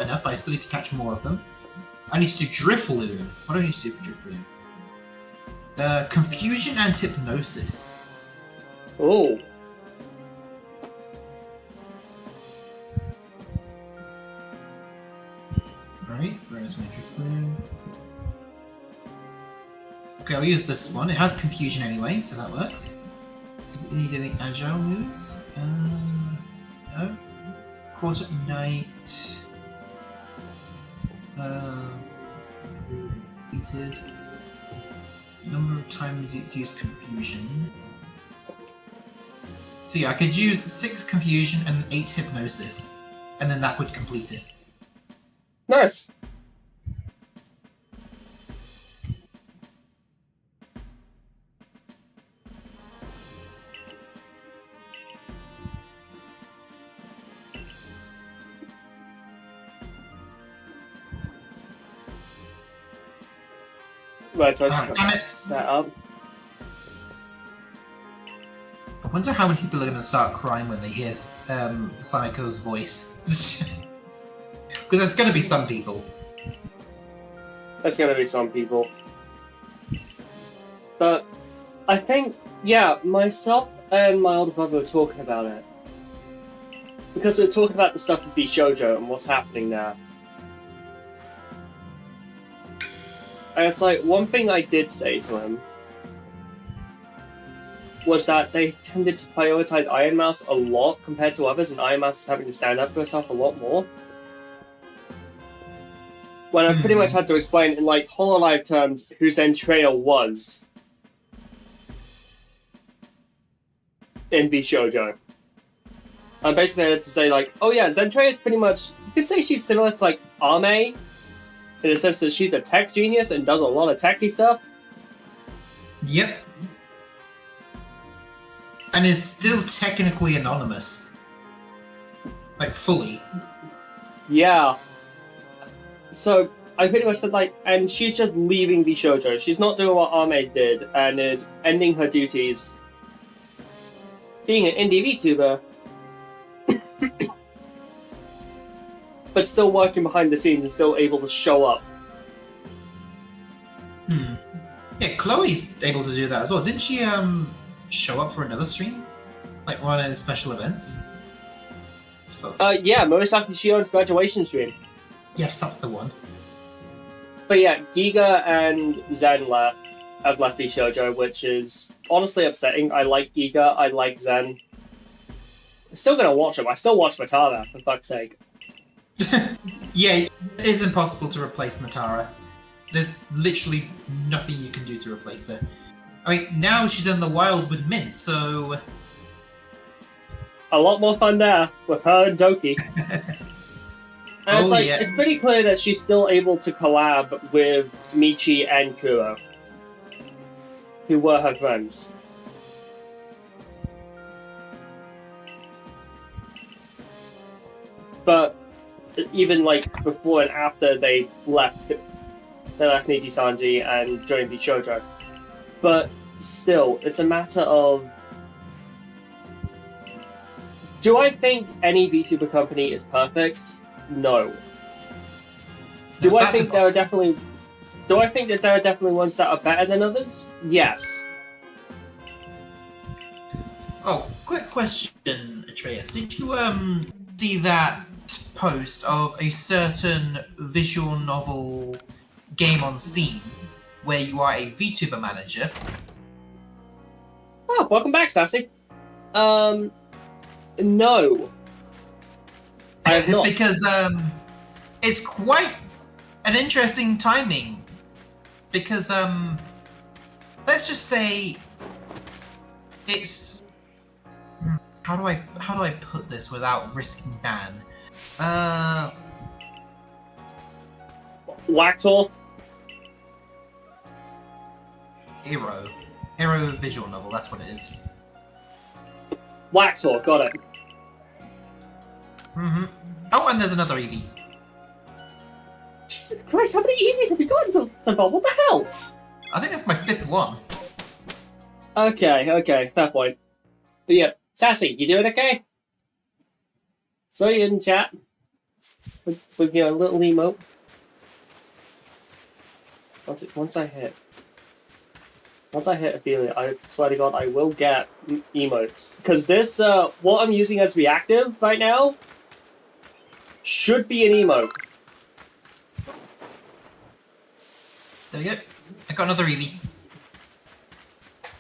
enough, but I still need to catch more of them. I need to do Drifloon. What do I need to do for Drifloon? Confusion and Hypnosis. Oh. Right, where's my Drifloon? Okay, I'll use this one. It has Confusion anyway, so that works. Does it need any Agile moves? No. Quarter Night. Repeated. Number of times it's used Confusion. So yeah, I could use 6 Confusion and 8 Hypnosis, and then that would complete it. Nice. Right, so I just set up. I wonder how many people are going to start crying when they hear Saneko's voice. Because there's going to be some people. There's going to be some people. But I think, yeah, myself and my older brother were talking about it. Because we were talking about the stuff with Bishoujo and what's happening there. And it's like, one thing I did say to him was that they tended to prioritize Iron Mouse a lot compared to others, and Iron Mouse is having to stand up for herself a lot more. When I pretty much had to explain in like Hololive terms who Zentrail was in Bishoujo. And basically I had to say like, oh yeah, Zentrail is pretty much, you could say she's similar to like Ame, in the sense that she's a tech genius and does a lot of techy stuff. Yep. And is still technically anonymous. Like, fully. Yeah. So, I pretty much said, like, and she's just leaving Bishoujo. She's not doing what Ame did, and it's ending her duties. Being an indie VTuber, but still working behind the scenes and still able to show up. Yeah, Chloe's able to do that as well. Didn't she show up for another stream? Like one of the special events? Yeah, Murasaki Shion's graduation stream. Yes, that's the one. But yeah, Giga and Zen have left Bishoujo, which is honestly upsetting. I like Giga, I like Zen. I'm still gonna watch them. I still watch Matara, for fuck's sake. Yeah, it is impossible to replace Matara. There's literally nothing you can do to replace her. I mean, now she's in the wild with Mint, so... A lot more fun there, with her and Doki. And it's like, it's pretty clear that she's still able to collab with Michi and Kuro, who were her friends. But even like before and after they left Niji Sanji and joined Bishoujo. But still, it's a matter of, do I think any VTuber company is perfect? No. Do I think there are definitely ones that are better than others? Yes. Oh, quick question, Atreus. Did you see that post of a certain visual novel game on Steam where you are a VTuber manager? Oh, welcome back, Sassy. No. I have not. Because it's quite an interesting timing. Because let's just say it's how do I put this without risking ban? Waxel? Iro visual novel, that's what it is. Waxor, got it. Mm-hmm. Oh, and there's another Eevee. Jesus Christ, how many Eevees have you gotten so far? What the hell? I think that's my 5th one. Okay, fair point. But yeah, Sassy, you doing okay? Saw you in chat. With your little emote. Once I hit Ophelia, I swear to God, I will get emotes. Because this, what I'm using as reactive right now, should be an emote. There we go. I got another Eevee.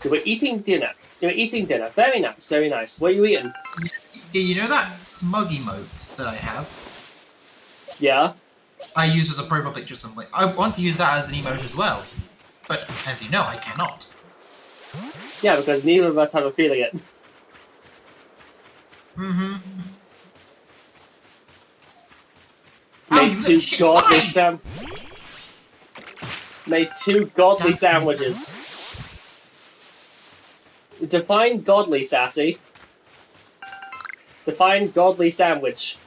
You were eating dinner. Very nice, very nice. What are you eating? You know that smug emote that I have? Yeah? I use as a profile picture or something. I want to use that as an emote as well. But, as you know, I cannot. Yeah, because neither of us have a feeling it. Mm-hmm. Made two godly sandwiches. Define godly, Sassy. Define godly sandwich.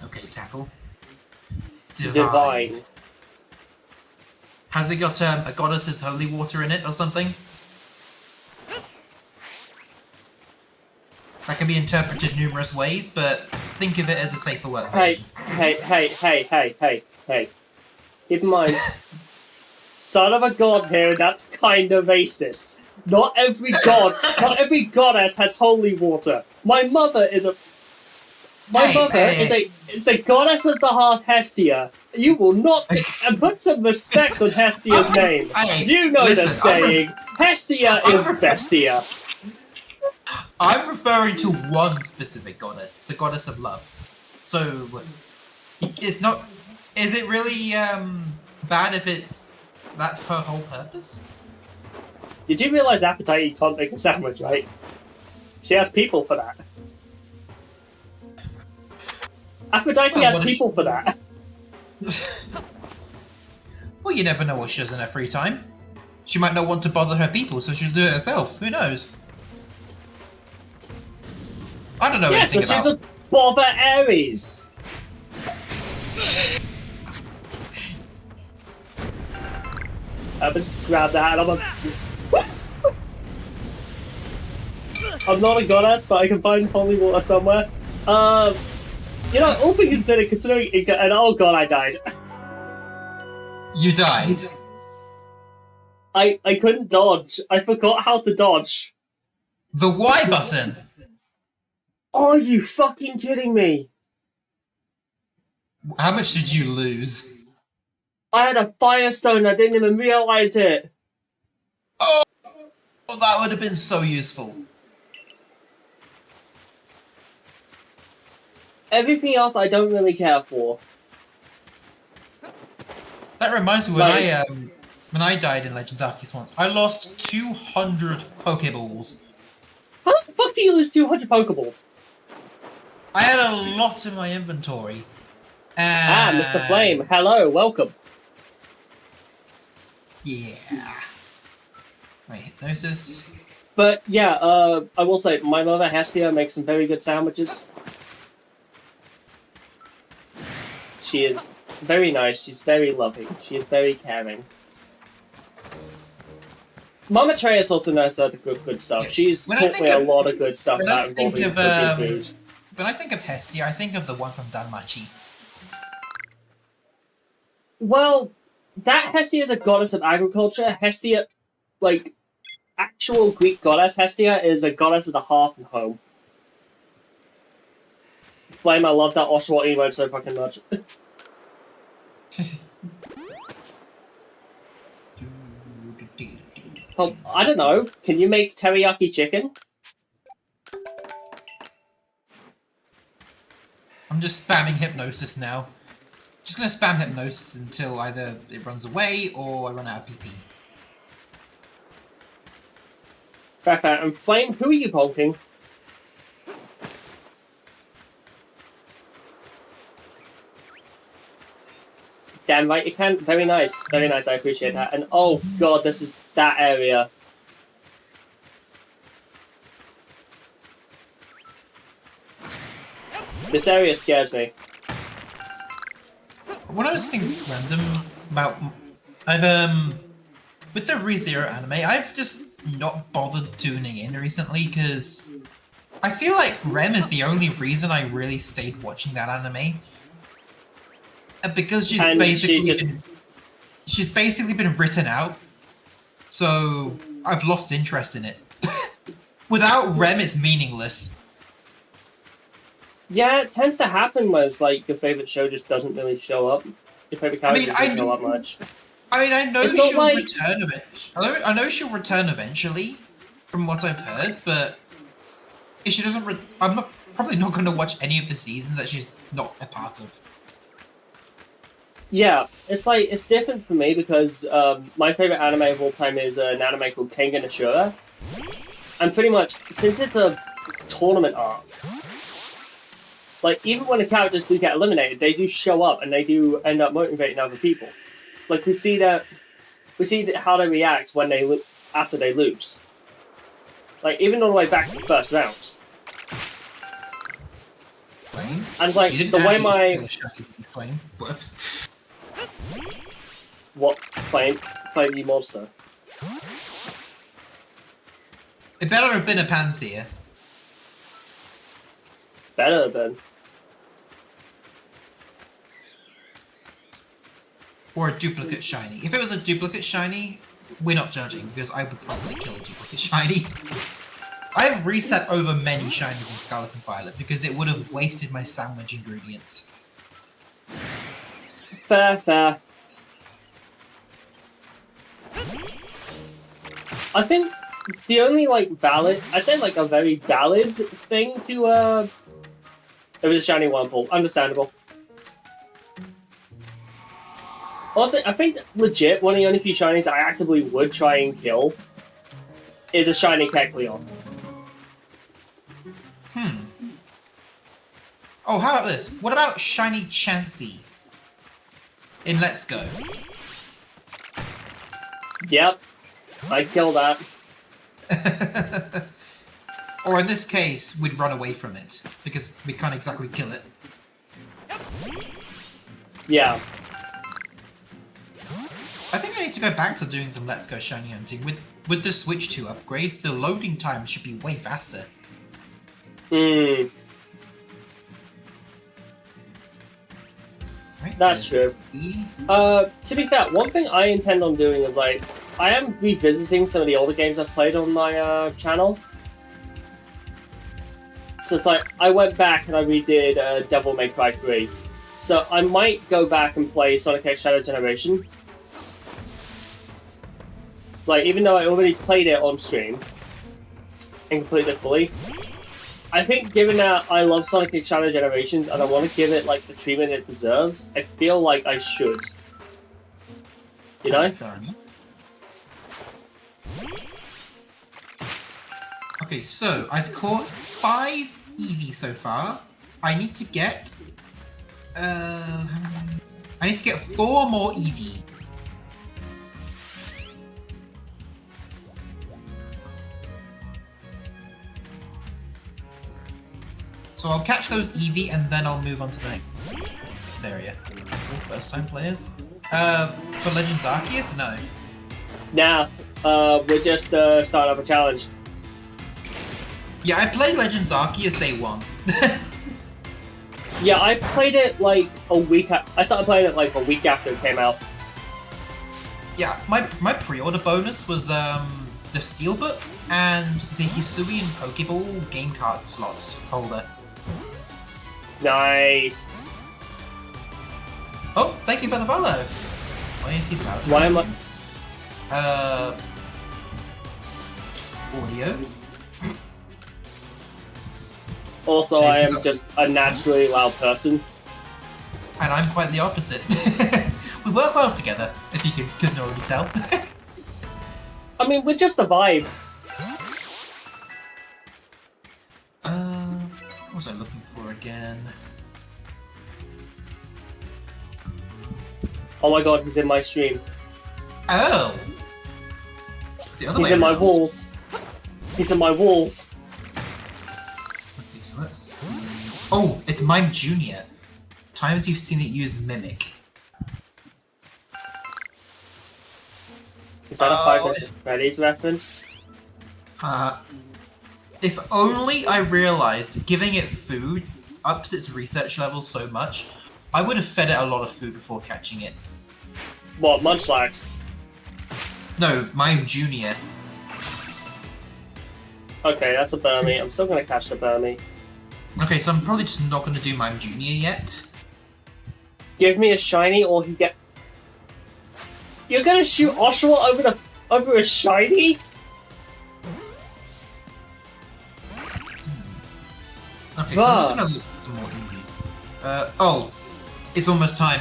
Okay, tackle. Divine. Has it got a goddess's holy water in it or something? That can be interpreted numerous ways, but think of it as a safer word version. Hey. Keep in mind, son of a god here, that's kind of racist. Not every goddess has holy water. My mother is the goddess of the heart, Hestia. You will not and put some respect on Hestia's name. You know the saying, Hestia is Bestia. I'm referring to one specific goddess, the goddess of love. So, it's not. Is it really bad if that's her whole purpose? You do realize Aphrodite can't make a sandwich, right? She has people for that. Aphrodite has people for that. Well, you never know what she does in her free time. She might not want to bother her people, so she'll do it herself. Who knows? I don't know anything about... Yeah, so she'll just bother Ares. I just grab that and I'm not a goddess, but I can find holy water somewhere. You know, all things considered, and oh god, I died. You died? I couldn't dodge. I forgot how to dodge. The Y button? Are you fucking kidding me? How much did you lose? I had a firestone, I didn't even realize it. Oh, that would have been so useful. Everything else I don't really care for. That reminds me, when I died in Legends Arceus once, I lost 200 Pokeballs. How the fuck do you lose 200 Pokeballs? I had a lot in my inventory. And... Mr. Flame, hello, welcome. Yeah. Wait, hypnosis. But yeah, I will say, my mother Hestia makes some very good sandwiches. She is very nice, she's very loving, she is very caring. Mama Atreus also knows how to cook good stuff. She's taught me a lot of good stuff about involving cooking food. When I think of Hestia, I think of the one from Danmachi. Well, that Hestia is a goddess of agriculture. Hestia, like, actual Greek goddess Hestia is a goddess of the hearth and home. Flame, I love that Oshawott emote so fucking much. Oh, I don't know. Can you make teriyaki chicken? I'm just spamming hypnosis now. Just gonna spam hypnosis until either it runs away or I run out of PP. Fair. And Flame, who are you bonking? Damn right you can. Very nice. Very nice. I appreciate that. And oh god, this is that area. This area scares me. What I was thinking random about, I've with the ReZero anime, I've just not bothered tuning in recently because I feel like Rem is the only reason I really stayed watching that anime. Because she's basically been written out, so I've lost interest in it. Without Rem, it's meaningless. Yeah, it tends to happen when it's like your favorite show just doesn't really show up. Your favorite character doesn't show up much. I mean, I know she'll return eventually. I know she'll return eventually, from what I've heard. But if she doesn't, I'm probably not going to watch any of the seasons that she's not a part of. Yeah, it's different for me because my favorite anime of all time is an anime called Kengan Ashura, and pretty much since it's a tournament arc. Like, even when the characters do get eliminated, they do show up and they do end up motivating other people. Like, we see how they react when after they lose. Like, even all the way back to the first round. And like the way What? Playing you monster. It better have been a Panseer. Better have been. Or a duplicate shiny. If it was a duplicate shiny, we're not judging, because I would probably kill a duplicate shiny. I've reset over many shinies in Scarlet and Violet, because it would have wasted my sandwich ingredients. Fair. I think the only, like, valid... I'd say, like, a very valid thing to, It was a shiny Wurmple. Understandable. Also, I think legit one of the only few shinies I actively would try and kill is a shiny Kecleon. Oh, how about this? What about shiny Chansey in Let's Go? Yep. I'd kill that. Or in this case, we'd run away from it, because we can't exactly kill it. Yeah. I think I need to go back to doing some Let's Go shiny hunting. With the Switch 2 upgrades, the loading time should be way faster. Right, that's true. To be fair, one thing I intend on doing is, like, I am revisiting some of the older games I've played on my channel. So it's like, I went back and I redid Devil May Cry 3. So I might go back and play Sonic X Shadow Generation. Like, even though I already played it on stream and completed it fully, I think given that I love Sonic X Shadow Generations and I want to give it, like, the treatment it deserves, I feel like I should. You know? Okay, so I've caught 5 Eevee so far. I need to get... how many? I need to get 4 more Eevee. So I'll catch those Eevee and then I'll move on to the next area. First time players? For Legends Arceus? No. Nah, we're just starting up a challenge. Yeah, I played Legends Arceus day 1. Yeah, I played it like a week. I started playing it like a week after it came out. Yeah, my pre-order bonus was the Steelbook and the Hisuian Pokeball game card slot holder. Nice. Oh, thank you for the follow. Why is he loud? Why am I? Audio. Also, I am just a naturally loud person. And I'm quite the opposite. We work well together, if you couldn't already tell. I mean, we're just a vibe. I looking for again? Oh my god, he's in my stream. Oh! It's the other He's way in my around. walls. He's in my walls. Okay, so let's see. Oh, it's Mime Junior. Times you've seen it use Mimic. Is that a Five Nights at Freddy's reference? If only I realized giving it food ups its research level so much, I would have fed it a lot of food before catching it. What, Munchlax? No, Mime Junior. Okay, that's a Burmy. I'm still gonna catch the Burmy. Okay, so I'm probably just not going to do Mime Junior yet. Give me a shiny or he get... You're gonna shoot Oshawott over a shiny? Okay, so I'm just going to look for some more Eevee. Oh, it's almost time.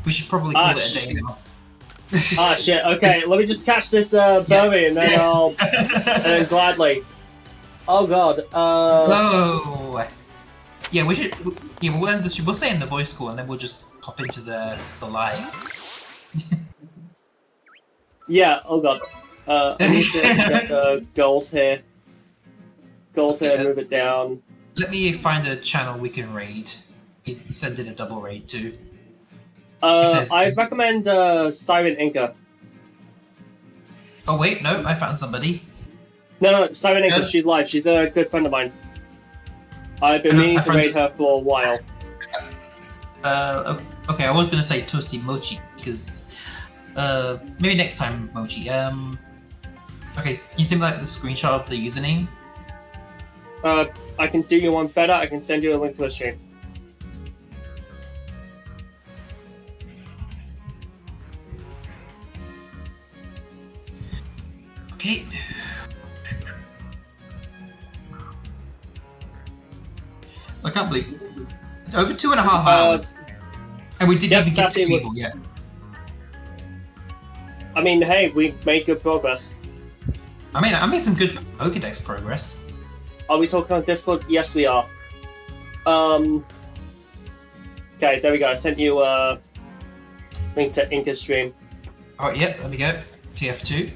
We should probably call it a day now. Ah shit, okay, let me just catch this Burmy and then I'll... and then gladly. Oh god, Whoa! Yeah, we should... Yeah, we'll end this... We'll say in the voice call and then we'll just hop into the live. Yeah, oh god. I need to get the goals here. Goals here, move it down. Let me find a channel we can raid. Send it a double raid to. I recommend Siren Inca. Oh wait, no, I found somebody. No, Siren Inca, she's live. She's a good friend of mine. I've been meaning to raid her for a while. Okay, I was gonna say Toasty Mochi, because... maybe next time, Mochi. Okay, can you send me like the screenshot of the username? I can do you one better. I can send you a link to a stream. Okay. I can't believe over 2.5 hours, and we didn't even get to people yet. I mean, hey, we made good progress. I made some good Pokédex progress. Are we talking on Discord? Yes, we are. Okay, there we go. I sent you a link to Inca's stream. Alright, yep, there we go. TF2.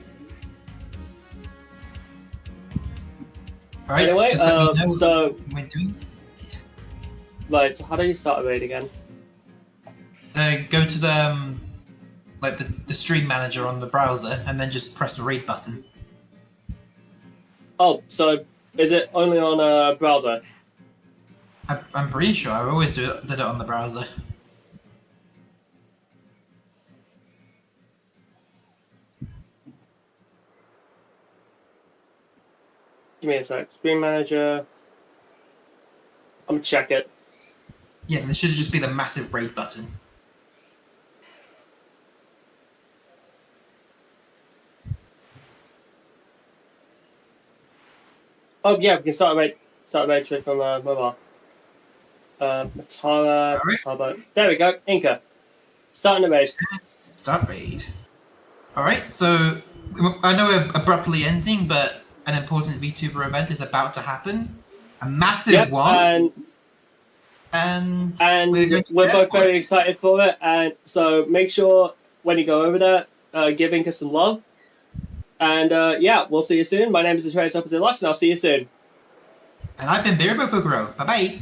Alright, anyway, so... We're doing... Right, so how do you start a raid again? Go to the, like the stream manager on the browser, and then just press the raid button. Oh, so is it only on a browser? I'm pretty sure. I always did it on the browser. Give me a sec. Stream manager. I'm gonna check it. Yeah, there should just be the massive raid button. Oh yeah, we can start a raid trick on mobile. Matara, Turbo. There we go, Inca. Starting the raid. Start raid. Alright, so I know we're abruptly ending, but an important VTuber event is about to happen. A massive one. And we're both very excited for it, and so make sure when you go over there, give Inca some love. And yeah, we'll see you soon. My name is Arceus Opposite Lux, and I'll see you soon. And I've been Biribo Fukuro. Bye bye.